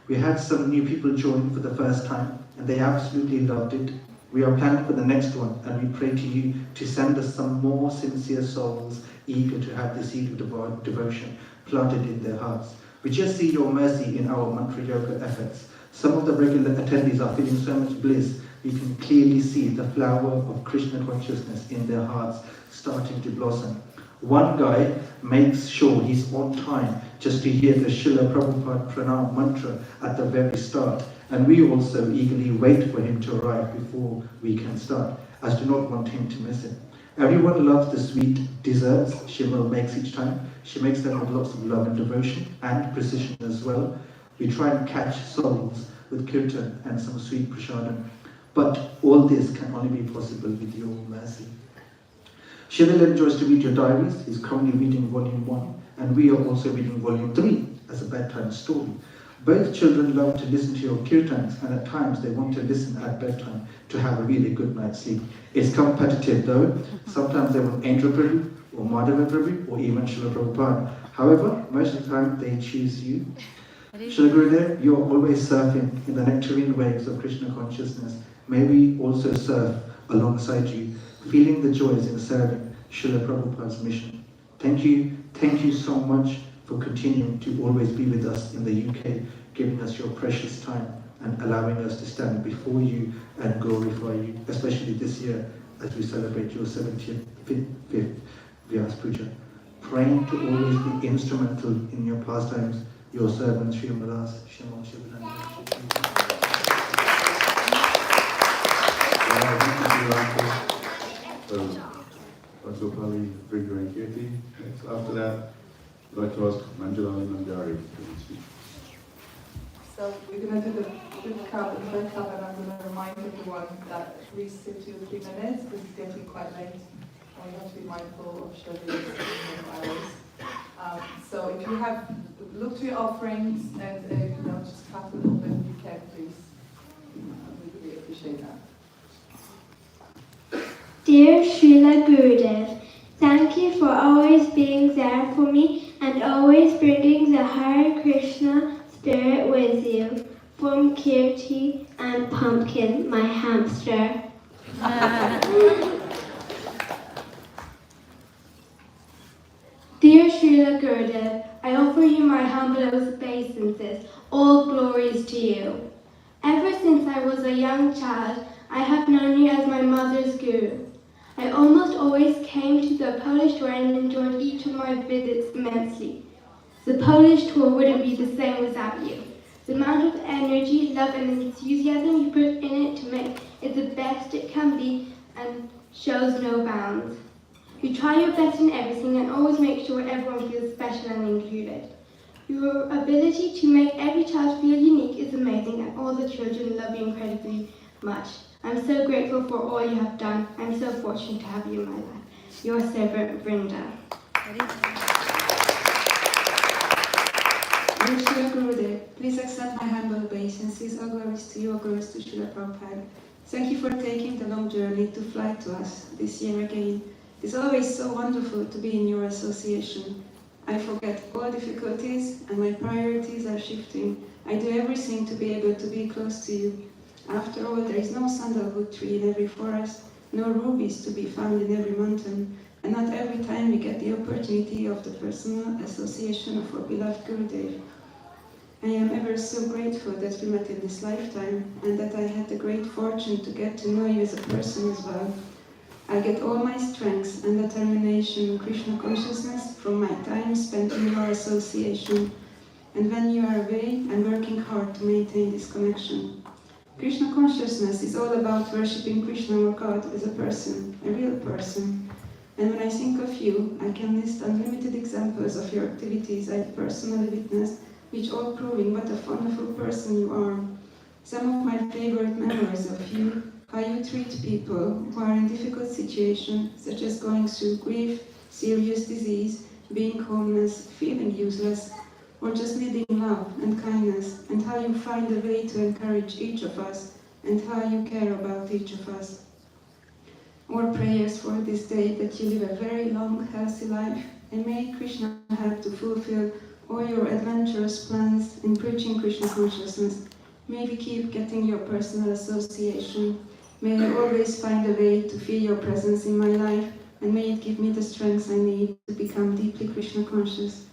We had some new people join for the first time and they absolutely loved it. We are planning for the next one and we pray to you to send us some more sincere souls eager to have the seed of devotion planted in their hearts. We just see your mercy in our mantra yoga efforts. Some of the regular attendees are feeling so much bliss. We can clearly see the flower of Krishna consciousness in their hearts starting to blossom. One guy makes sure he's on time just to hear the Srila Prabhupada Pranam mantra at the very start. And we also eagerly wait for him to arrive before we can start, as do not want him to miss it. Everyone loves the sweet desserts Shimal makes each time. She makes them with lots of love and devotion and precision as well. We try and catch souls with kirtan and some sweet prasadam. But all this can only be possible with your mercy. Shivil enjoys to read your diaries. He's currently reading volume 1 and we are also reading volume 3 as a bedtime story. Both children love to listen to your kirtans and at times they want to listen at bedtime to have a really good night's sleep. It's competitive though. Sometimes they want Indra Prabhu or Madhava Prabhu or even Srila Prabhupada. However, most of the time they choose you. Srila Gurudev, you are always surfing in the nectarine waves of Krishna consciousness. May we also surf alongside you, feeling the joys in serving Srila Prabhupada's mission. Thank you so much for continuing to always be with us in the UK, giving us your precious time and allowing us to stand before you and glorify you, especially this year as we celebrate your 75th Vyasa Puja. Praying to always be instrumental in your pastimes, your servant Sri Malas, Shimal Gopali, Brigger and Kirti. After that, I'd like to ask Manjula and Nandari to speak. So we're going to do the fifth cup and third cup, and I'm going to remind everyone that please stick to 3 minutes because it's getting quite late and we have to be mindful of sugar hours. So if you have, look to your offerings and just cut a little bit if you can, please. We really appreciate that. Dear Srila Gurudev, thank you for always being there for me and always bringing the Hare Krishna spirit with you. From Kirti and Pumpkin, my hamster. Dear Srila Gurudev, I offer you my humble obeisances. All glories to you. Ever since I was a young child, I have known you as my mother's guru. I almost always came to the Polish tour and enjoyed each of my visits immensely. The Polish tour wouldn't be the same without you. The amount of energy, love and enthusiasm you put in it to make it the best it can be and shows no bounds. You try your best in everything and always make sure everyone feels special and included. Your ability to make every child feel unique is amazing and all the children love you incredibly much. I'm so grateful for all you have done. I'm so fortunate to have you in my life. Your servant, Vrinda. Dear Srila Gurudev, please accept my humble obeisances. All glories to you, all glories to Srila Prabhupada. Thank you for taking the long journey to fly to us this year again. It's always so wonderful to be in your association. I forget all difficulties and my priorities are shifting. I do everything to be able to be close to you. After all, there is no sandalwood tree in every forest, no rubies to be found in every mountain, and not every time we get the opportunity of the personal association of our beloved Gurudev. I am ever so grateful that we met in this lifetime and that I had the great fortune to get to know you as a person as well. I get all my strengths and determination in Krishna consciousness from my time spent in your association. And when you are away, I'm working hard to maintain this connection. Krishna consciousness is all about worshipping Krishna or God as a person, a real person. And when I think of you, I can list unlimited examples of your activities I've personally witnessed, which all proving what a wonderful person you are. Some of my favorite memories of you, how you treat people who are in difficult situations, such as going through grief, serious disease, being homeless, feeling useless, or just needing love and kindness, and how you find a way to encourage each of us and how you care about each of us. Our prayers for this day that you live a very long, healthy life, and may Krishna help to fulfill all your adventurous plans in preaching Krishna consciousness. May we keep getting your personal association. May I always find a way to feel your presence in my life, and may it give me the strength I need to become deeply Krishna conscious.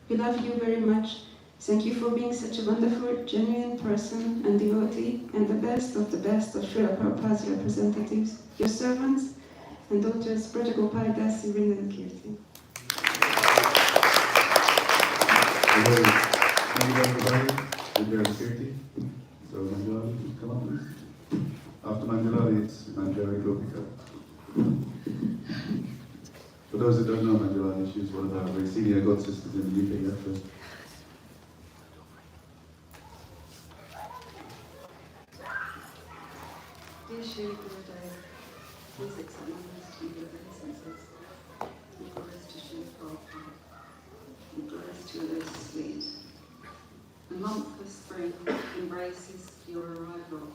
We love you very much. Thank you for being such a wonderful, genuine person and devotee, and the best of Srila Prabhupada's representatives, your servants and daughters, Praja Gopal Das, Vrinda and Kirti. Thank you everybody. Vrinda and Kirti. So Manjari, come up please. After Manjari, it's Manjari Gopika. For those that don't know Manjari, she's one of our very senior god sisters in the UK Yatra. Dear Shri Gurudev, please accept my most humble obeisances. And glories to Shri Prabhupada. And glories to your lotus feet. The month of spring embraces your arrival.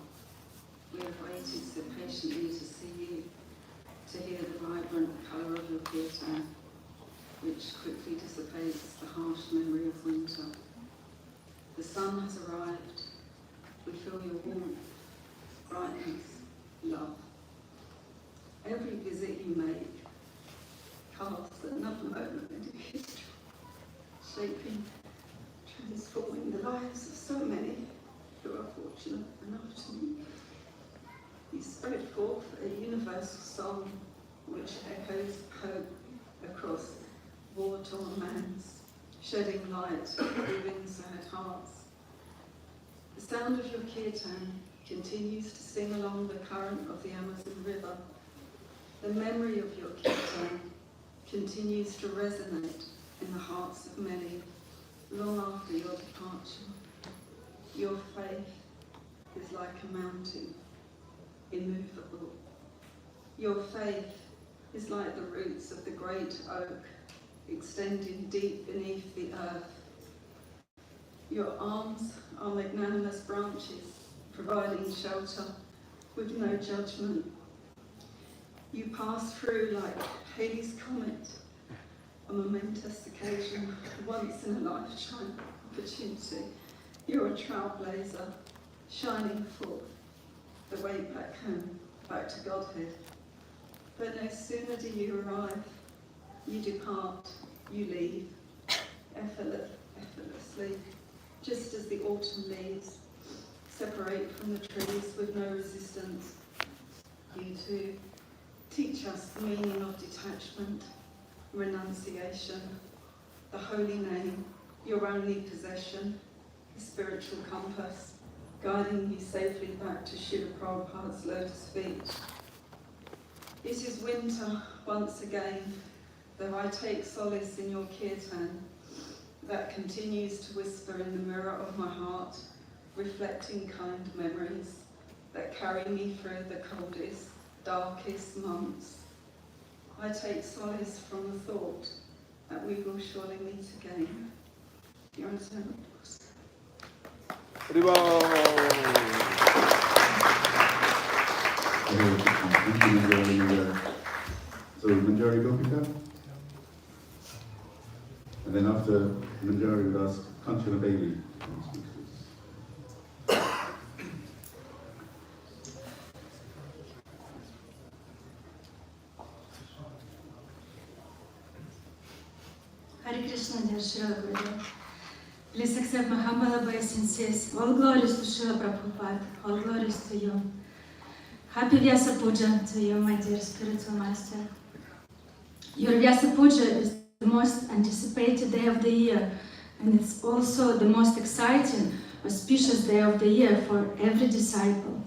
We have waited so patiently to see you, to hear the vibrant colour of your kirtan, which quickly dissipates the harsh memory of winter. The sun has arrived. We feel your warmth, brightness, love. Every visit you make casts another moment into history, shaping, transforming the lives of so many who are fortunate enough to meet. You spread forth a universal song which echoes hope across war-torn lands, shedding light through wind-sad hearts. The sound of your kirtan continues to sing along the current of the Amazon River. The memory of your kirtan continues to resonate in the hearts of many long after your departure. Your faith is like a mountain, immovable. Your faith is like the roots of the great oak, extending deep beneath the earth. Your arms are magnanimous branches, providing shelter with no judgment. You pass through like Halley's Comet, a momentous occasion, once in a lifetime opportunity. You're a trailblazer, shining forth the way back home, back to Godhead. But no sooner do you arrive, you depart, you leave, effortlessly, just as the autumn leaves separate from the trees with no resistance. You too teach us the meaning of detachment, renunciation, the holy name, your only possession, the spiritual compass, guiding you safely back to Srila Prabhupada's lotus feet. It is winter once again, though I take solace in your kirtan that continues to whisper in the mirror of my heart, reflecting kind memories that carry me through the coldest, darkest months. I take solace from the thought that we will surely meet again. Your eternal Thank you, Manjari. So Manjari Gopika, and then after Manjari would ask Kanchana Bailey. Hare Krishna, dear Srila Gurudev. Please accept my humble obeisances. All glories to Srila Prabhupada. All glories to you. Happy Vyasa Puja to you, my dear spiritual master. Your Vyasa Puja is the most anticipated day of the year, and it's also the most exciting, auspicious day of the year for every disciple.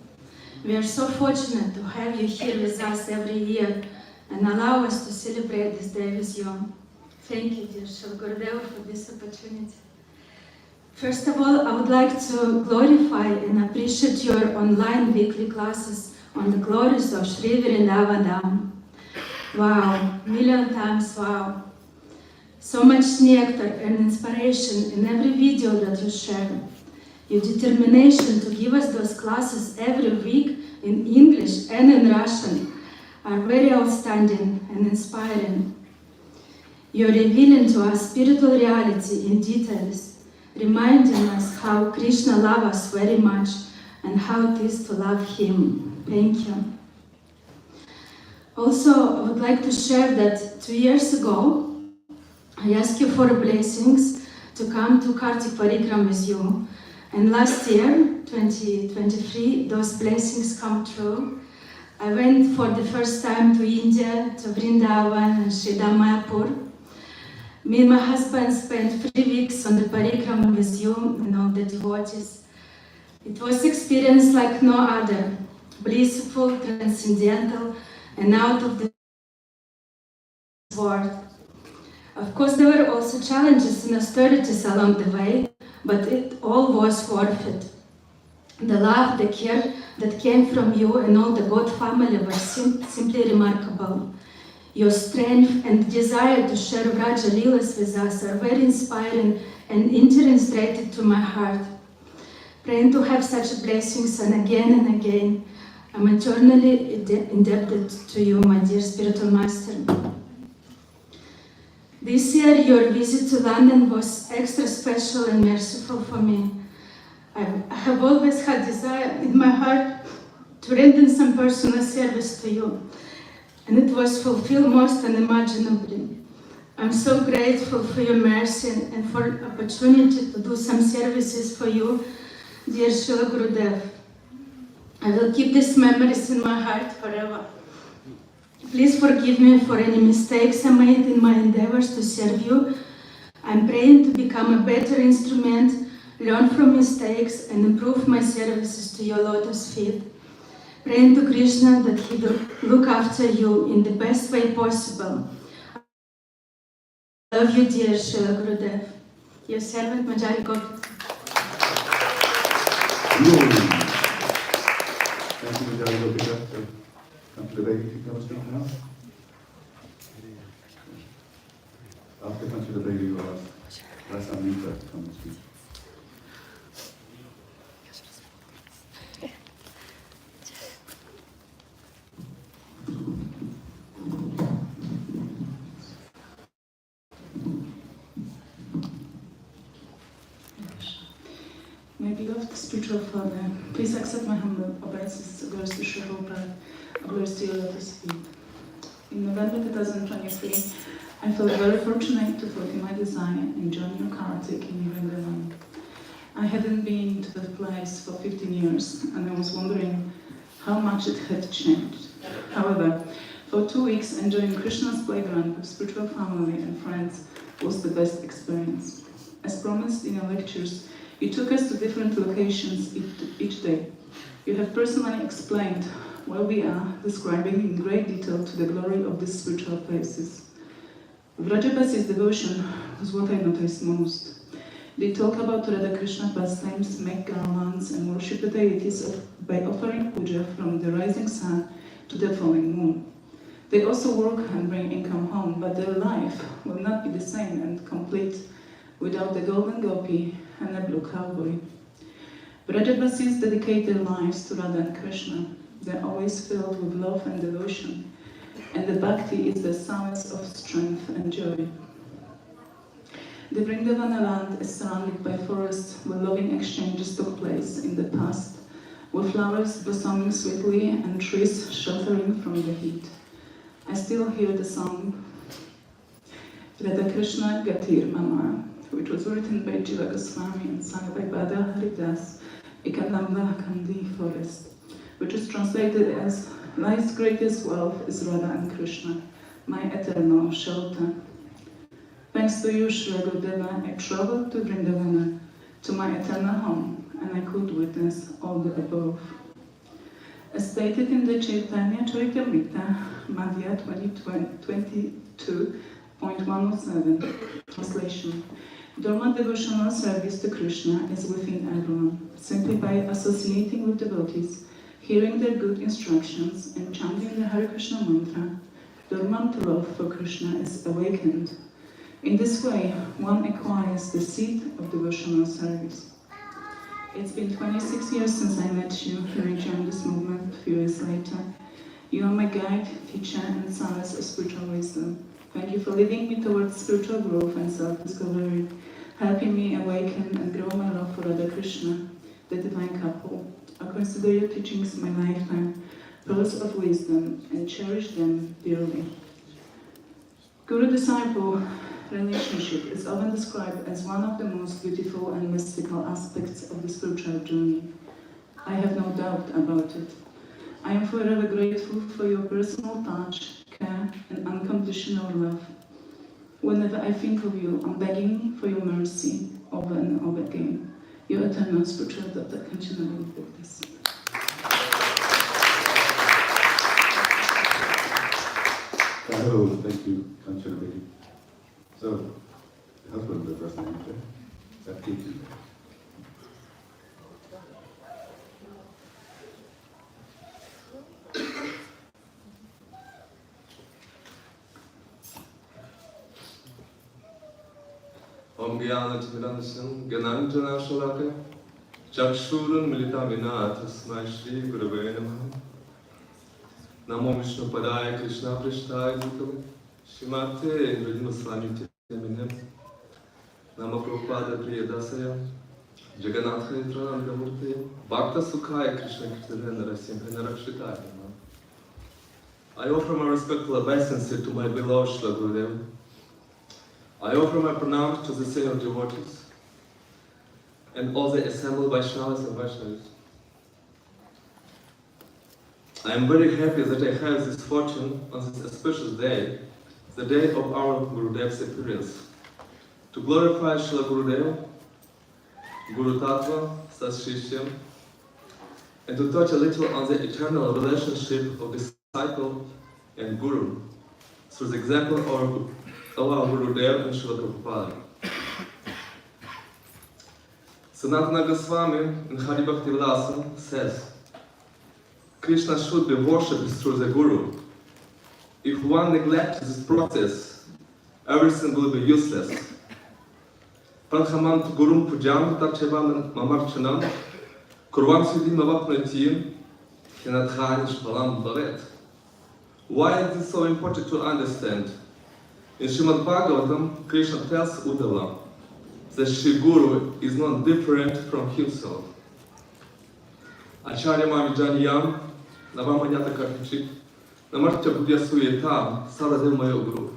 We are so fortunate to have you here with us every year and allow us to celebrate this day with you. Thank you, dear Srila Gurudev, for this opportunity. First of all, I would like to glorify and appreciate your online weekly classes on the glories of Sri Vrindavan. Wow, million times wow. So much nectar and inspiration in every video that you share. Your determination to give us those classes every week in English and in Russian are very outstanding and inspiring. You're revealing to us spiritual reality in details, reminding us how Krishna loves us very much and how it is to love Him. Thank you. Also, I would like to share that 2 years ago, I asked you for blessings to come to Kartik Parikram with you. And last year, 2023, those blessings come true. I went for the first time to India, to Vrindavan and Sri Mayapur. Me and my husband spent 3 weeks on the Parikram with you, the devotees. It was experience like no other, blissful, transcendental, and out of this world. Of course, there were also challenges and austerities along the way, but it all was worth it. The love, the care that came from you and all the God family were simply remarkable. Your strength and desire to share Vraja Leelas with us are very inspiring and interesting to my heart. Praying to have such blessings and again, I'm eternally indebted to you, my dear spiritual master. This year, your visit to London was extra special and merciful for me. I have always had desire in my heart to render some personal service to you, and it was fulfilled most unimaginably. I'm so grateful for your mercy and for the opportunity to do some services for you, dear Srila Gurudev. I will keep these memories in my heart forever. Please forgive me for any mistakes I made in my endeavors to serve you. I'm praying to become a better instrument, learn from mistakes, and improve my services to your lotus feet. Praying to Krishna that he will look after you in the best way possible. I love you, dear Srila Gurudev. Your servant, Manjari Gopi. Thank you, Manjari Gopi. Come to the baby, you can speak now. After come to the baby, you ask Rasamita to come and speak. My beloved spiritual father, please accept my humble obeisances, glories to Sri Prabhupada, glories to your lotus feet. In November 2023, I felt very fortunate to fulfill my desire and join your Kartik in Indradyumna. I hadn't been to that place for 15 years, and I was wondering how much it had changed. However, for 2 weeks, enjoying Krishna's playground with spiritual family and friends was the best experience. As promised in your lectures, you took us to different locations each day. You have personally explained where we are, describing in great detail to the glory of these spiritual places. Vrajabasi's devotion was what I noticed most. They talk about Radha Krishna pastimes, make garlands, and worship the deities by offering puja from the rising sun to the falling moon. They also work and bring income home, but their life will not be the same and complete without the golden gopi and the blue cowboy. Vrajabasis dedicate their lives to Radha and Krishna. They're always filled with love and devotion, and the bhakti is the source of strength and joy. The Vrindavana land is surrounded by forests where loving exchanges took place in the past, with flowers blossoming sweetly and trees sheltering from the heat. I still hear the song Radha Krishna Gatir Mama, which was written by Jiva Goswami and sung by Bada Haridas, Ikadamba Kandi Forest, which is translated as life's greatest wealth is Radha and Krishna, my eternal shelter. Thanks to you, Srila Gurudeva, I traveled to Vrindavana, to my eternal home, and I could witness all the above. As stated in the Chaitanya Charitamrita, Madhya 2022.107, translation, Dharma devotional service to Krishna is within everyone. Simply by associating with devotees, hearing their good instructions, and chanting the Hare Krishna mantra, dormant love for Krishna is awakened. In this way, one acquires the seed of devotional service. It's been 26 years since I met you and I joined this movement a few years later. You are my guide, teacher, and solace of spiritual wisdom. Thank you for leading me towards spiritual growth and self-discovery, helping me awaken and grow my love for Radha Krishna, the divine couple. I consider your teachings my lifetime pearls of wisdom and cherish them dearly. Guru-disciple relationship is often described as one of the most beautiful and mystical aspects of the spiritual journey. I have no doubt about it. I am forever grateful for your personal touch, care, and unconditional love. Whenever I think of you, I'm begging for your mercy over and over again. Your eternal spiritual daughter, Kanchanabali Bhaktis. Hello, thank you, Kanchanabali. So, the husband of the first name, is that Kiki? Om Gyanatimidamsam Gyananjana Shalaka Chakshurun Militamina Tasmai Shri Gurave Namaha Namo Vishnu Padaya Krishna Prishthaya Bhutale Shrimate Indradyumna Swami Teminem Namo Prabhupada Priyadasaya Jagannatha Pranamamurti Bhakta Sukhaya Krishna Kirtan Narasimha Narakshitaya. I offer my respectful obeisances to my beloved Srila Gurudev. I offer my pranams to the senior devotees and all the assembled Vaishnavas and Vaishnavas. I am very happy that I have this fortune on this auspicious day, the day of our Gurudev's appearance, to glorify Srila Gurudev, Guru Tattva, Sat-Shishyam, and to touch a little on the eternal relationship of disciple and Guru through the example of our Gurudev and Srila Prabhupada. Sanatana Goswami in Hari Bhakti Vyasa says, Krishna should be worshipped through the Guru. If one neglects this process, everything will be useless. Pranhamant Gurum Pujam Tachevam Mamarchanam Kurvam Siddhim Avapnatim Hinadhani Shpalam Bhavet. Why is this so important to understand? In Srimad Bhagavatam, Krishna tells Uddhava that Shri Guru is not different from himself. Acharya Mamijaniyam, Navamanyata Karpichik, Namartya Budya Suyetam, Saradev Mayo Guru.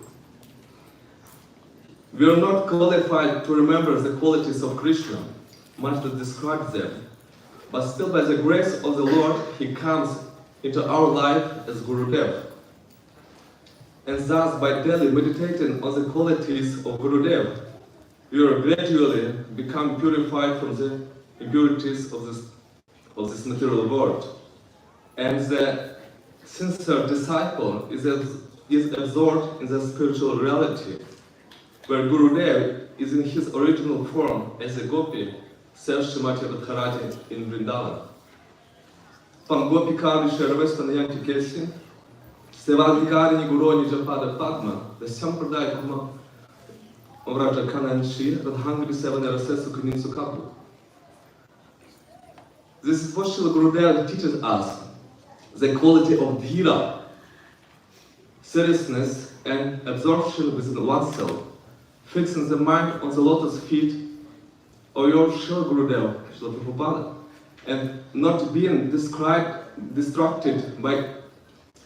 We are not qualified to remember the qualities of Krishna, much to describe them, but still by the grace of the Lord, He comes into our life as Gurudev. And thus, by daily meditating on the qualities of Gurudev, we are gradually become purified from the impurities of this material world. And the sincere disciple is absorbed in the spiritual reality, where Gurudev is in his original form as a gopi, serves Srimati Radharani in Vrindavan. Pam Gopika Vishwarvestanayanti Kesi, Sevadhikarini Guru Nijapada Padma, the Sampradaya Kuma Omraja Kananshi, Radhangri Sevana Rasesu Kuninsu Kapu. This is what Srila Gurudev teaches us, the quality of dhira, seriousness and absorption within oneself, fixing the mind on the lotus feet of your Srila Gurudev, Srila Prabhupada, and not being distracted by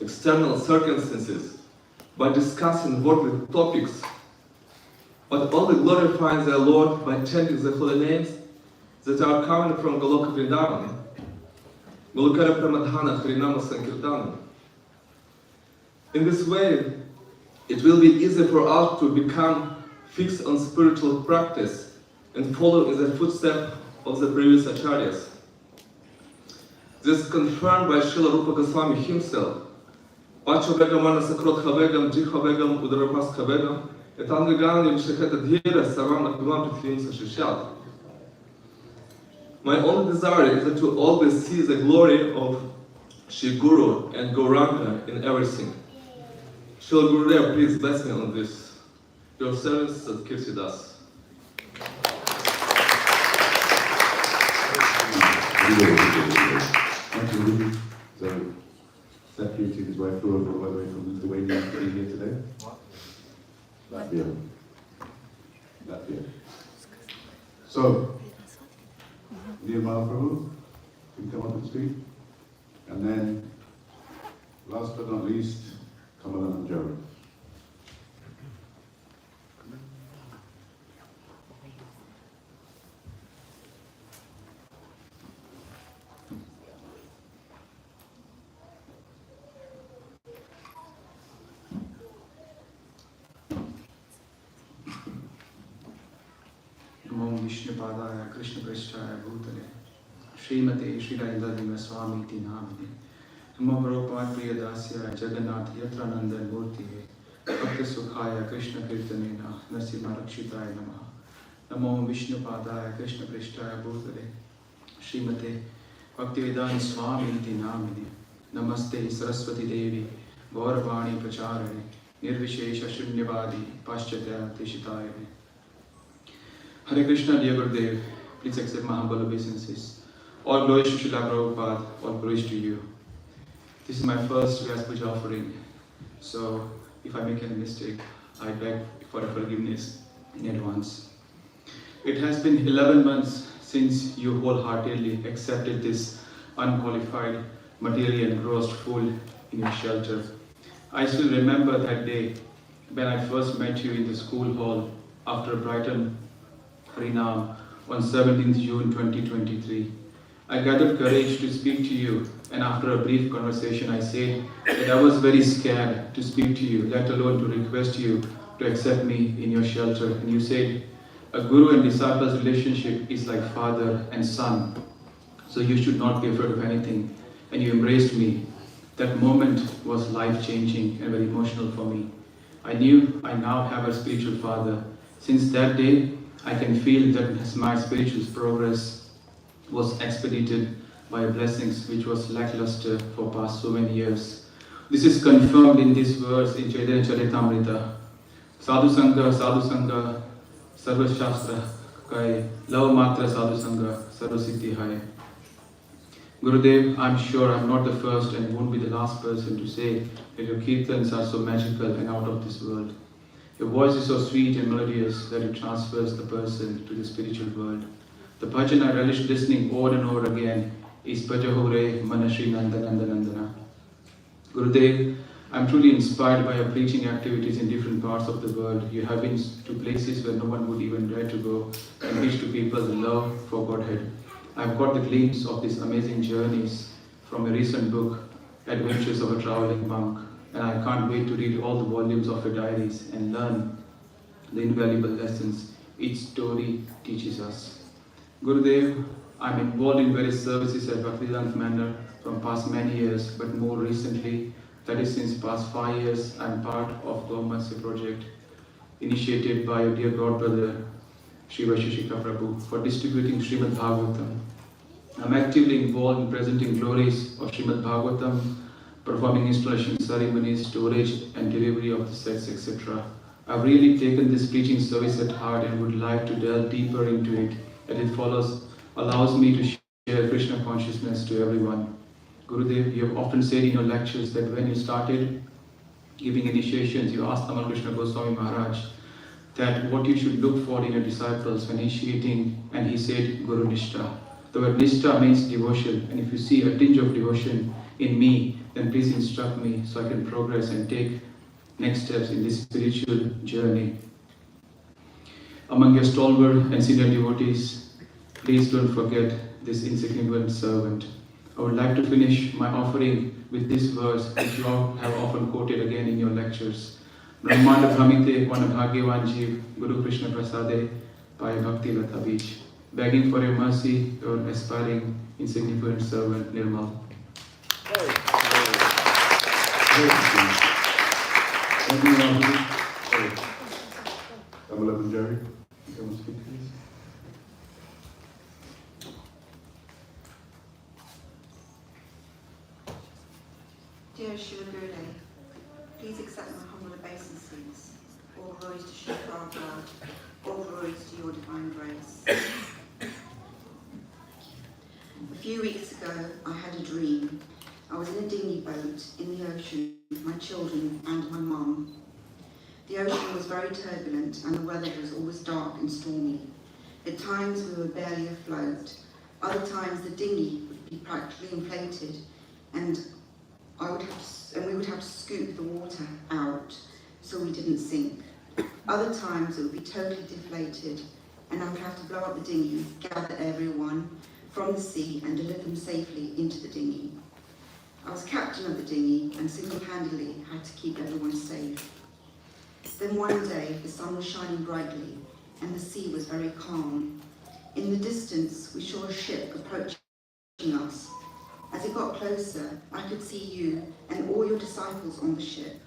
external circumstances, by discussing worldly topics, but only glorifying the Lord by chanting the holy names that are coming from Goloka Vrindavan, Golokara Pramadhana, Harinama Sankirtana. In this way, it will be easy for us to become fixed on spiritual practice and follow in the footsteps of the previous acharyas. This is confirmed by Srila Rupa Goswami himself. Pachavegam Manasakrodhavegam Jihhavegam Udarapasthavegam Etangagam Yamsheketa Dhira Saram Akimam Prithvim Sashishyat. My only desire is to always see the glory of Shri Guru and Gauranga in everything. Srila Gurudev, please bless me on this. Your service at Kirtidas. Thank you. So, Satyajit and his wife flew over all the way from Lithuania to be here today. Latvia. So, Nirmal Prabhu, can come up and speak. And then, last but not least, Kamala Manjari. Namo Vishnupadaya Krishna Prishthaya Bhutale Srimate Shrila Indradyumna Swami Iti Namine Namo Prabhupada Priyadasya Jagannath Yatranandan Murtiye Bhakta Sukhaya Krishna Kirtanena Narsimha Rakshitaya Namaha Namo Vishnupadaya Krishna Prishthaya Bhutale Srimate Bhaktivedanta Swami Iti Namine Namaste Saraswati Devi Gauravani Pracharane Nirvishesha Shunyavadi Paschatya Tishitaya. Hare Krishna, dear Gurudev, please accept my humble obeisances. All glories to Srila Prabhupada, all glories to you. This is my first Vyasa Puja offering, so if I make any mistake, I beg for a forgiveness in advance. It has been 11 months since you wholeheartedly accepted this unqualified, materially engrossed fool in your shelter. I still remember that day when I first met you in the school hall after Brighton Harinam on 17th June 2023. I gathered courage to speak to you, and after a brief conversation I said that I was very scared to speak to you, let alone to request you to accept me in your shelter. And you said, a guru and disciple's relationship is like father and son, so you should not be afraid of anything. And you embraced me. That moment was life-changing and very emotional for me. I knew I now have a spiritual father. Since that day, I can feel that my spiritual progress was expedited by blessings which was lackluster for past so many years. This is confirmed in this verse in Chaitanya Charitamrita. Sadhu Sangha, Sarva Shastra Kai, Lava Matra Sadhu Sangha, Sarva Siddhi Hai. Gurudev, I'm sure I'm not the first and won't be the last person to say that your kirtans are so magical and out of this world. Your voice is so sweet and melodious that it transfers the person to the spiritual world. The bhajan I relish listening over and over again is Bhajahure Manashri Nandanandanandana. Gurudev, I'm truly inspired by your preaching activities in different parts of the world. You have been to places where no one would even dare to go and teach to people the love for Godhead. I've got the glimpse of these amazing journeys from a recent book, Adventures of a Traveling Monk, and I can't wait to read all the volumes of your diaries and learn the invaluable lessons each story teaches us. Gurudev, I'm involved in various services at Bhaktivedanta Manor from past many years, but more recently, that is since past 5 years, I'm part of the Gomasya project initiated by your dear godbrother, Sri Vaisheshika Prabhu, for distributing Srimad Bhagavatam. I'm actively involved in presenting glories of Srimad Bhagavatam, performing installation ceremonies, storage and delivery of the sets, etc. I've really taken this preaching service at heart and would like to delve deeper into it, as it allows me to share Krishna consciousness to everyone. Gurudev, you have often said in your lectures that when you started giving initiations, you asked Tamal Krishna Goswami Maharaj that what you should look for in your disciples when initiating, and he said Guru Nishtha. The word Nishtha means devotion, and if you see a tinge of devotion in me, then please instruct me so I can progress and take next steps in this spiritual journey. Among your stalwart and senior devotees, please don't forget this insignificant servant. I would like to finish my offering with this verse, which you all have often quoted again in your lectures. Brahmanda Brahmite Vanabhagyavan Jeev Guru Krishna Prasade Pai Bhakti Lata Beach. Begging for your mercy, your aspiring insignificant servant Nirmal. Kamala Manjari, come and speak, please. Dear Srila Gurudev, please accept my humble obeisances. All glories to Srila Prabhupada, all glories to your divine grace. A few weeks ago, I had a dream. I was in a dinghy boat in the ocean with my children and my mum. The ocean was very turbulent and the weather was always dark and stormy. At times we were barely afloat. Other times the dinghy would be practically inflated and we would have to scoop the water out so we didn't sink. Other times it would be totally deflated and I would have to blow up the dinghy, gather everyone from the sea and deliver them safely into the dinghy. I was captain of the dinghy and single-handedly had to keep everyone safe. Then one day the sun was shining brightly and the sea was very calm. In the distance we saw a ship approaching us. As it got closer, I could see you and all your disciples on the ship.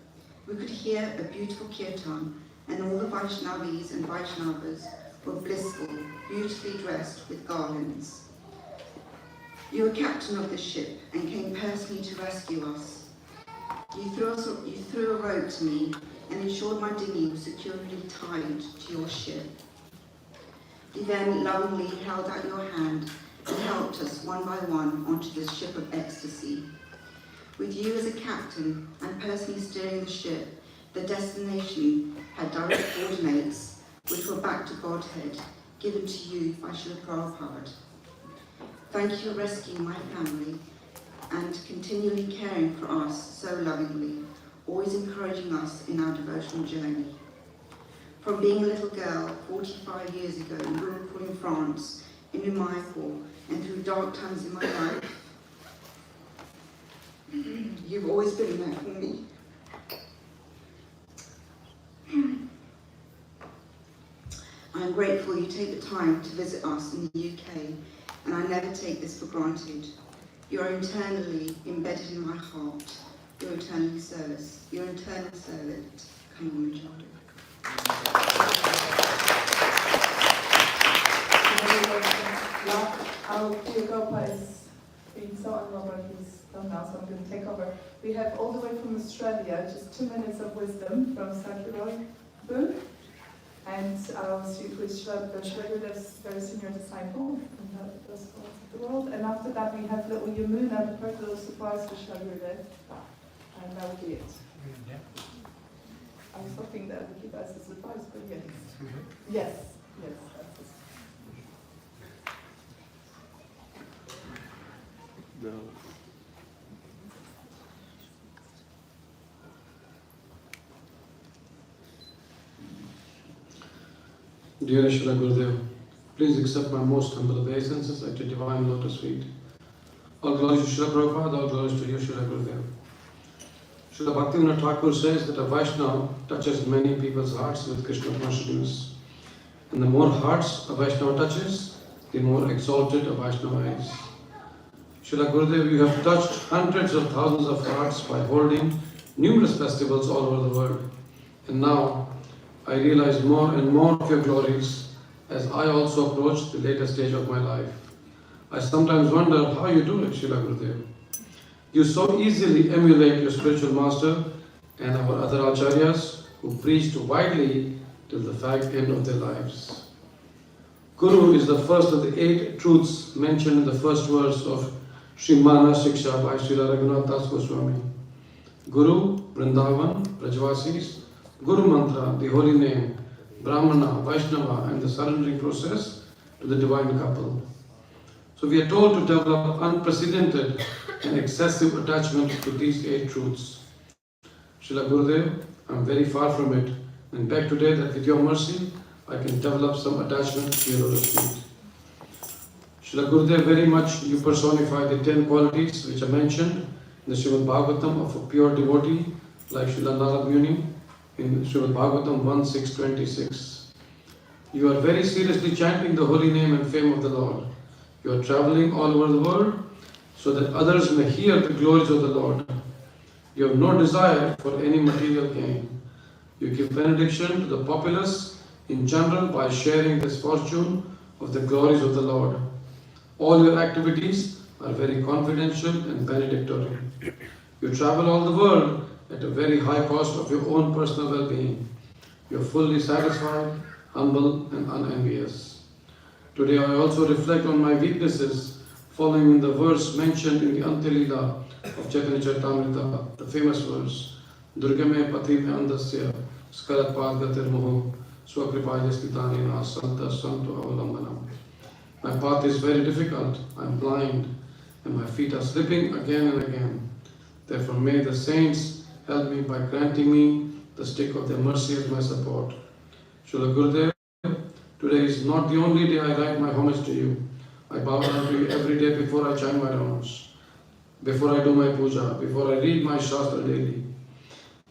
We could hear a beautiful kirtan and all the Vaishnavis and Vaishnavas were blissful, beautifully dressed with garlands. You were captain of the ship and came personally to rescue us. You threw a rope to me and ensured my dinghy was securely tied to your ship. You then lovingly held out your hand and helped us one by one onto this ship of ecstasy. With you as a captain and personally steering the ship, the destination had direct coordinates which were back to Godhead, given to you by Srila Prabhupada. Thank you for rescuing my family and continually caring for us so lovingly, always encouraging us in our devotional journey. From being a little girl 45 years ago in Gurukul in France, in Umayapur, and through dark times in my life, you've always been there for me. I'm grateful you take the time to visit us in the UK, and I never take this for granted. You are internally embedded in my heart. Your eternal service. Your eternal servant. Come on, Majority. Our dear Gopa is being so unwell, but he's done now, so I'm going to take over. We have all the way from Australia, just 2 minutes of wisdom from Sakiroy Boon, and who is Shwagurudev's very senior disciple in those parts of the world. And after that, we have little Yamuna, the first little surprise for Shwagurudev, and that will be it. I was hoping that would give us a surprise, but yes. Yes, yes, that's it. No. Dear Srila Gurudev, please accept my most humble obeisances at your divine lotus feet. All glories to Srila Prabhupada, all glories to you, Srila Gurudev. Srila Bhaktivinoda Thakur says that a Vaishnava touches many people's hearts with Krishna consciousness. And the more hearts a Vaishnava touches, the more exalted a Vaishnava is. Srila Gurudev, you have touched hundreds of thousands of hearts by holding numerous festivals all over the world. And now, I realize more and more of your glories as I also approach the later stage of my life. I sometimes wonder how you do it, Srila Gurudev. You so easily emulate your spiritual master and our other acharyas who preached widely till the fag end of their lives. Guru is the first of the 8 truths mentioned in the first verse of Srimana Shiksha by Srila Raghunath Das Goswami. Guru, Vrindavan, Brajvasis, Guru Mantra, the holy name, Brahmana, Vaishnava, and the surrendering process to the divine couple. So we are told to develop unprecedented and excessive attachment to these 8 truths. Srila Gurudev, I am very far from it and beg today that with your mercy, I can develop some attachment to your lotus feet. Srila Gurudev, very much you personify the 10 qualities which are mentioned in the Srimad Bhagavatam of a pure devotee like Srila Narad Muni in Srimad Bhagavatam 1.6.26. You are very seriously chanting the holy name and fame of the Lord. You are traveling all over the world so that others may hear the glories of the Lord. You have no desire for any material gain. You give benediction to the populace in general by sharing this fortune of the glories of the Lord. All your activities are very confidential and benedictory. You travel all the world at a very high cost of your own personal well-being. You are fully satisfied, humble and unenvious. Today I also reflect on my weaknesses following in the verse mentioned in the Antilila of Chaitanya Charitamrita, the famous verse, Durgame Pati me andasya skarat padgatir moho swakripajastitani santa santo avalambanam. My path is very difficult, I am blind, and my feet are slipping again and again. Therefore may the saints help me by granting me the stick of their mercy as my support. Srila Gurudev, today is not the only day I write my homage to you. I bow down to you every day before I chant my rounds, before I do my puja, before I read my shastra daily.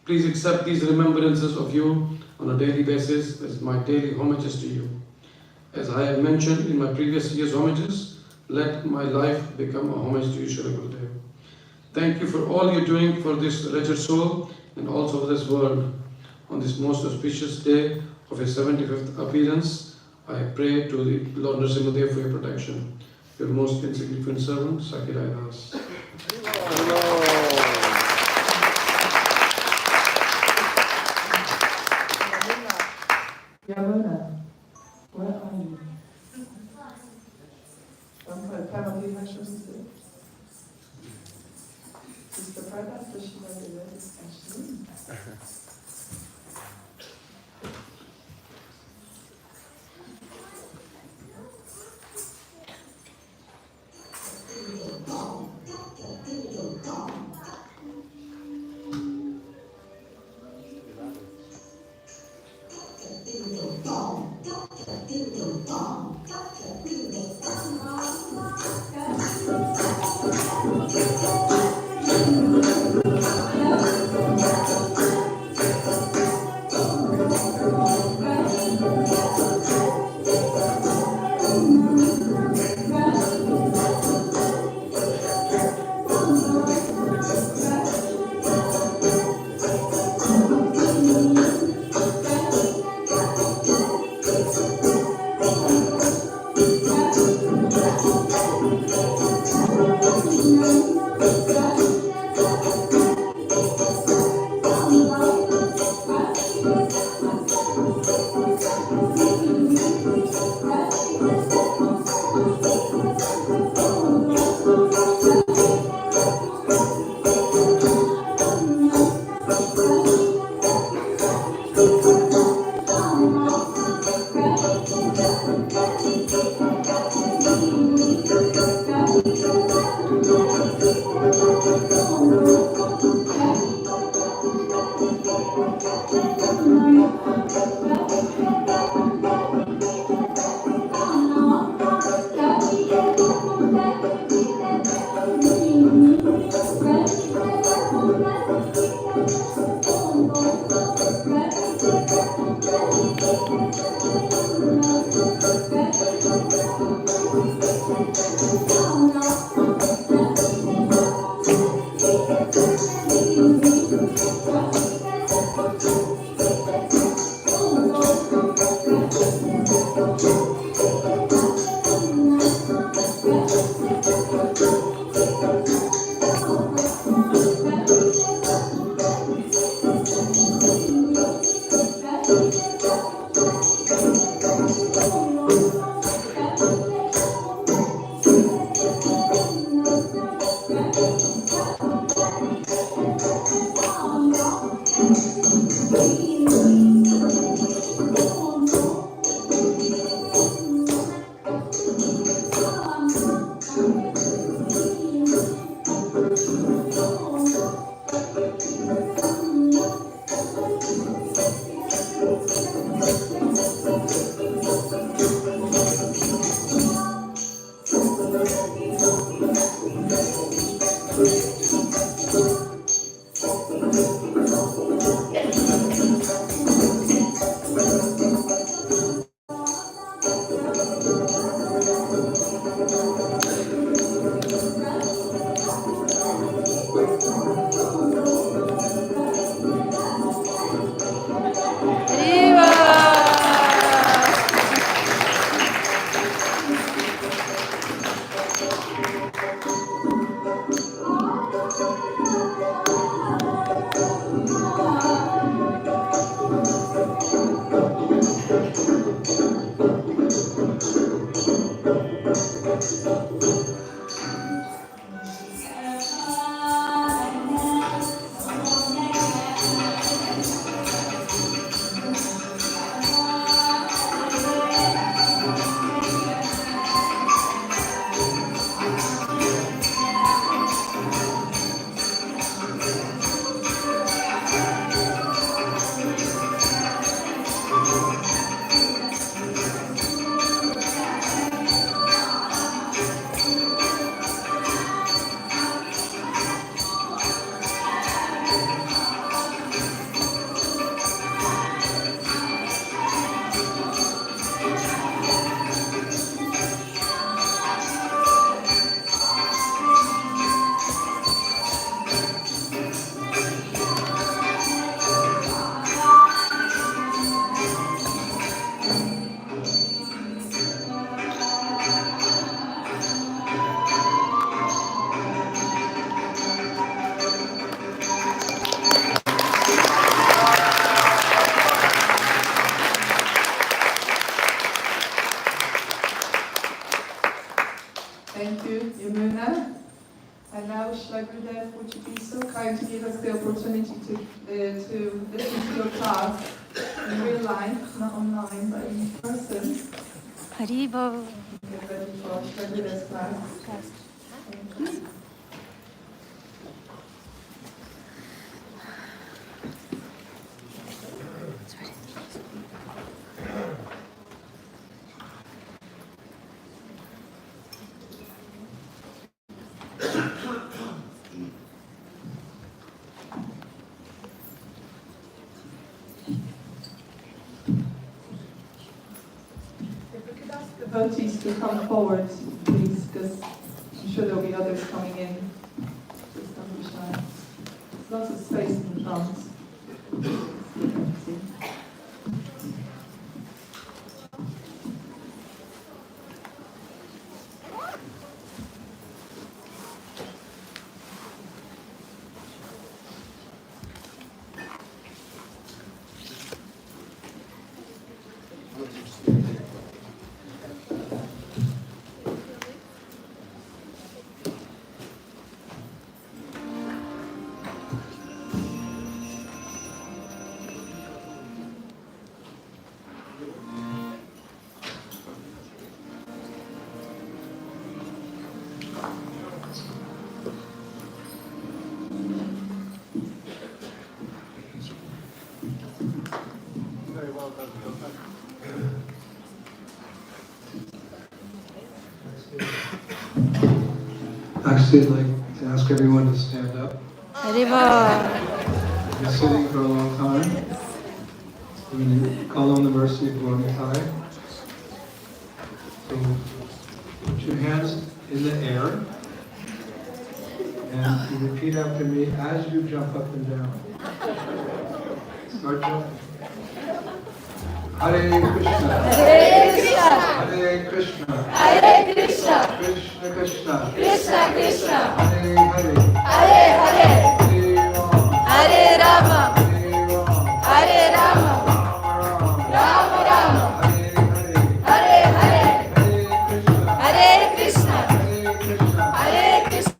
Please accept these remembrances of you on a daily basis as my daily homages to you. As I have mentioned in my previous year's homages, let my life become a homage to you, Srila Gurudev. Thank you for all you're doing for this wretched soul and also for this world. On this most auspicious day of his 75th appearance, I pray to the Lord Nrsimhadev for your protection. Your most insignificant servant, Sakirai Das. Yamuna, where are you? Family relationship. Sister Prabhat, does she know the word is actually? Thank you, Yamuna. And now, Shalagurudev, would you be so kind to give us the opportunity to listen to your class in real life, not online, but in person? Haribo. Get ready for Shalagurudev's class. Thank you. Devotees to come forward, please, because I'm sure there'll be others coming in. Just don't be shy. There's lots of space in the front. Actually, I'd like to ask everyone to stand up. Haribo. You're sitting for a long time. We call on the mercy of Lord High. So put your hands in the air and you repeat after me as you jump up and down. Start jumping. Hare Krishna. Hare Krishna. Hare Krishna. Hare Krishna. Krishna Krishna. Krishna Krishna. Hare Hare. Hare Hare. Hare Rama. Hare Rama. Rama Rama. Hare Hare. Hare Krishna. Hare Krishna.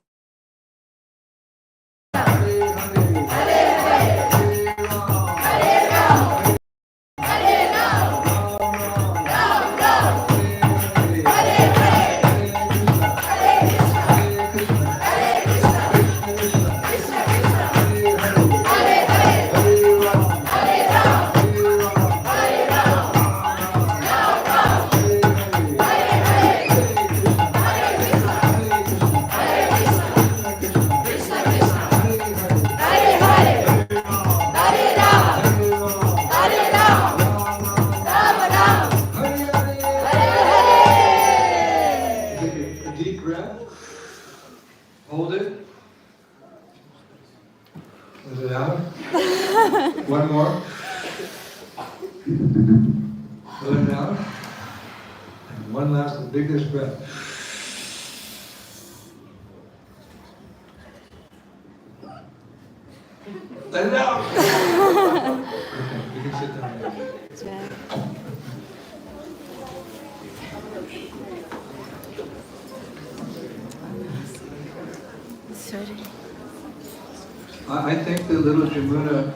Hare Hare. Hare Rama. Hare Rama. Rama Rama. Hare Hare. Hare Krishna. Hare Krishna. Krishna Krishna. Hare Hare. Hare Rama. Hare Rama. Rama Rama. Hare Hare. Hare Krishna. Hare Krishna. Krishna Krishna. Hare Hare. Hare Rama. Hare Rama. Rama Rama. Hare Hare. Take a deep breath. Hold it. Let it out. One more. Let it out. And one last, the biggest breath. Let it out. Okay, you can sit down now. Sorry. I think that little Jamuna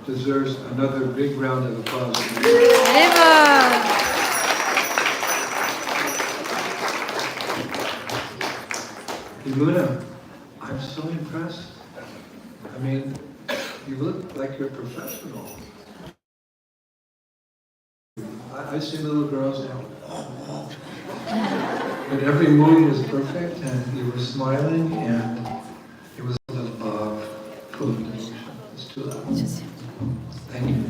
deserves another big round of applause. Jamuna, I'm so impressed. I mean, you look like you're a professional. I see little girls now. But every move was perfect, and you were smiling, and it was full of love, full of devotion. It's too loud. Thank you.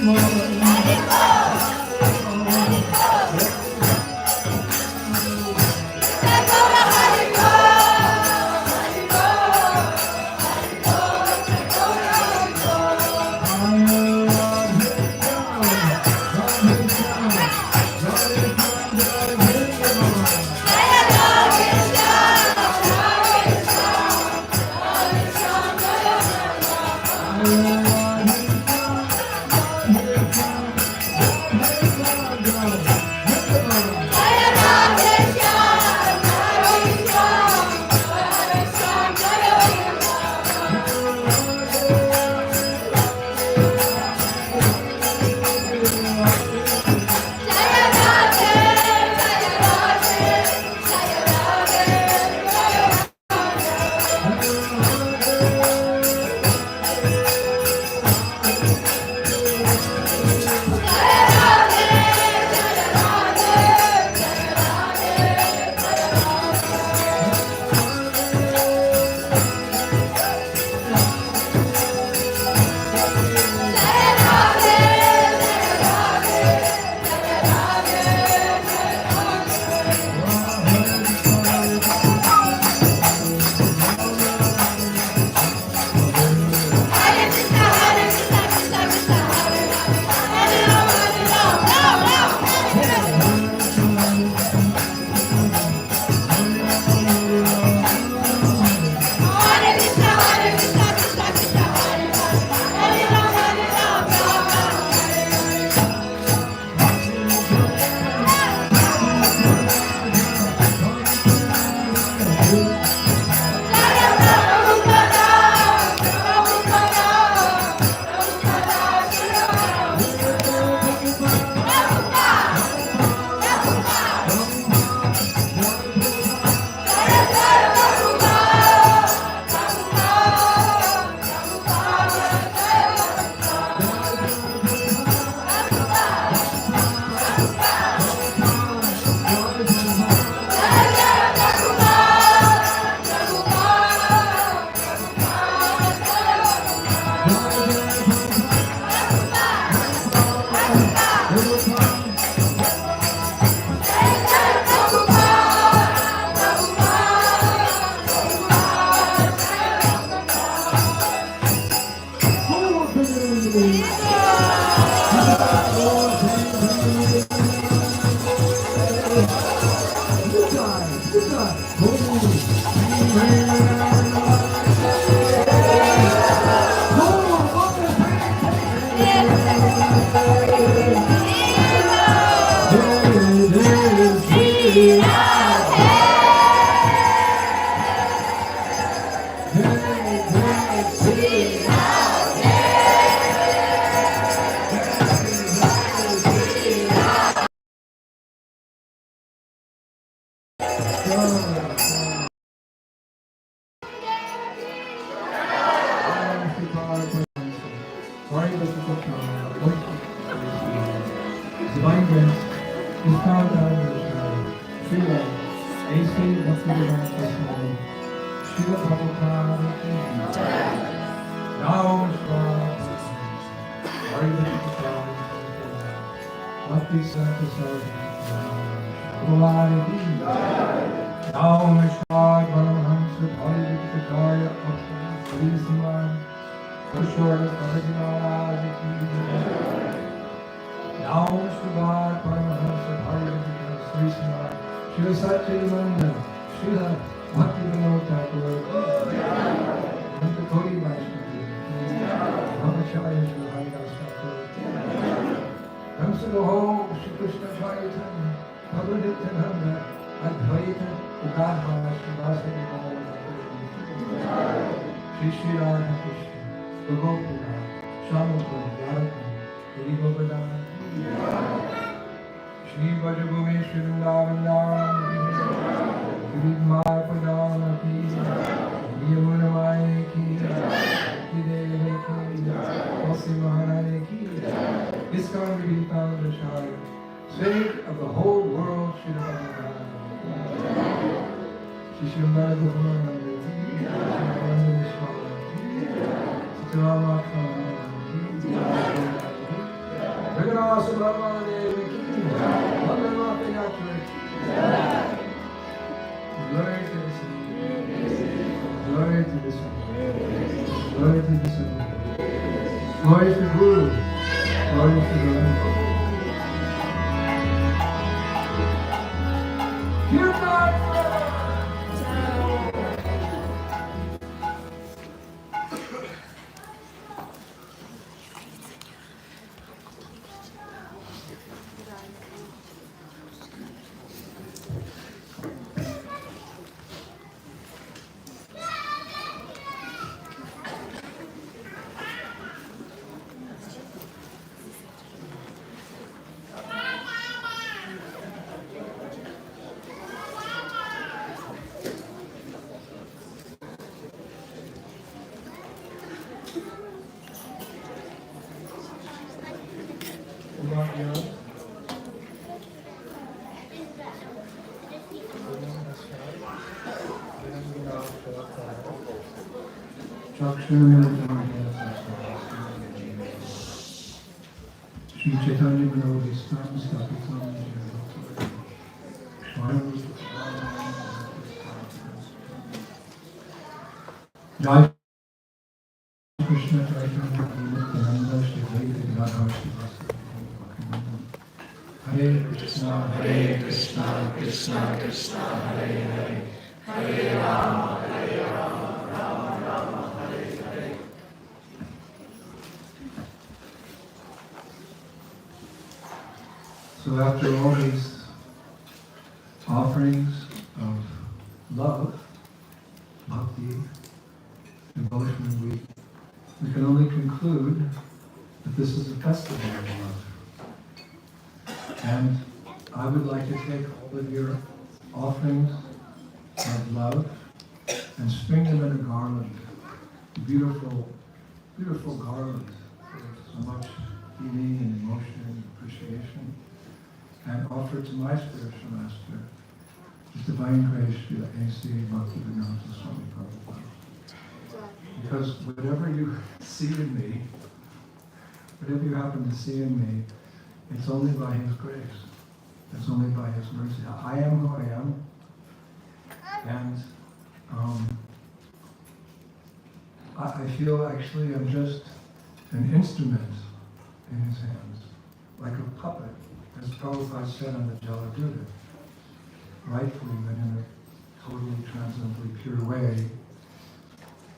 Hare divine grace is found out in the child. Srila A.C. Bhaktivedanta Swami, Srila Prabhupada ki jai. Now Bhakti Santa Sarvati ki jai. Now Nishad Paramahamsa Bhakti-Acharya Bhakti Siman Kushora Sarvati ki jai. Now Nishad Paramahamsa Bhakti Siman Shri Satchidananda Srila Bhaktivinoda Thakur ki jai. Anta Kodi Vaishnava Brahmacharya Shri Haridas Thakur ki jai. Ramsaloho Shri Krishna Chaitanya Prabhu Nityananda Advaita Ugadhara Srivasadi Shri Shri Radha Krishna Gopura Shamukura Yaraka Hari Govardhana Shri Vajabhumi Shri Vrindavan Shri Mai Padana Ki Yamuna Mai Ki Ki Devi Ki Kosi Maharani Ki Iskon Viditam Dashaya Sake of the whole world Shri Radha Shri Shrimad Bhagavan Sitarama Bhagavana Subramana Devi Ki Bhagavata Yatra Ki Glory to the Son, glory to the Son, glory to the Son, glory to the Guru, glory to the Guru. Kirtan! Shri Chaitanya Manavishtam Stapitam Swami Jai Krishna Chaitanya Nityananda Shri Advaita Gadadhar Srivasadi Hare Krishna Krishna Krishna Hare Hare Hare Rama Rama Rama Hare Hare. So after all these offerings of love, bhakti, devotion, we can only conclude that this is a festival of love. And I would like to take all of your offerings of love and string them in a garland, a beautiful, beautiful garland with so much feeling and emotion and appreciation, and offer to my spiritual master, His Divine Grace, Srila A.C. Bhaktivedanta Swami Prabhupada. Because whatever you see in me, whatever you happen to see in me, it's only by His grace. It's only by His mercy. I am who I am, and I feel actually I'm just an instrument in His hands, like a puppet, as Prabhupada said on the Jaladuta, rightfully, but in a totally transcendently pure way.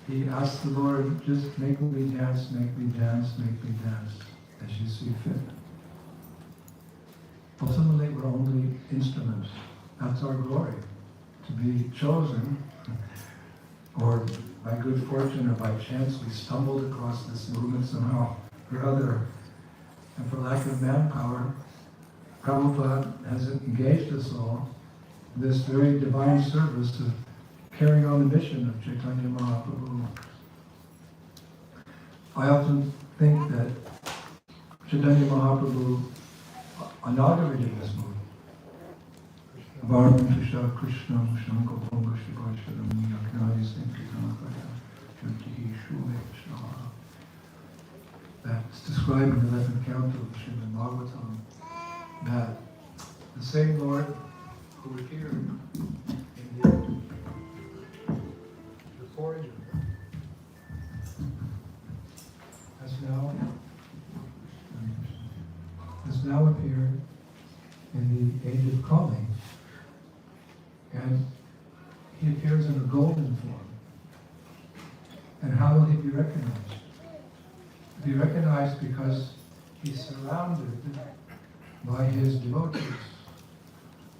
He asked the Lord, just make me dance, make me dance, make me dance, as you see fit. Ultimately, we're only instruments. That's our glory, to be chosen, or by good fortune or by chance we stumbled across this movement somehow or other. And for lack of manpower, Prabhupada has engaged us all in this very divine service of carrying on the mission of Chaitanya Mahaprabhu. I often think that Chaitanya Mahaprabhu another religious mood. Varman Krishna Krishna Shanka Ponga Shivasharam Yagnadi Sankirtanakaya Shruti Shule Shah. That's described in the 11th canto of Srimad Bhagavatam, that the same Lord who appeared in the forger has now appeared in the age of Kali, and he appears in a golden form. And how will he be recognized? Be recognized because he's surrounded by his devotees,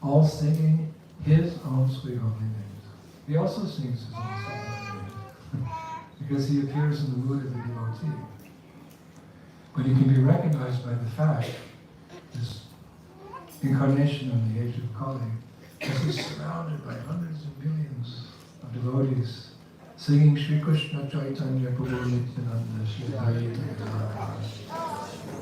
all singing his own sweet holy names. He also sings his own sweet holy names because he appears in the mood of the devotee. But he can be recognized by the fact, this incarnation in the age of Kali, because he's surrounded by hundreds of millions of devotees singing Shri Krishna Chaitanya Prabhu Nityananda Shri Advaita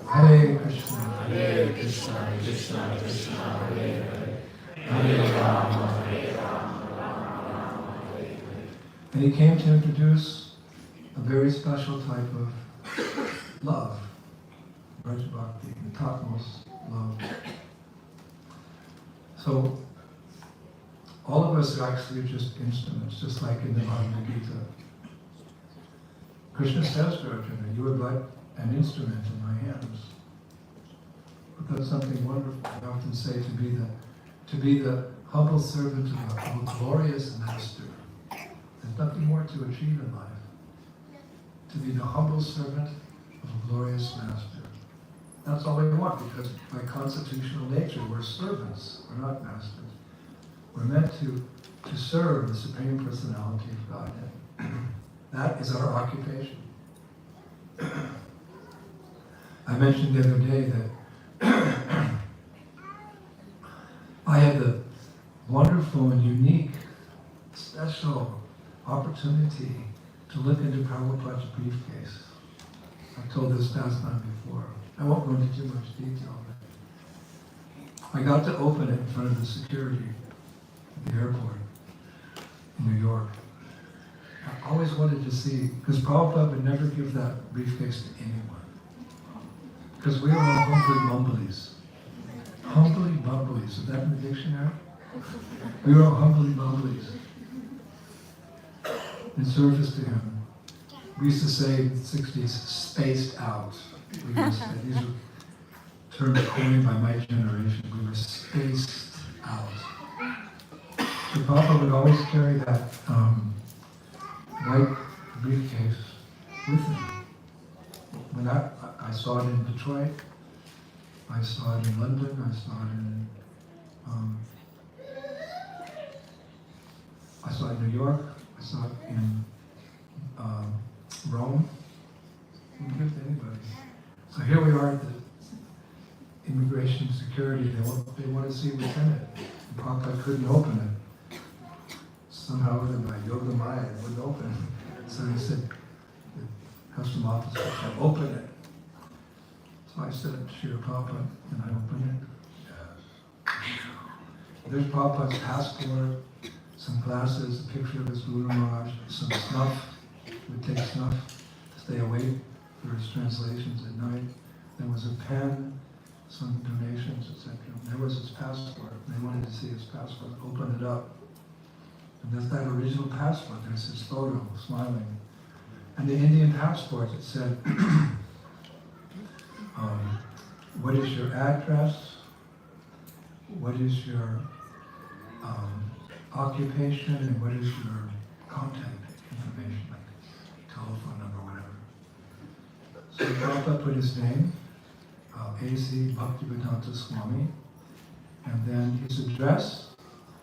Hare Krishna, Hare Krishna, Krishna Krishna, Hare Hare, Hare Rama, Hare Rama, Rama Rama, Hare Hare. And he came to introduce a very special type of love, Raja Bhakti, the topmost love. So, all of us are actually just instruments, just like in the Bhagavad Gita. Krishna says to Arjuna, you are but an instrument in my hands. But that's something wonderful. I often say to be the humble servant of a glorious master. There's nothing more to achieve in life. To be the humble servant of a glorious master. That's all we want, because by constitutional nature, we're servants, we're not masters. We're meant to serve the Supreme Personality of Godhead. That is our occupation. I mentioned the other day that I had the wonderful and unique, special opportunity to look into Prabhupada's briefcase. I've told this last time before. I won't go into too much detail, but I got to open it in front of the security at the airport in New York. I always wanted to see, because Prabhupada would never give that briefcase to anyone. Because we were all humbly mumblies. Humbly mumblies. Is that in the dictionary? We were all humbly mumblies in service to him. We used to say in the 60s, spaced out. We used to say, these are terms coined by my generation. We were spaced out. So Papa would always carry that white briefcase with him. When I saw it in Detroit, I saw it in London, I saw it in New York, I saw it in Rome. You can give it to anybody. So here we are at the immigration security. They want to see what's in it. And Papa couldn't open it. Somehow with my Yoga Maya, it wouldn't open. So he said, the custom officer said, open it. So I said, sure, Papa, and I opened it. There's Papa's passport, some glasses, a picture of his Guru Maharaj, some snuff. He would take snuff to stay awake for his translations at night. There was a pen, some donations, etc. There was his passport. They wanted to see his passport. Open it up. And that's that original passport. There's his photo, smiling. And the Indian passport, it said, what is your address? What is your occupation? And what is your contact information, like telephone number, whatever. So Prabhupada put his name, A.C. Bhaktivedanta Swami, and then his address,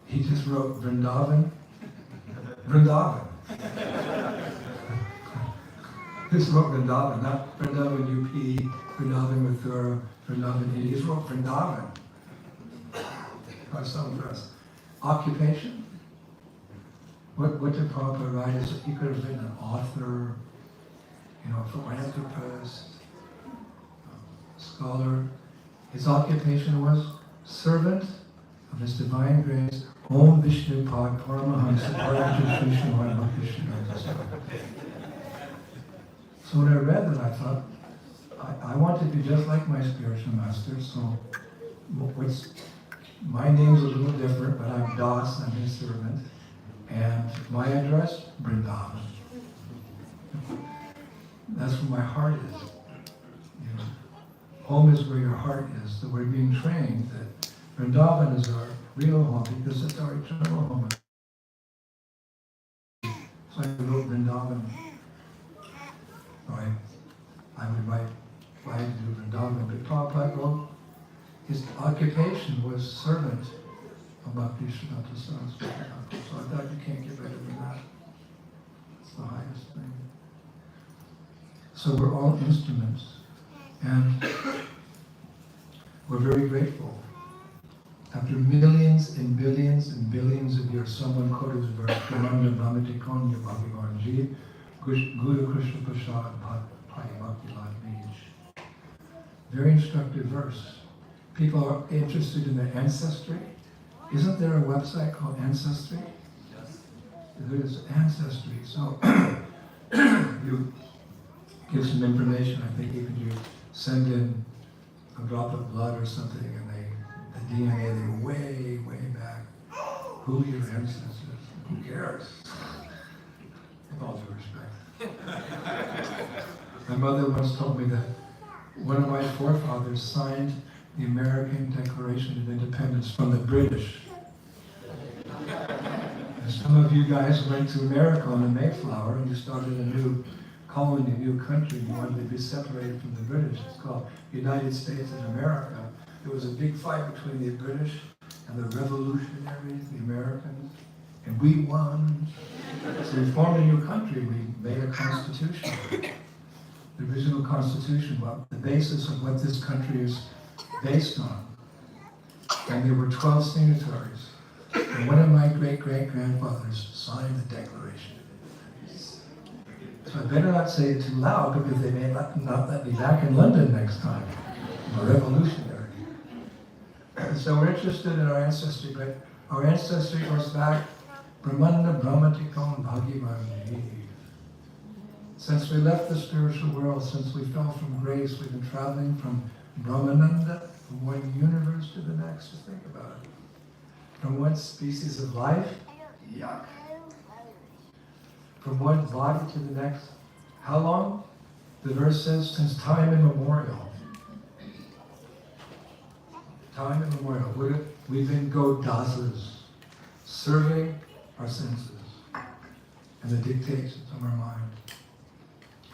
he just wrote Vrindavan. Vrindavan. This wrote Vrindavan, not Vrindavan UP, Vrindavan Mathura, Vrindavan India. He wrote Vrindavan. By some address. Occupation. What did Prabhupada write? He could have been an author, a philanthropist, scholar. His occupation was servant of His Divine Grace, Om Vishnu Pad Paramahansa Paramahansa Sri Srimad Bhakti-Siddhanta Swami. So when I read that, I thought, I want to be just like my spiritual master, so my name's a little different, but I'm Das, I'm his servant, and my address, Vrindavan. That's where my heart is. You know, home is where your heart is. So we're being trained that Vrindavan is our real home because it's our eternal home. So I wrote Vrindavan. I would write why to do Vrindavan, but Prabhupada wrote his occupation was servant of Bhakti-Siddhanta Saraswati. So I thought you can't get better than that. It's the highest thing. So we're all instruments, and we're very grateful. After millions and billions and billions of years, someone quoted the verse, Pramanda Brahmati Konya Bhagavanji, Guru Krishna Prasad Bhai Bhakti Lad Beach. Very instructive verse. People are interested in their ancestry. Isn't there a website called Ancestry? Yes. There is Ancestry. So you give some information. I think even you send in a drop of blood or something, and the DNA, they way, way back. Who your ancestors? Who cares? With all due respect. My mother once told me that one of my forefathers signed the American Declaration of Independence from the British. And some of you guys went to America on the Mayflower and you started a new colony, a new country. You wanted to be separated from the British. It's called United States of America. There was a big fight between the British and the revolutionaries, the Americans, and we won. So we formed a new country. We made a constitution. The original constitution, well, the basis of what this country is based on. And there were 12 signatories. And one of my great-great-grandfathers signed the Declaration of Independence. So I better not say it too loud because they may not let me back in London next time. I'm a revolutionary. So we're interested in our ancestry, but our ancestry goes back Brahmanda Brahmatikam Bhagivanji. Since we left the spiritual world, since we fell from grace, we've been traveling from Brahmananda, from one universe to the next. Just think about it. From one species of life, yuck. From one body to the next. How long? The verse says, since time immemorial. Time immemorial. We've been godasas, serving our senses and the dictates of our mind,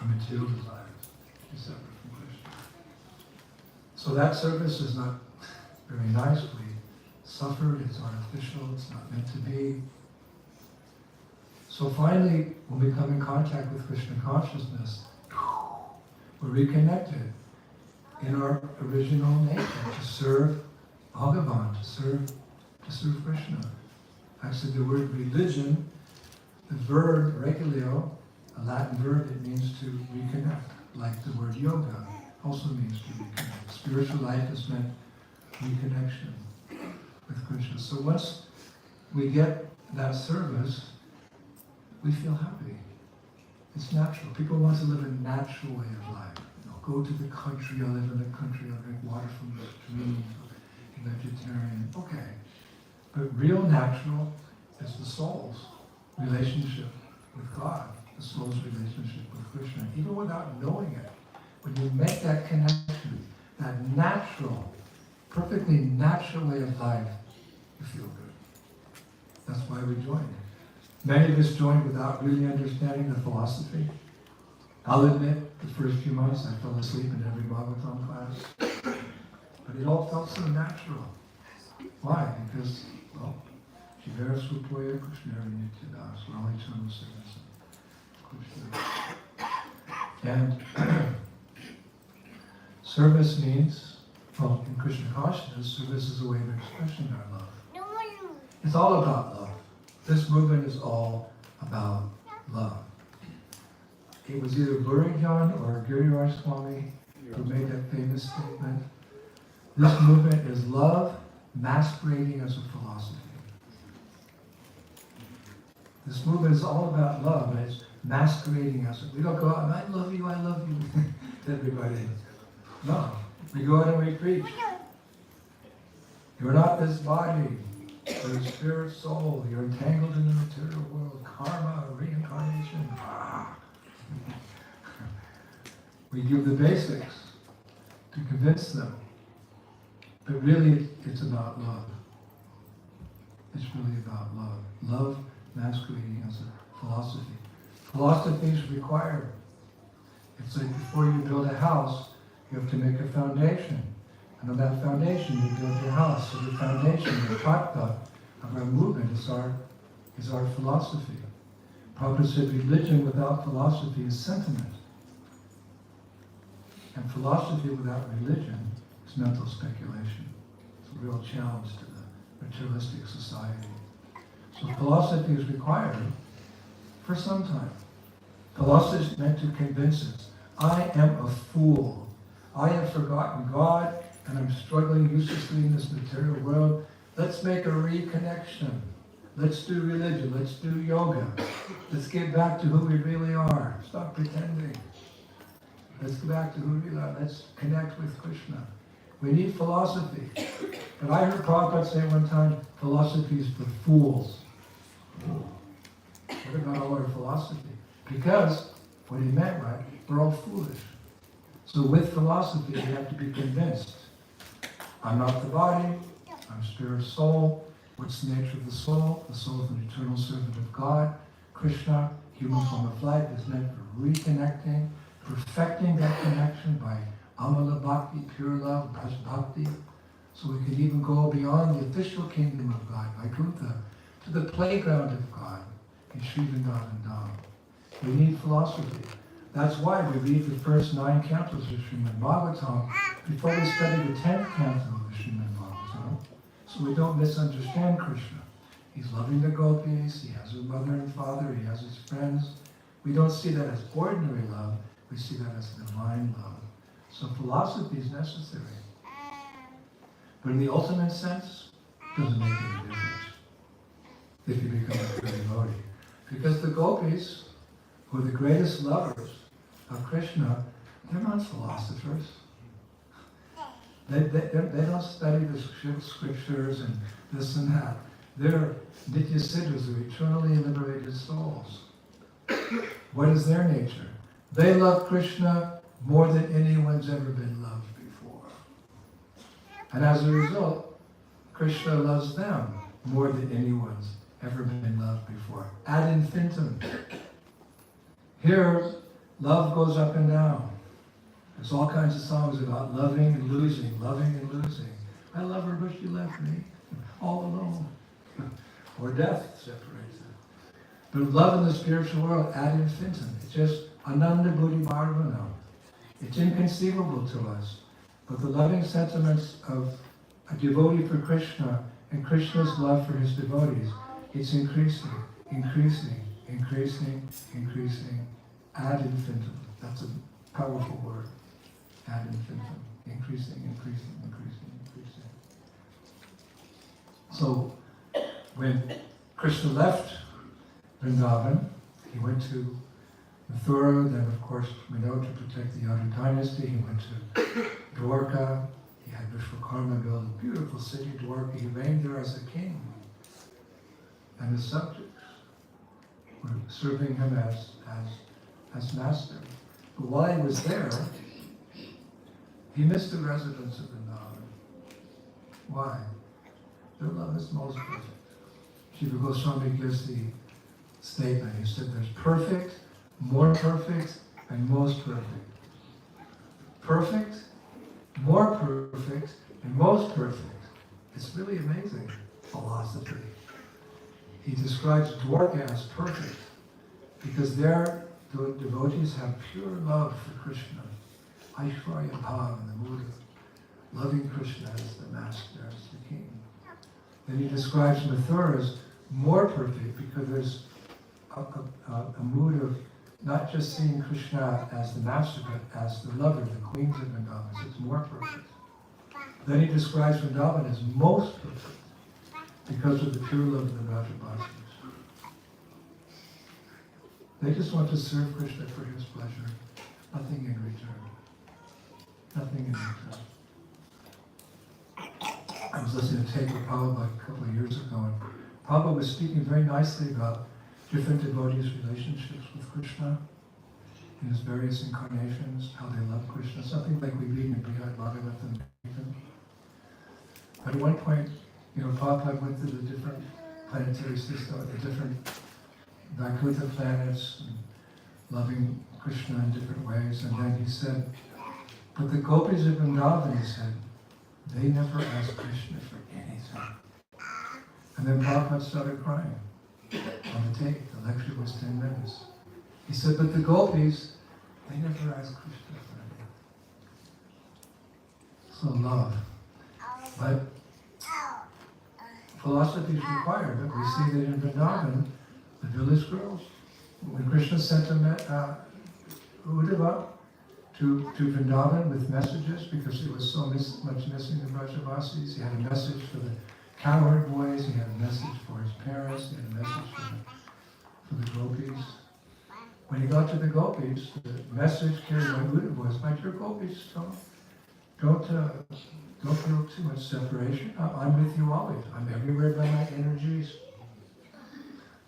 our material desires, to be separate from Krishna. So that service is not very nice. We suffer, it's artificial, it's not meant to be. So finally, when we come in contact with Krishna consciousness, we're reconnected in our original nature to serve Bhagavan, to serve Krishna. Actually, the word religion, the verb regulio, a Latin verb, it means to reconnect, like the word yoga also means to reconnect. Spiritual life is meant reconnection with Krishna. So once we get that service, we feel happy. It's natural. People want to live a natural way of life. Go to the country, I live in the country, I drink water from the stream, vegetarian, okay. But real natural is the soul's relationship with God, the soul's relationship with Krishna, even without knowing it. When you make that connection, that natural, perfectly natural way of life, you feel good. That's why we joined. Many of us joined without really understanding the philosophy. I'll admit, the first few months I fell asleep in every Bhagavatam class. But it all felt so natural. Why? Because, well, Shivera Swapoya Krishnari Nityadas, we're all eternal servants of Krishna. And service means, well, in Krishna consciousness, service is a way of expressing our love. It's all about love. This movement is all about love. It was either Blurrington or Giriraj Swami who made that famous statement, This movement is love masquerading as a philosophy. This movement is all about love, and it's masquerading as a... We don't go out and I love you, to everybody. No. We go out and we preach. You're not this body. You're a spirit soul. You're entangled in the material world. Karma, reincarnation. We give the basics to convince them. But really, it's about love. It's really about love. Love masquerading as a philosophy. Philosophy is required. It's like before you build a house, you have to make a foundation. And on that foundation, you build your house. So the foundation, the tattva of our movement is our philosophy. Prabhupada said religion without philosophy is sentiment. And philosophy without religion is mental speculation. It's a real challenge to the materialistic society. So philosophy is required for some time. Philosophy is meant to convince us, I am a fool. I have forgotten God and I'm struggling uselessly in this material world. Let's make a reconnection. Let's do religion. Let's do yoga. Let's get back to who we really are. Stop pretending. Let's go back to who we really are. Let's connect with Krishna. We need philosophy. But I heard Prabhupada say one time, philosophy is for fools. What about all our philosophy? Because what he meant, right, we're all foolish. So with philosophy, we have to be convinced. I'm not the body, I'm spirit soul. What's the nature of the soul? The soul is an eternal servant of God. Krishna, human form of life, is meant for reconnecting, perfecting that connection by amala bhakti, pure love, braj bhakti. So we can even go beyond the official kingdom of God, Vaikuntha, to the playground of God in Sri Vrindavan Dham. We need philosophy. That's why we read the first 9 cantos of Srimad Bhagavatam before we study the 10th canto of the Srimad Bhagavatam, so we don't misunderstand Krishna. He's loving the gopis, he has his mother and father, he has his friends. We don't see that as ordinary love, we see that as divine love. So philosophy is necessary. But in the ultimate sense, it doesn't make any difference if you become a pure devotee. Because the gopis, who are the greatest lovers of Krishna, they're not philosophers. They don't study the scriptures and this and that. They're nitya siddhas, they're eternally liberated souls. What is their nature? They love Krishna more than anyone's ever been loved before. And as a result, Krishna loves them more than anyone's ever been loved before. Ad infinitum. Here, love goes up and down. There's all kinds of songs about loving and losing, loving and losing. I love her, but she left me all alone. Or death separates them. But love in the spiritual world, ad infinitum. It's just ananda buddhi bharvana. It's inconceivable to us. But the loving sentiments of a devotee for Krishna and Krishna's love for his devotees, it's increasing, increasing, increasing, increasing, ad infinitum. That's a powerful word. Ad infinitum. Increasing, increasing, increasing, increasing. So, when Krishna left Vrindavan, he went to Mathura, then of course we know to protect the Yadu dynasty, he went to Dwarka, he had Vishwakarma build a beautiful city, Dwarka, he reigned there as a king. And his subjects were serving him as master. But while he was there, he missed the residents of Vrindavan. Why? Their love is most perfect. Shiva Goswami gives the statement. He said there's perfect, more perfect, and most perfect. Perfect, more perfect, and most perfect. It's really amazing philosophy. He describes Dwarka as perfect because there the devotees have pure love for Krishna. Aishwarya Bhav, in the mood of loving Krishna as the master, as the king. Then he describes Mathura as more perfect because there's a mood of not just seeing Krishna as the master, but as the lover, the queens of Vrindavan. It's more perfect. Then he describes Vrindavan as most perfect because of the pure love of the Rajabasis. They just want to serve Krishna for his pleasure, nothing in return. Nothing in return. I was listening to tape of Prabhupada a couple of years ago, and Prabhupada was speaking very nicely about different devotees' relationships with Krishna in his various incarnations, how they love Krishna, something like we read in Brihad Bhagavatam and Kirtan. But at one point, Prabhupada went through the different planetary systems, the different Vaikuntha planets, and loving Krishna in different ways, and then he said, but the gopis of Vrindavan, he said, they never asked Krishna for anything. And then Prabhupada started crying on the tape. The lecture was 10 minutes. He said, but the gopis, they never asked Krishna for anything. So love. But philosophy is required. But we see that in Vrindavan, the village girls, when Krishna sent Uddhava to Vrindavan with messages, because there was so much missing in Brajavasis, he had a message for the cowherd boys, he had a message for his parents, he had a message for the gopis. When he got to the gopis, the message carried by Uddhava was, my dear gopis, don't feel too much separation. I'm with you always. I'm everywhere by my energies.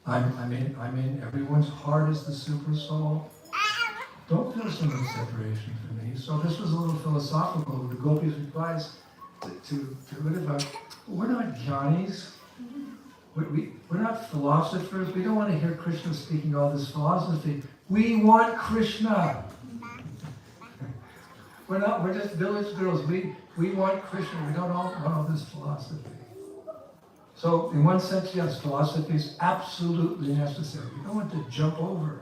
I'm in everyone's heart as the super soul. Don't feel so much separation from me. So this was a little philosophical. The gopis replies to Uddhava, we're not jhanis. We're not philosophers. We don't want to hear Krishna speaking all this philosophy. We want Krishna. We're just village girls. We want Krishna. We don't want all this philosophy. So in one sense, yes, philosophy is absolutely necessary. We don't want to jump over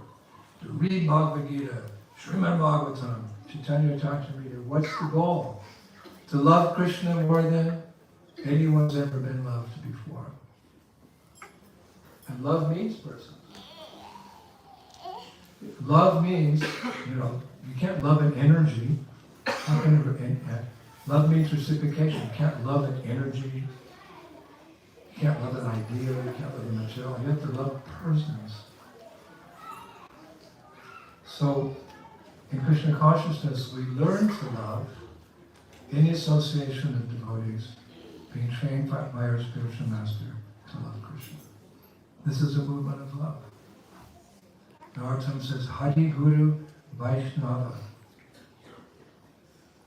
to read Bhagavad Gita, Srimad Bhagavatam, Chaitanya Charitamrita. What's the goal? To love Krishna more than anyone's ever been loved before. And love means persons. Love means, you can't love an energy. Love means reciprocation. You can't love an energy. You can't love an idea. You can't love a material. You have to love persons. So, in Krishna consciousness, we learn to love in the association of devotees, being trained by our spiritual master to love Krishna. This is a movement of love. Narottam says, Hari Guru Vaishnava.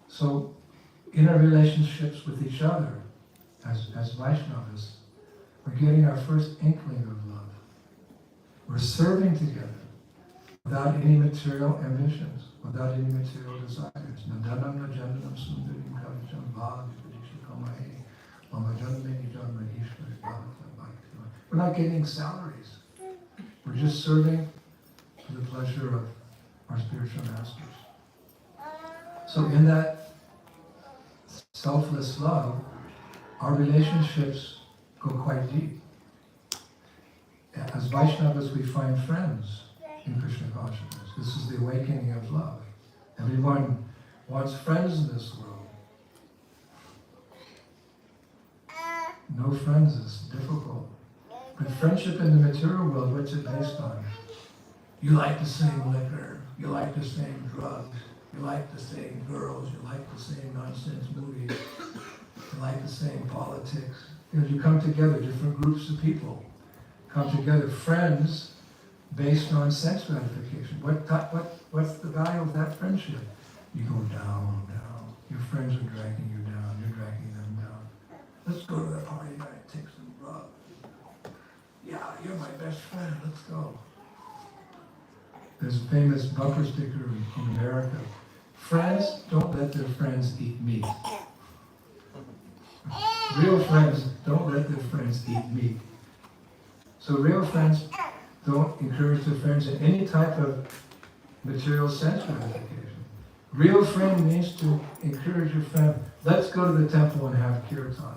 So, in our relationships with each other, as Vaishnavas, we're getting our first inkling of love. We're serving together without any material ambitions, without any material desires. Nadanam najandanam sundarim kavacham bhav vipadishikomahi mamajanmeni janma ishvari bhavata bhakti. We're not getting salaries. We're just serving for the pleasure of our spiritual masters. So in that selfless love, our relationships go quite deep. As Vaishnavas, we find friends in Krishna consciousness. This is the awakening of love. Everyone wants friends in this world. No friends is difficult. But friendship in the material world, what's it based on? You like the same liquor, you like the same drugs, you like the same girls, you like the same nonsense movies, you like the same politics. You come together, different groups of people come together, friends based on sense gratification. What's the value of that friendship? You go down. Your friends are dragging you down, you're dragging them down. Let's go to the party night, take some drugs. Yeah, you're my best friend, let's go. There's a famous bumper sticker in America. Friends don't let their friends eat meat. Real friends don't let their friends eat meat. So real friends don't encourage their friends in any type of material sense gratification. Real friend means to encourage your friend, let's go to the temple and have kirtan.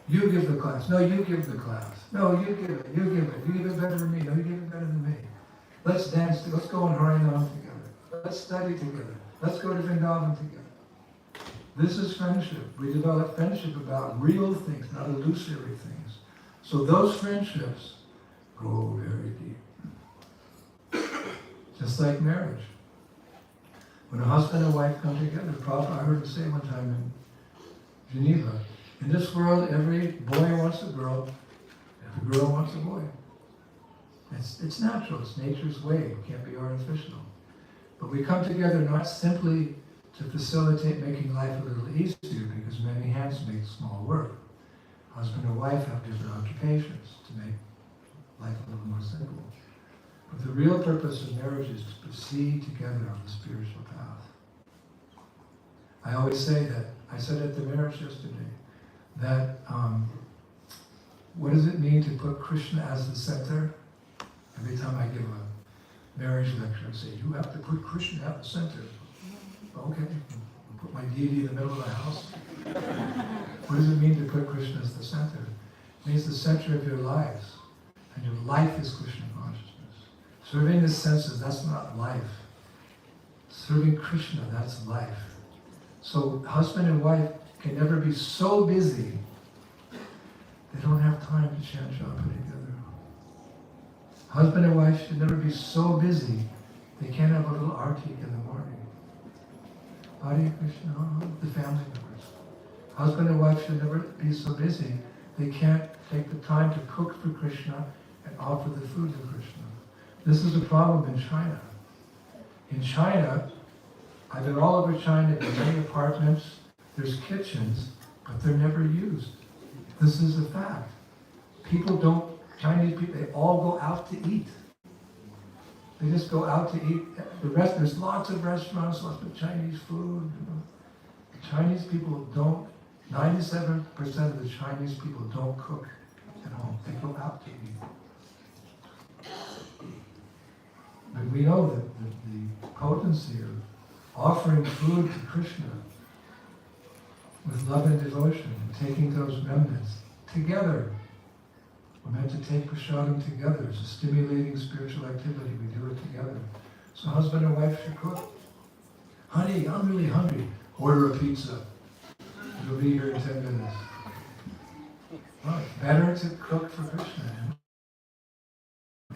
You give the class. No, you give the class. No, you give it. You give it. You give it better than me. No, you give it better than me. Let's dance. Let's go and Harinam together. Let's study together. Let's go to Vrindavan together. This is friendship. We develop friendship about real things, not illusory things. So those friendships go very deep. Just like marriage. When a husband and wife come together, I heard him say one time in Geneva, in this world, every boy wants a girl, every girl wants a boy. It's natural, it's nature's way, it can't be artificial. But we come together not simply to facilitate making life a little easier, because many hands make small work. Husband and wife have different occupations to make life a little more simple. But the real purpose of marriage is to proceed together on the spiritual path. I always say that, I said at the marriage yesterday, that what does it mean to put Krishna as the center? Every time I give a marriage lecture, I say, you have to put Krishna at the center. Okay, I'll put my deity in the middle of the house. What does it mean to put Krishna as the center? It means the center of your lives. And your life is Krishna consciousness. Serving the senses, that's not life. Serving Krishna, that's life. So husband and wife can never be so busy they don't have time to chant japa together. Husband and wife should never be so busy they can't have a little artik in the morning. Hare Krishna, the family members. Husband and wife should never be so busy they can't take the time to cook for Krishna and offer the food to Krishna. This is a problem in China. In China, I've been all over China, in many apartments, there's kitchens, but they're never used. This is a fact. People don't, Chinese people, they all go out to eat. They just go out to eat. There's lots of restaurants, lots of Chinese food. The Chinese people don't, 97% of the Chinese people don't cook at home. They go out to eat. But we know that the potency of offering food to Krishna with love and devotion, and taking those remnants together. We're meant to take prasadam together. It's a stimulating spiritual activity. We do it together. So husband and wife should cook. Honey, I'm really hungry. Order a pizza. It'll be here in 10 minutes. Well, it's better to cook for Krishna.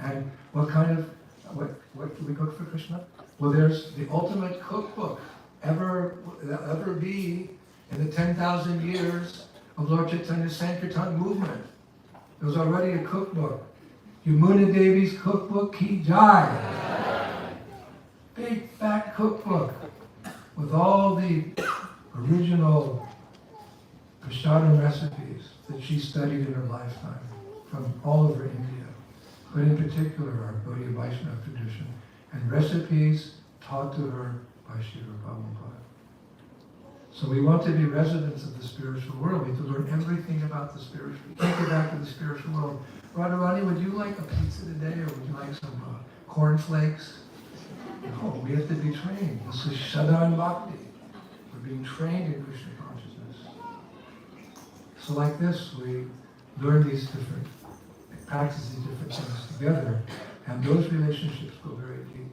And what do we cook for Krishna? Well, there's the ultimate cookbook ever be in the 10,000 years of Lord Chaitanya's Sankirtan movement. There was already a cookbook. Yamuna Devi's cookbook, Ki Jai. Big fat cookbook with all the original prasadam recipes that she studied in her lifetime from all over India, but in particular our Gaudiya Vaishnava tradition, and recipes taught to her by Srila Prabhupada. So we want to be residents of the spiritual world. We have to learn everything about the spiritual. Take it back to the spiritual world. Radharani, would you like a pizza today, or would you like some cornflakes? No, we have to be trained. This is Shraddha Bhakti. We're being trained in Krishna consciousness. So like this, we learn these different, practice these different things together, and those relationships go very deep.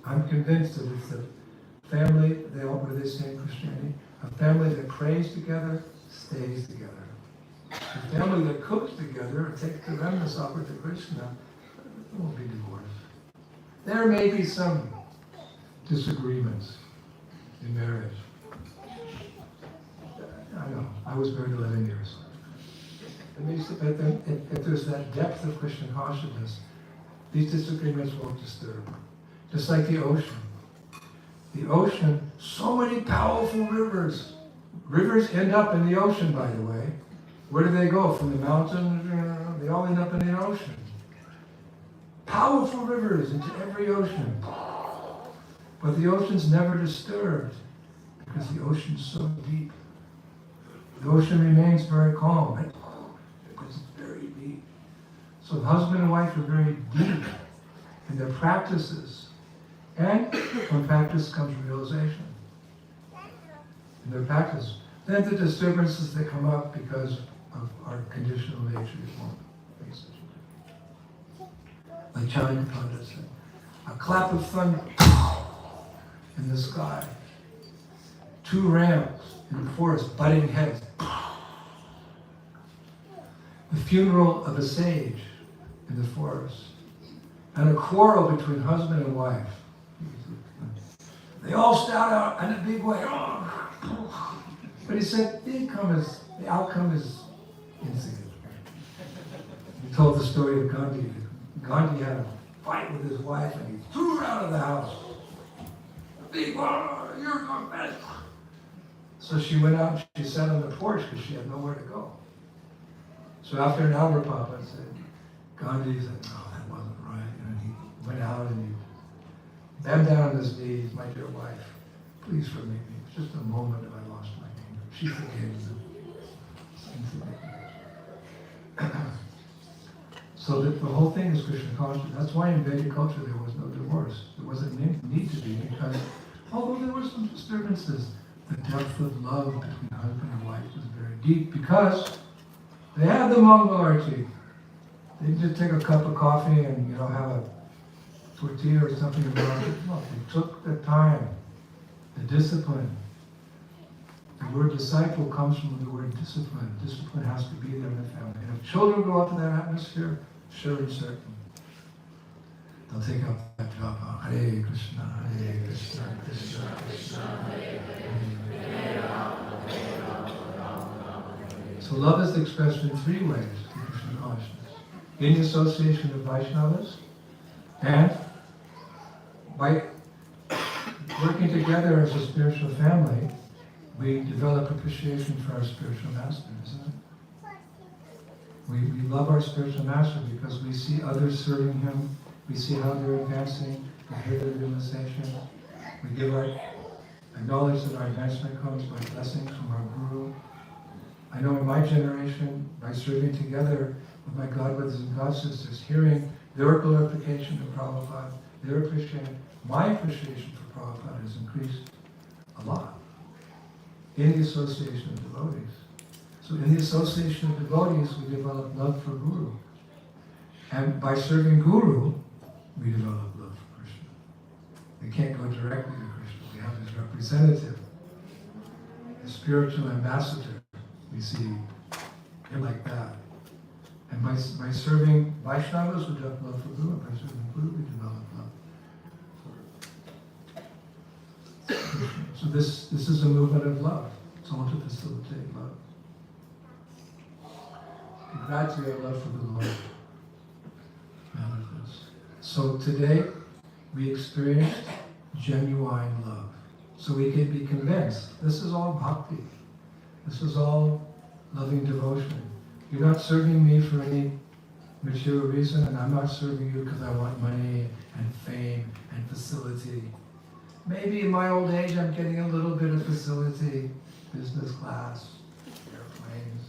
I'm convinced that it's a family, what do they say in Christianity? A family that prays together stays together. A family that cooks together and takes the remnants offered to Krishna won't be divorced. There may be some disagreements in marriage. I know, I was married 11 years. If there's that depth of Krishna consciousness, these disagreements won't disturb. Just like the ocean. The ocean, so many powerful rivers. Rivers end up in the ocean, by the way. Where do they go? From the mountain, they all end up in the ocean. Powerful rivers into every ocean. But the ocean's never disturbed because the ocean's so deep. The ocean remains very calm, right? Because it's very deep. So the husband and wife are very deep in their practices. And from practice comes realization. In their practice. Then the disturbances that come up because of our conditional nature won't face it. Like Chandra Pandit said, a clap of thunder in the sky. 2 rams in the forest, butting heads. The funeral of a sage in the forest, and a quarrel between husband and wife. They all shout out in a big way. But he said the outcome is insignificant. He told the story of Gandhi. Gandhi had a fight with his wife and he threw her out of the house. Big, you're going bad. So she went out and she sat on the porch because she had nowhere to go. So after an hour, Papa said, Gandhi said, no, that wasn't right. And he went out and he bent down on his knees, my dear wife, please forgive me. It's just a moment I lost my anger. She forgave him. So that the whole thing is Krishna consciousness. That's why in Vedic culture there was no divorce. There wasn't need to be, because although there were some disturbances, the depth of love between husband and wife was very deep because they had the Mangalarti. They just take a cup of coffee and have a tortilla or something around it. No, they took the time, the discipline. The word disciple comes from the word discipline. Discipline has to be there in the family. And if children go out to that atmosphere, sure and certain, they'll take up that job. Hare Krishna, Hare Krishna, Krishna Krishna, Hare Hare. So love is expressed in three ways in Krishna consciousness. In the association of Vaishnavas, and by working together as a spiritual family, we develop appreciation for our spiritual master, isn't it? We love our spiritual master because we see others serving him, we see how they're advancing, we hear their realization, we acknowledge that our advancement comes by blessings from our Guru. I know in my generation, by serving together with my godbrothers and godsisters, hearing their glorification of Prabhupada, their appreciation, my appreciation for Prabhupada has increased a lot in the association of devotees. So in the association of devotees, we develop love for Guru. And by serving Guru, we develop love for Krishna. We can't go directly to Krishna. We have his representative, the spiritual ambassador. We see him like that. And by serving Vaishnavas, we develop love for Guru. By serving Guru, we develop love for Krishna. So this is a movement of love. It's all to facilitate love. Be glad to have love for the Lord. So today, we experienced genuine love. So we can be convinced, this is all bhakti. This is all loving devotion. You're not serving me for any material reason, and I'm not serving you because I want money and fame and facility. Maybe in my old age I'm getting a little bit of facility, business class, airplanes.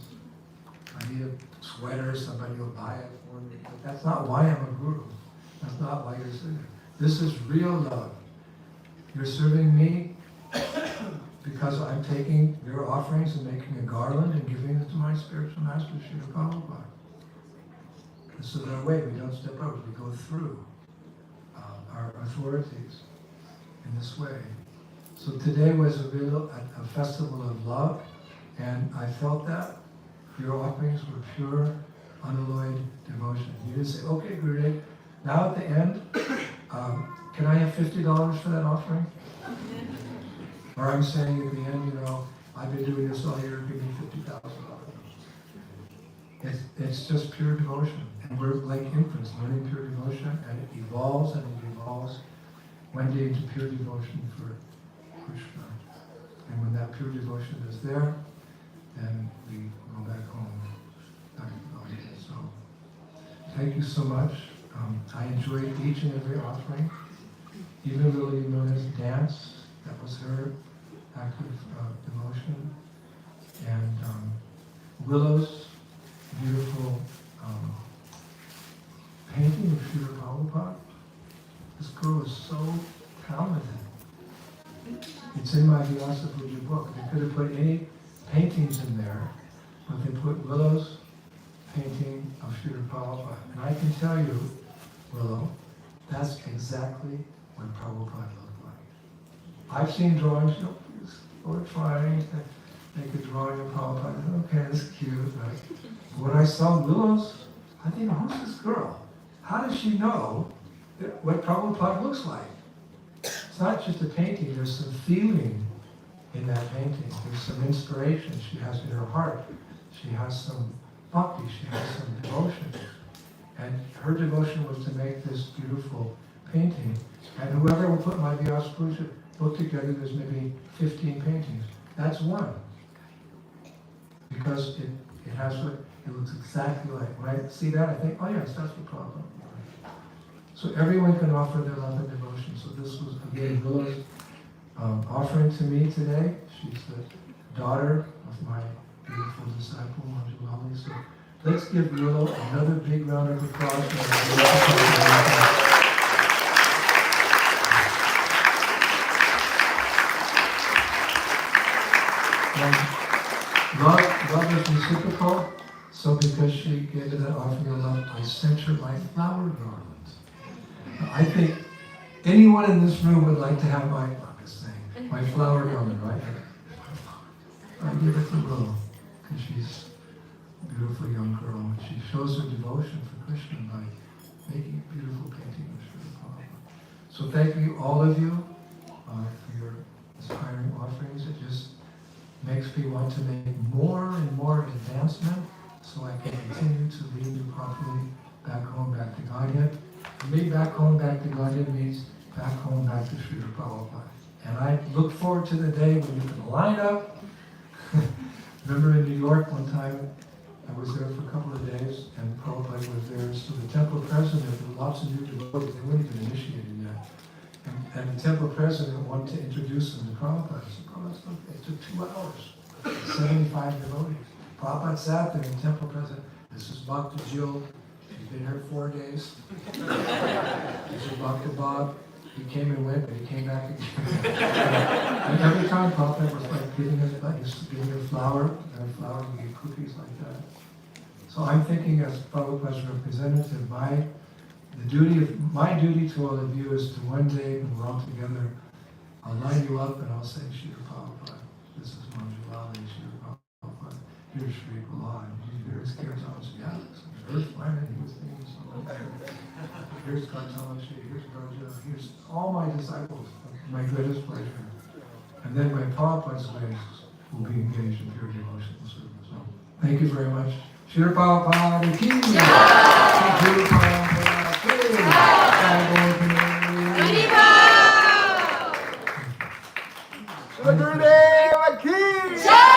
I need a sweater, somebody will buy it for me. But that's not why I'm a guru. That's not why you're serving. This is real love. You're serving me because I'm taking your offerings and making a garland and giving it to my spiritual master, Srila Prabhupada. This is our way. We don't step over. We go through our authorities in this way. So today was a festival of love, and I felt that your offerings were pure, unalloyed devotion. You didn't say, okay, Gurudev, now at the end, can I have $50 for that offering? Or I'm saying at the end, I've been doing this all year, give me $50,000. It's just pure devotion. And we're like infants learning pure devotion, and it evolves and it evolves one day into pure devotion for Krishna. And when that pure devotion is there, then we go back home. So, thank you so much. I enjoyed each and every offering. Even Lily Mona's dance, that was her act of devotion. And Willow's beautiful painting of Srila Prabhupada. This girl is so talented. It's in my Vyasa Puja book. They could have put any paintings in there, but they put Willow's painting of Srila Prabhupada. And I can tell you, Willow, that's exactly what Prabhupada looked like. I've seen drawings, we're trying, make a drawing of Prabhupada. I thought, okay, that's cute. Right? When I saw Willow's, I think, who's this girl? How does she know what Prabhupada looks like? It's not just a painting, there's some feeling in that painting. There's some inspiration she has in her heart. She has some bhakti, she has some devotion. And her devotion was to make this beautiful painting. And whoever will put my Vyasa Puja book together, there's maybe 15 paintings. That's one. Because it has what it looks exactly like. When I see that, I think, oh yes, that's the problem. So everyone can offer their love and devotion. So this was again Willow's offering to me today. She's the daughter of my beautiful disciple, Manjulali. So let's give Willow another big round of applause. Love is reciprocal, so because she gave me that offering of love, I sent her my flower garlands. I think anyone in this room would like to have my flower garland, right? I give it to Willow, because she's a beautiful young girl, and she shows her devotion for Krishna by making a beautiful painting of Srila Prabhupada. So thank you, all of you, for your inspiring offerings. It just makes me want to make more and more advancement so I can continue to lead you properly back home, back to Godhead. For me, back home, back to Godhead means back home, back to Srila Prabhupada. And I look forward to the day when you can line up. Remember in New York one time, I was there for a couple of days, and Prabhupada was there. So the temple president, there were lots of new devotees, they weren't even initiated yet. And the temple president wanted to introduce them to Prabhupada. So Prabhupada said, it took 2 hours, 75 devotees. Prabhupada sat there, and the temple president, this is Bhakta Jill, she's been here 4 days. This is Bhakta Bob, he came and went, but he came back again. And every time Prabhupada was like giving us, giving her flower, we gave cookies like that. So I'm thinking as Prabhupada's representative, my duty to all of you is to one day, when we're all together, I'll line you up and I'll say, Shri Prabhupada, this is Manjulali, Shri Prabhupada, here's Shri Prahlad, here's Kirtan, yeah, here's Swami, he was thinking something. Here's Kartalashi, here's Raja, here's all my disciples, my greatest pleasure. And then my Prabhupada's ways will be engaged in pure devotional service. So, thank you very much. Shri Prabhupada ki jai. Shri Prabhupada ki jai. Shri Gurudeva ki jai.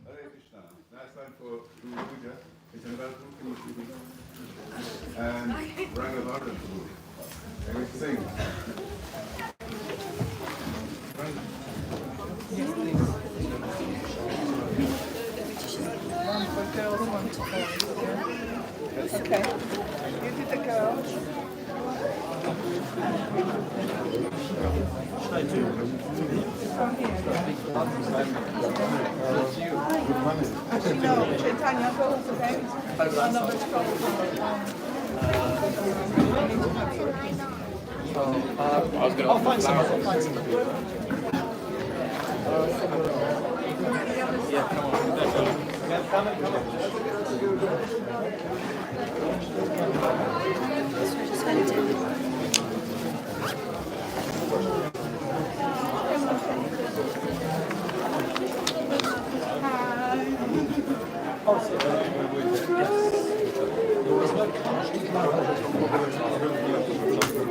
Hare Krishna. Now it's time for Puja. It's about and Rangavardhan to do. And we sing. Yes, please. One for girls, one for boys. Okay. You did the girls. From here. Actually, no. Chaitanya, go with the bank. Another I'll find some. Yeah, come on. Come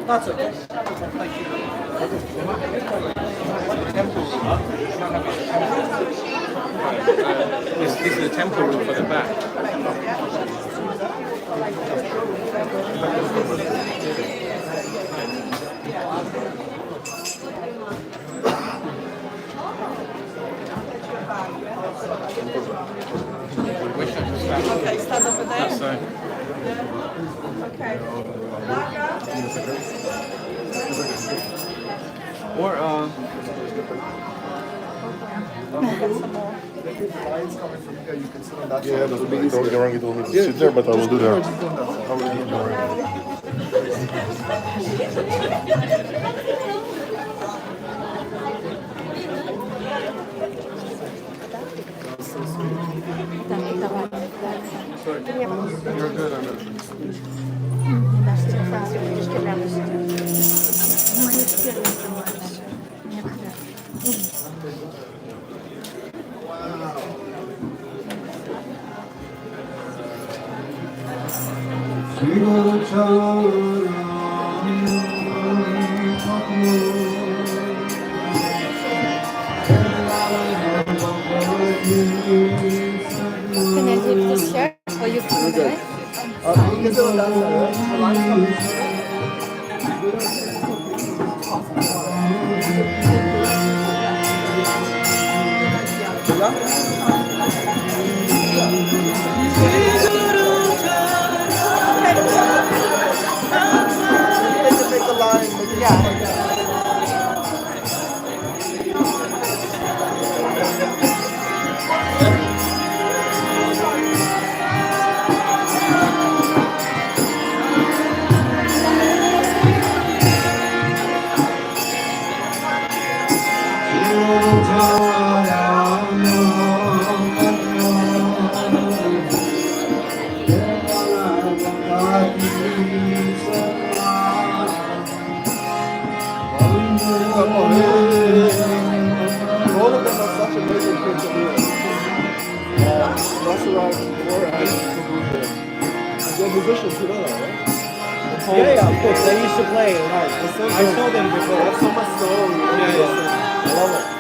That's okay. Thank you. This is the temple room for the back. Okay, stand over there. That's fine. Okay. Or Yeah, that's a big issue. Rangi told me to sit there, but I will do that. I will do that. You're good on it. Can I leave this here? Or you can do it? All of them are such amazing kids to do it. That's like more I used to do there. They're musicians, you know that, right? Yeah, of course. They used to play. Right. I saw them before. That's so much soul. I love it.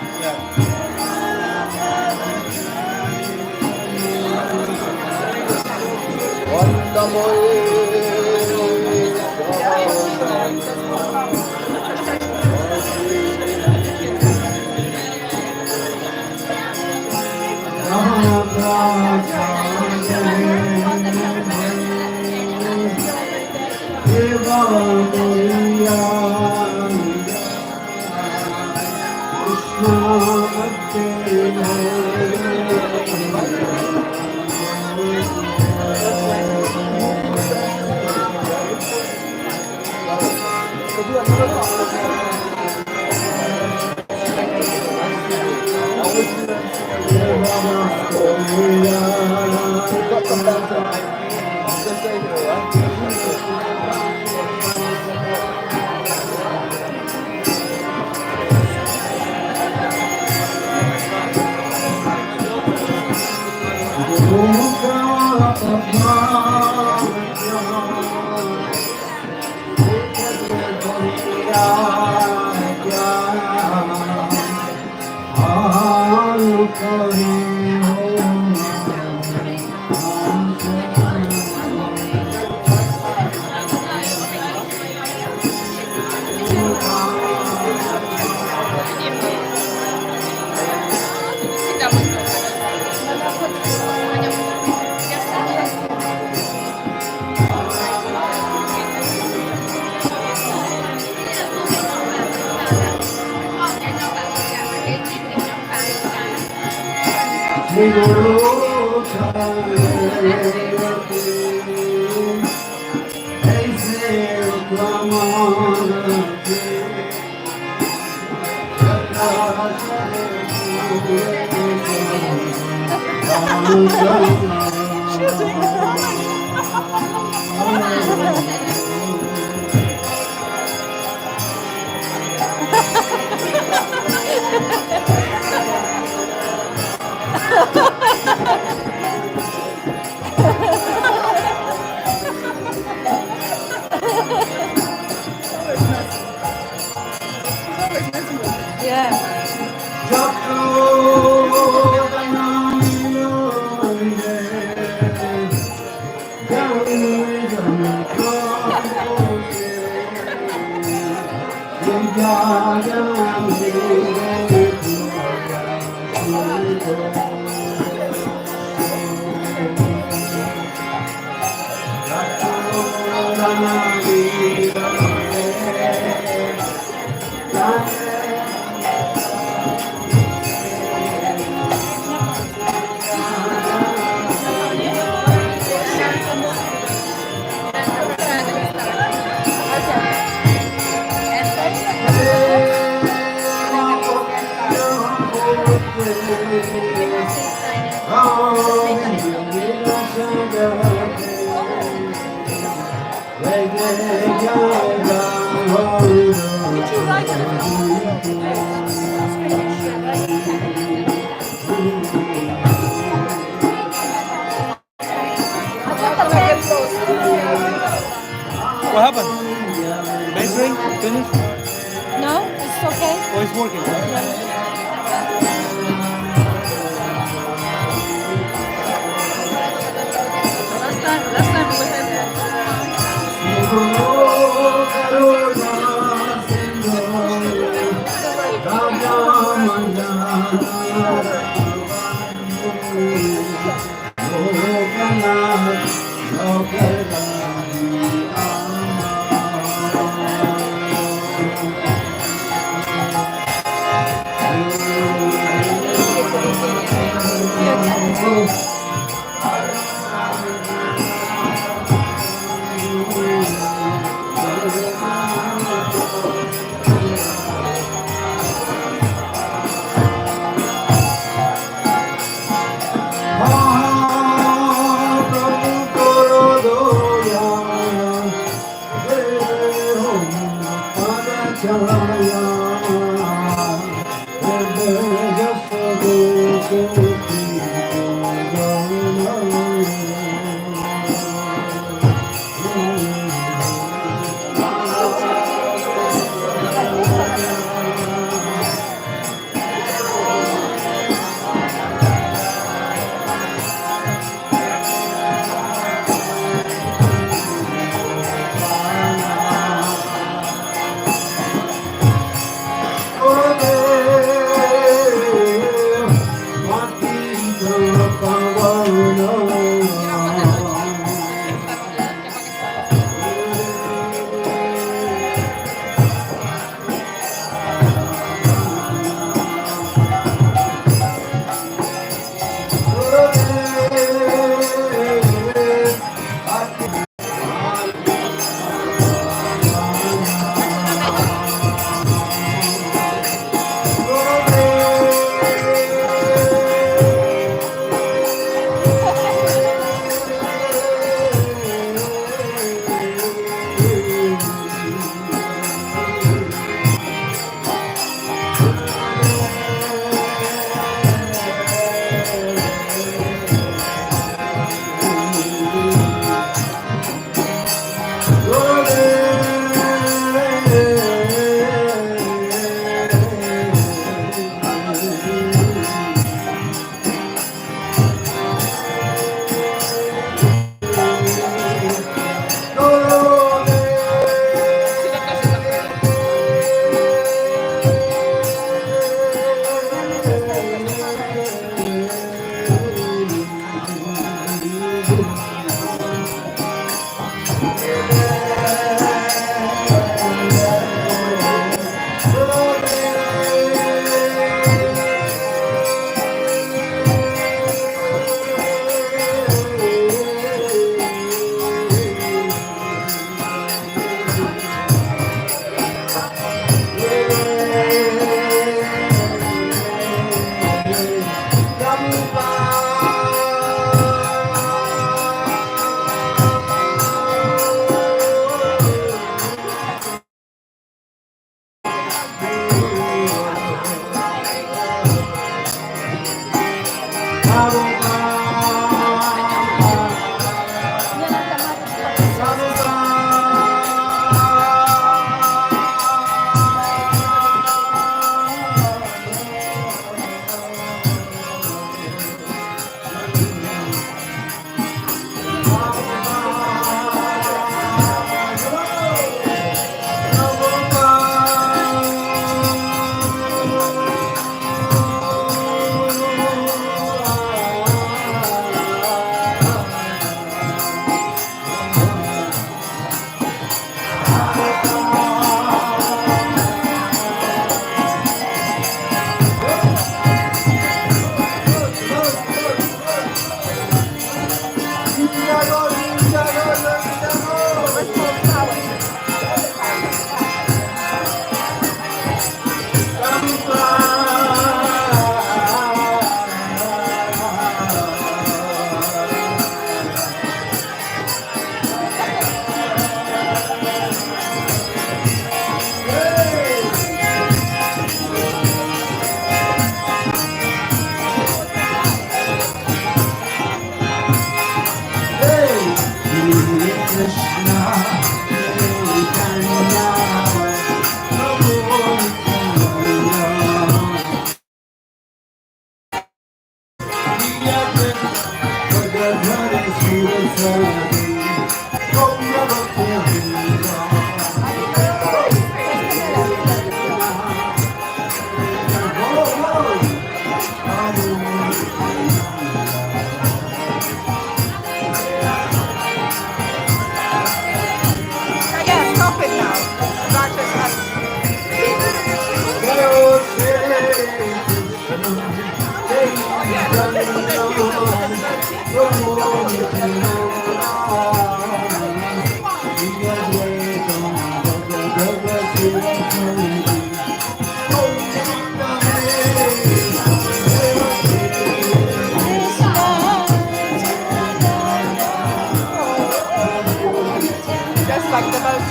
Just like the boat.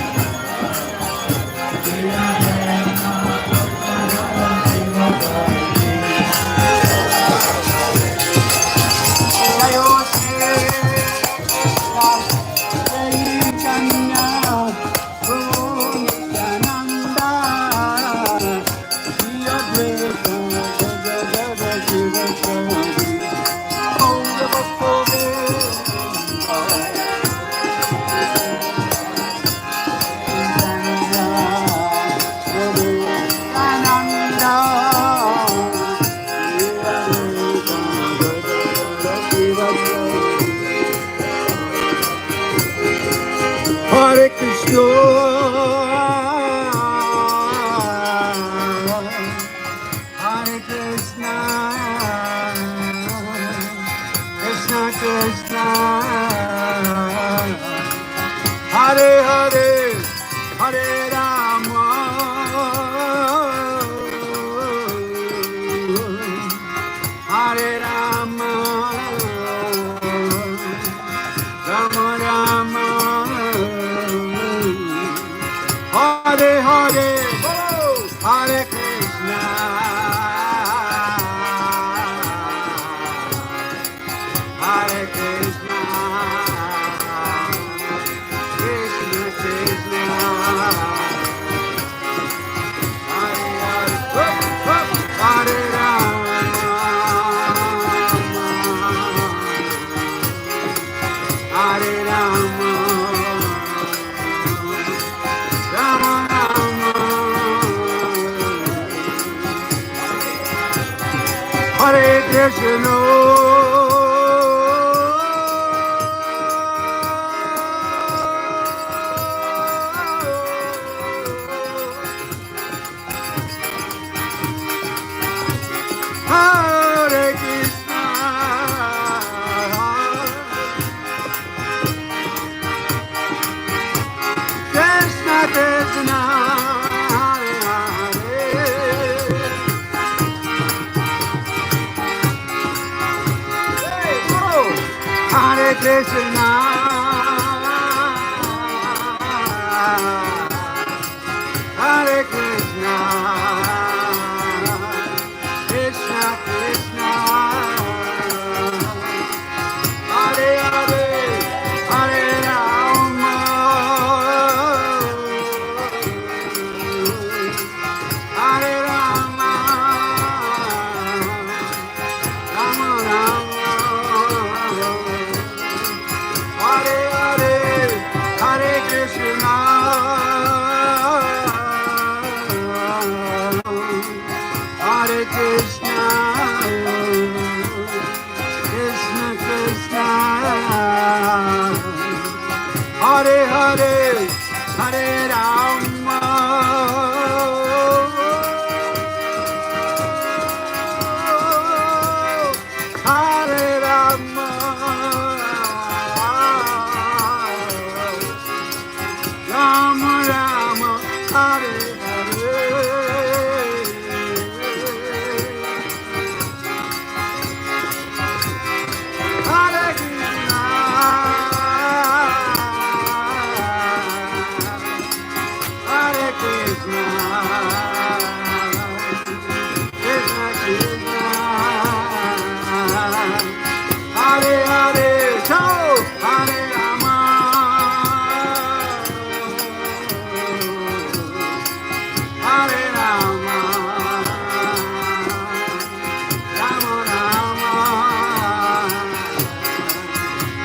Hare Krishna, Hare Krishna, Krishna Krishna, Hare Hare, Hare Rama, Hare Rama, Rama Rama, Hare Hare, Hare Krishna, Hare Krishna, Krishna Krishna, Hare Hare, Hare Rama, Hare Rama, Rama Rama, Hare Krishna, Hare Krishna, Krishna Krishna, Hare Hare, Hare Krishna, Hare Krishna, Krishna Krishna, Hare Hare, Hare Rama, Hare Rama, Rama Rama, Hare Hare, Hare Krishna, Hare Krishna, Krishna Krishna, Hare Hare, Hare Rama, Hare Rama, Rama Rama, Hare Hare, Hare Krishna, Hare Krishna, Krishna Krishna, Hare Hare, so Hare Rama, Hare Rama, Rama Rama,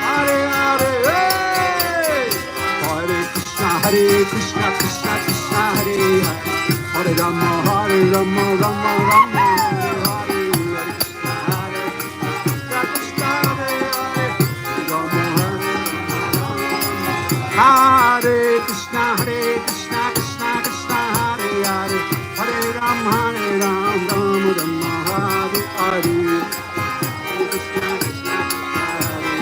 Hare Hare, Hare Krishna, Krishna Krishna, Hare Hare, Hare Rama, Rama Rama, Hare Hare, Hare Krishna, Krishna Hare Hare, Rama Hare Krishna, Krishna Krishna, Hare Hare, Hare Rama, Rama Rama, Hare Hare, Hare Krishna, Krishna Krishna, Hare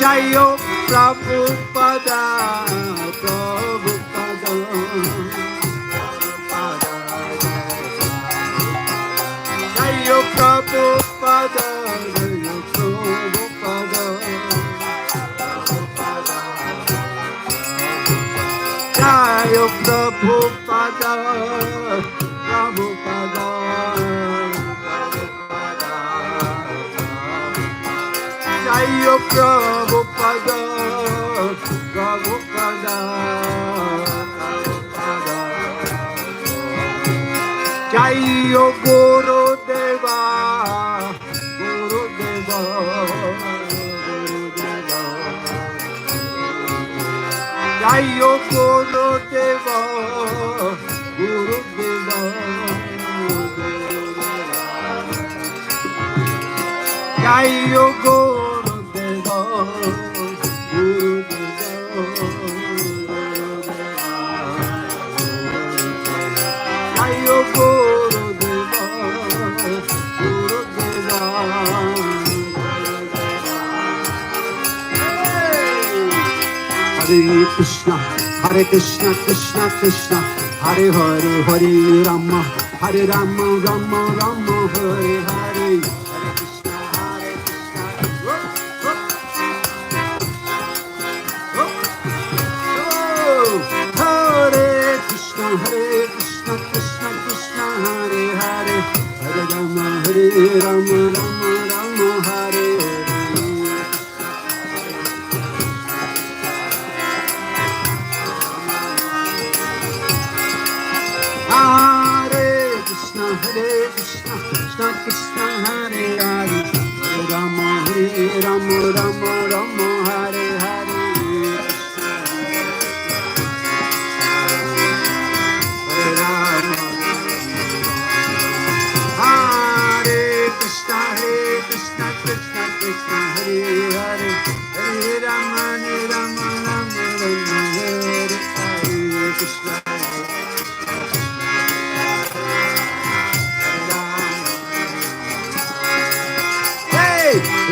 Jayo Prabhupada, Prabhupada, Jayo Prabhupada, Jayo Prabhupada, Jayo Prabhupada, Prabhupada. Jayo Prabhupada, Prabhupada, Prabhupada. Jayo Gurudeva, Gurudeva, Gurudeva. Jayo Gurudeva, Gurudeva, Gurudeva. Jayo Gurudeva, Jayo Gurudeva, Gurudeva. Hare Krishna, Krishna Krishna, Hare Hare, Hare Rama, Rama Rama, Hare Hare. Hare Krishna, Krishna Krishna, Hare Hare, Hare Rama, Rama Rama, Hare Hare. Krishna Krishna Hare Hare Hare Rama Rama Rama Hare Hare Hare Rama Hare Krishna Krishna Krishna Hare Hare Hare Rama Rama Rama Hare Hare Krishna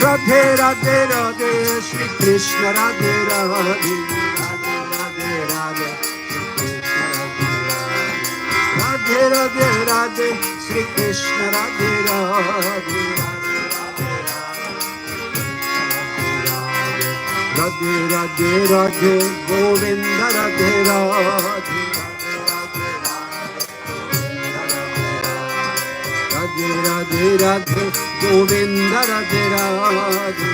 Radhe Radhe Radhe Shri Krishna Radhe Radhe Radhe Radhe Radhe Radhe Radhe Radhe Shri Krishna Radhe Radhe Radhe Radhe Radhe Govinda Radhe Radhe Radhe Radhe Radhe Govinda Radhe Radhe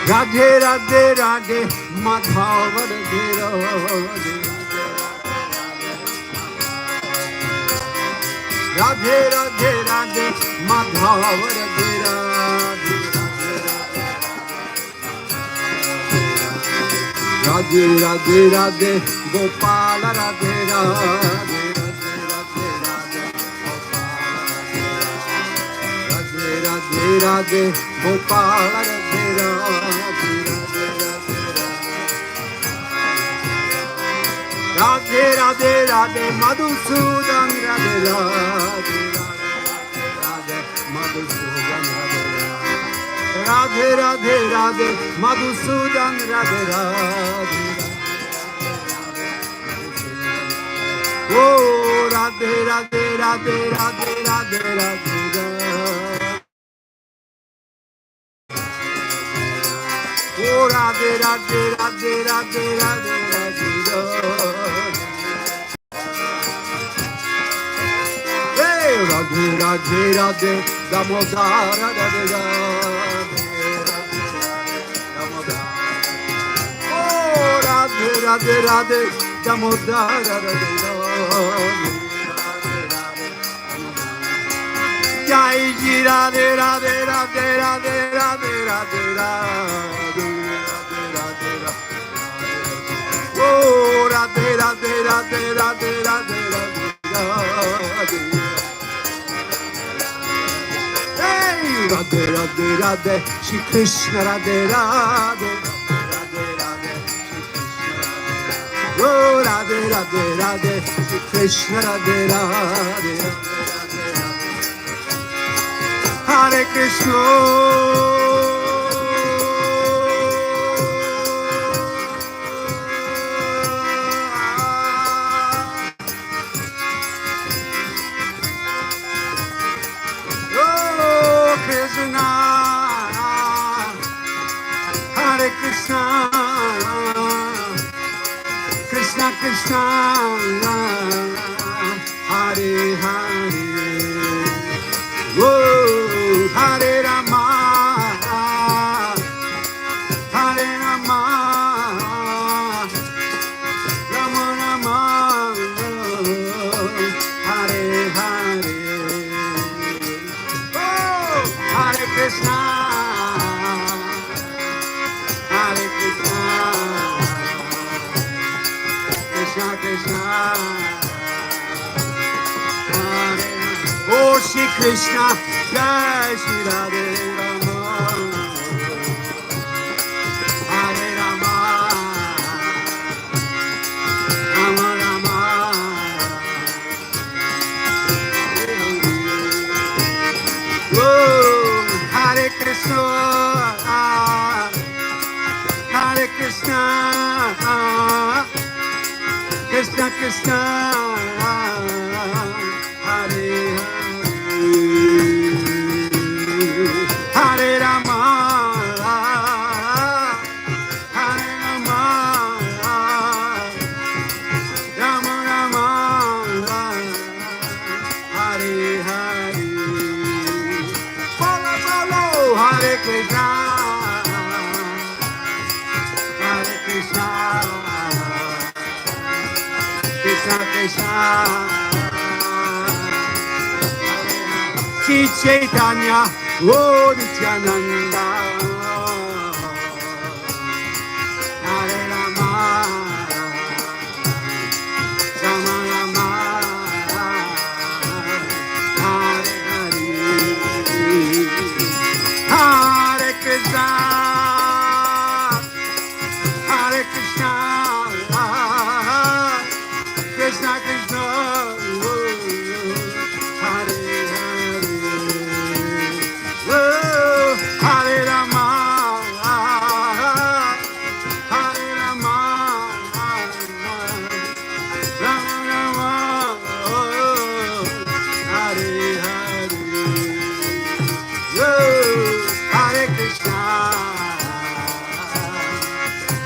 Radhe Radhe Radhe Madhava Radhe Radhe Radhe Radhe Radhe Madhava Radhe Radhe Radhe Radhe Radhe Gopala Radhe Radhe Radhe Radhe Gopala Radhe Radhe Radhe Radhe Radhe Madhusudan Radhe Radhe Radhe Madhusudan Radhe Radhe Radhe Madhusudan Radhe Radhe Oh Radhe Radhe Radhe Radhe Radhe Radhe Oh Radhe Radhe Radhe Radhe Radhe Radhe Hey Radhe Radhe Radhe Damodara Radhe Radhe Oh Radhe Radhe Radhe Damodara Radhe Radhe Jai Ji Radhe Radhe Radhe Radhe Radhe Radhe Radhe Oh Radhe Radhe Radhe Radhe Radhe Radhe Hey Radhe Radhe Radhe Shri Krishna Radhe Radhe Oh Radhe Radhe Radhe Shri Krishna Radhe Radhe Hare Krishna Hare Krishna, Krishna Krishna, Hare Hare, oh Hare Rama, Hare Rama, Rama Rama, Hare Hare, oh Hare Krishna. Oh Shri Krishna, Jai Shri Radhe Rama, Hare Rama, Rama Rama, oh Hare Krishna, Hare Krishna, Krishna Krishna, Hare Hare Rama, Hare Rama, Rama Rama, Hare Hare. Follow, follow, Hare Krishna, Hare Krishna, Krishna Krishna Shri Chaitanya Oh Nityananda Hare Rama Rama Rama Hare Hare Hare Krishna Hare Krishna Krishna Krishna Hare Hare Hare Rama Hare Rama Rama Rama Hare Hare Hare Krishna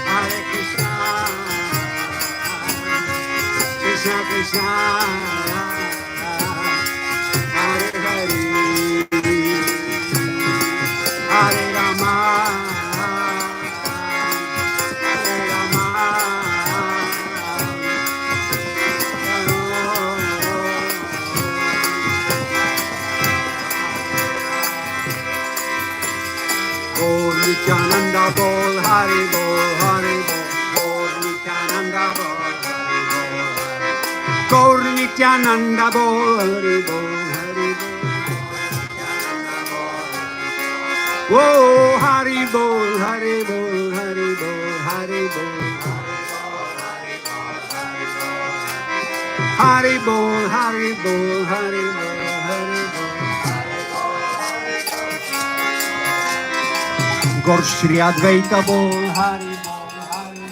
Hare Krishna Krishna Krishna Hare Hare Hare Rama Hare Rama Bol Nityananda Bol Hari Bol Hari Bol Bol Nityananda Bol Gaur Nityananda Bol Hari Bol Hari Bol Oh Hari Bol Hari Bol Hari Bol Hari Bol Hari Bol Hari Bol Hari Bol Hari Bol Gaur Shri Advaita Bol Hari Bol Hari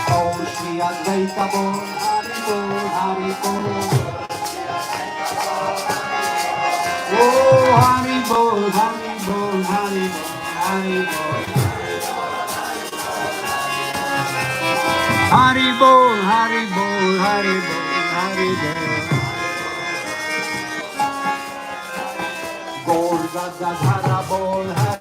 Gaur Shri Advaita Bol Hari Bol Hari Bol Oh Hari Bol Hari Bol Hari Bol Hari Bol Hari Bol Hari Bol Hari Bol Hari Bol Gaur Gadadhara Bol Hari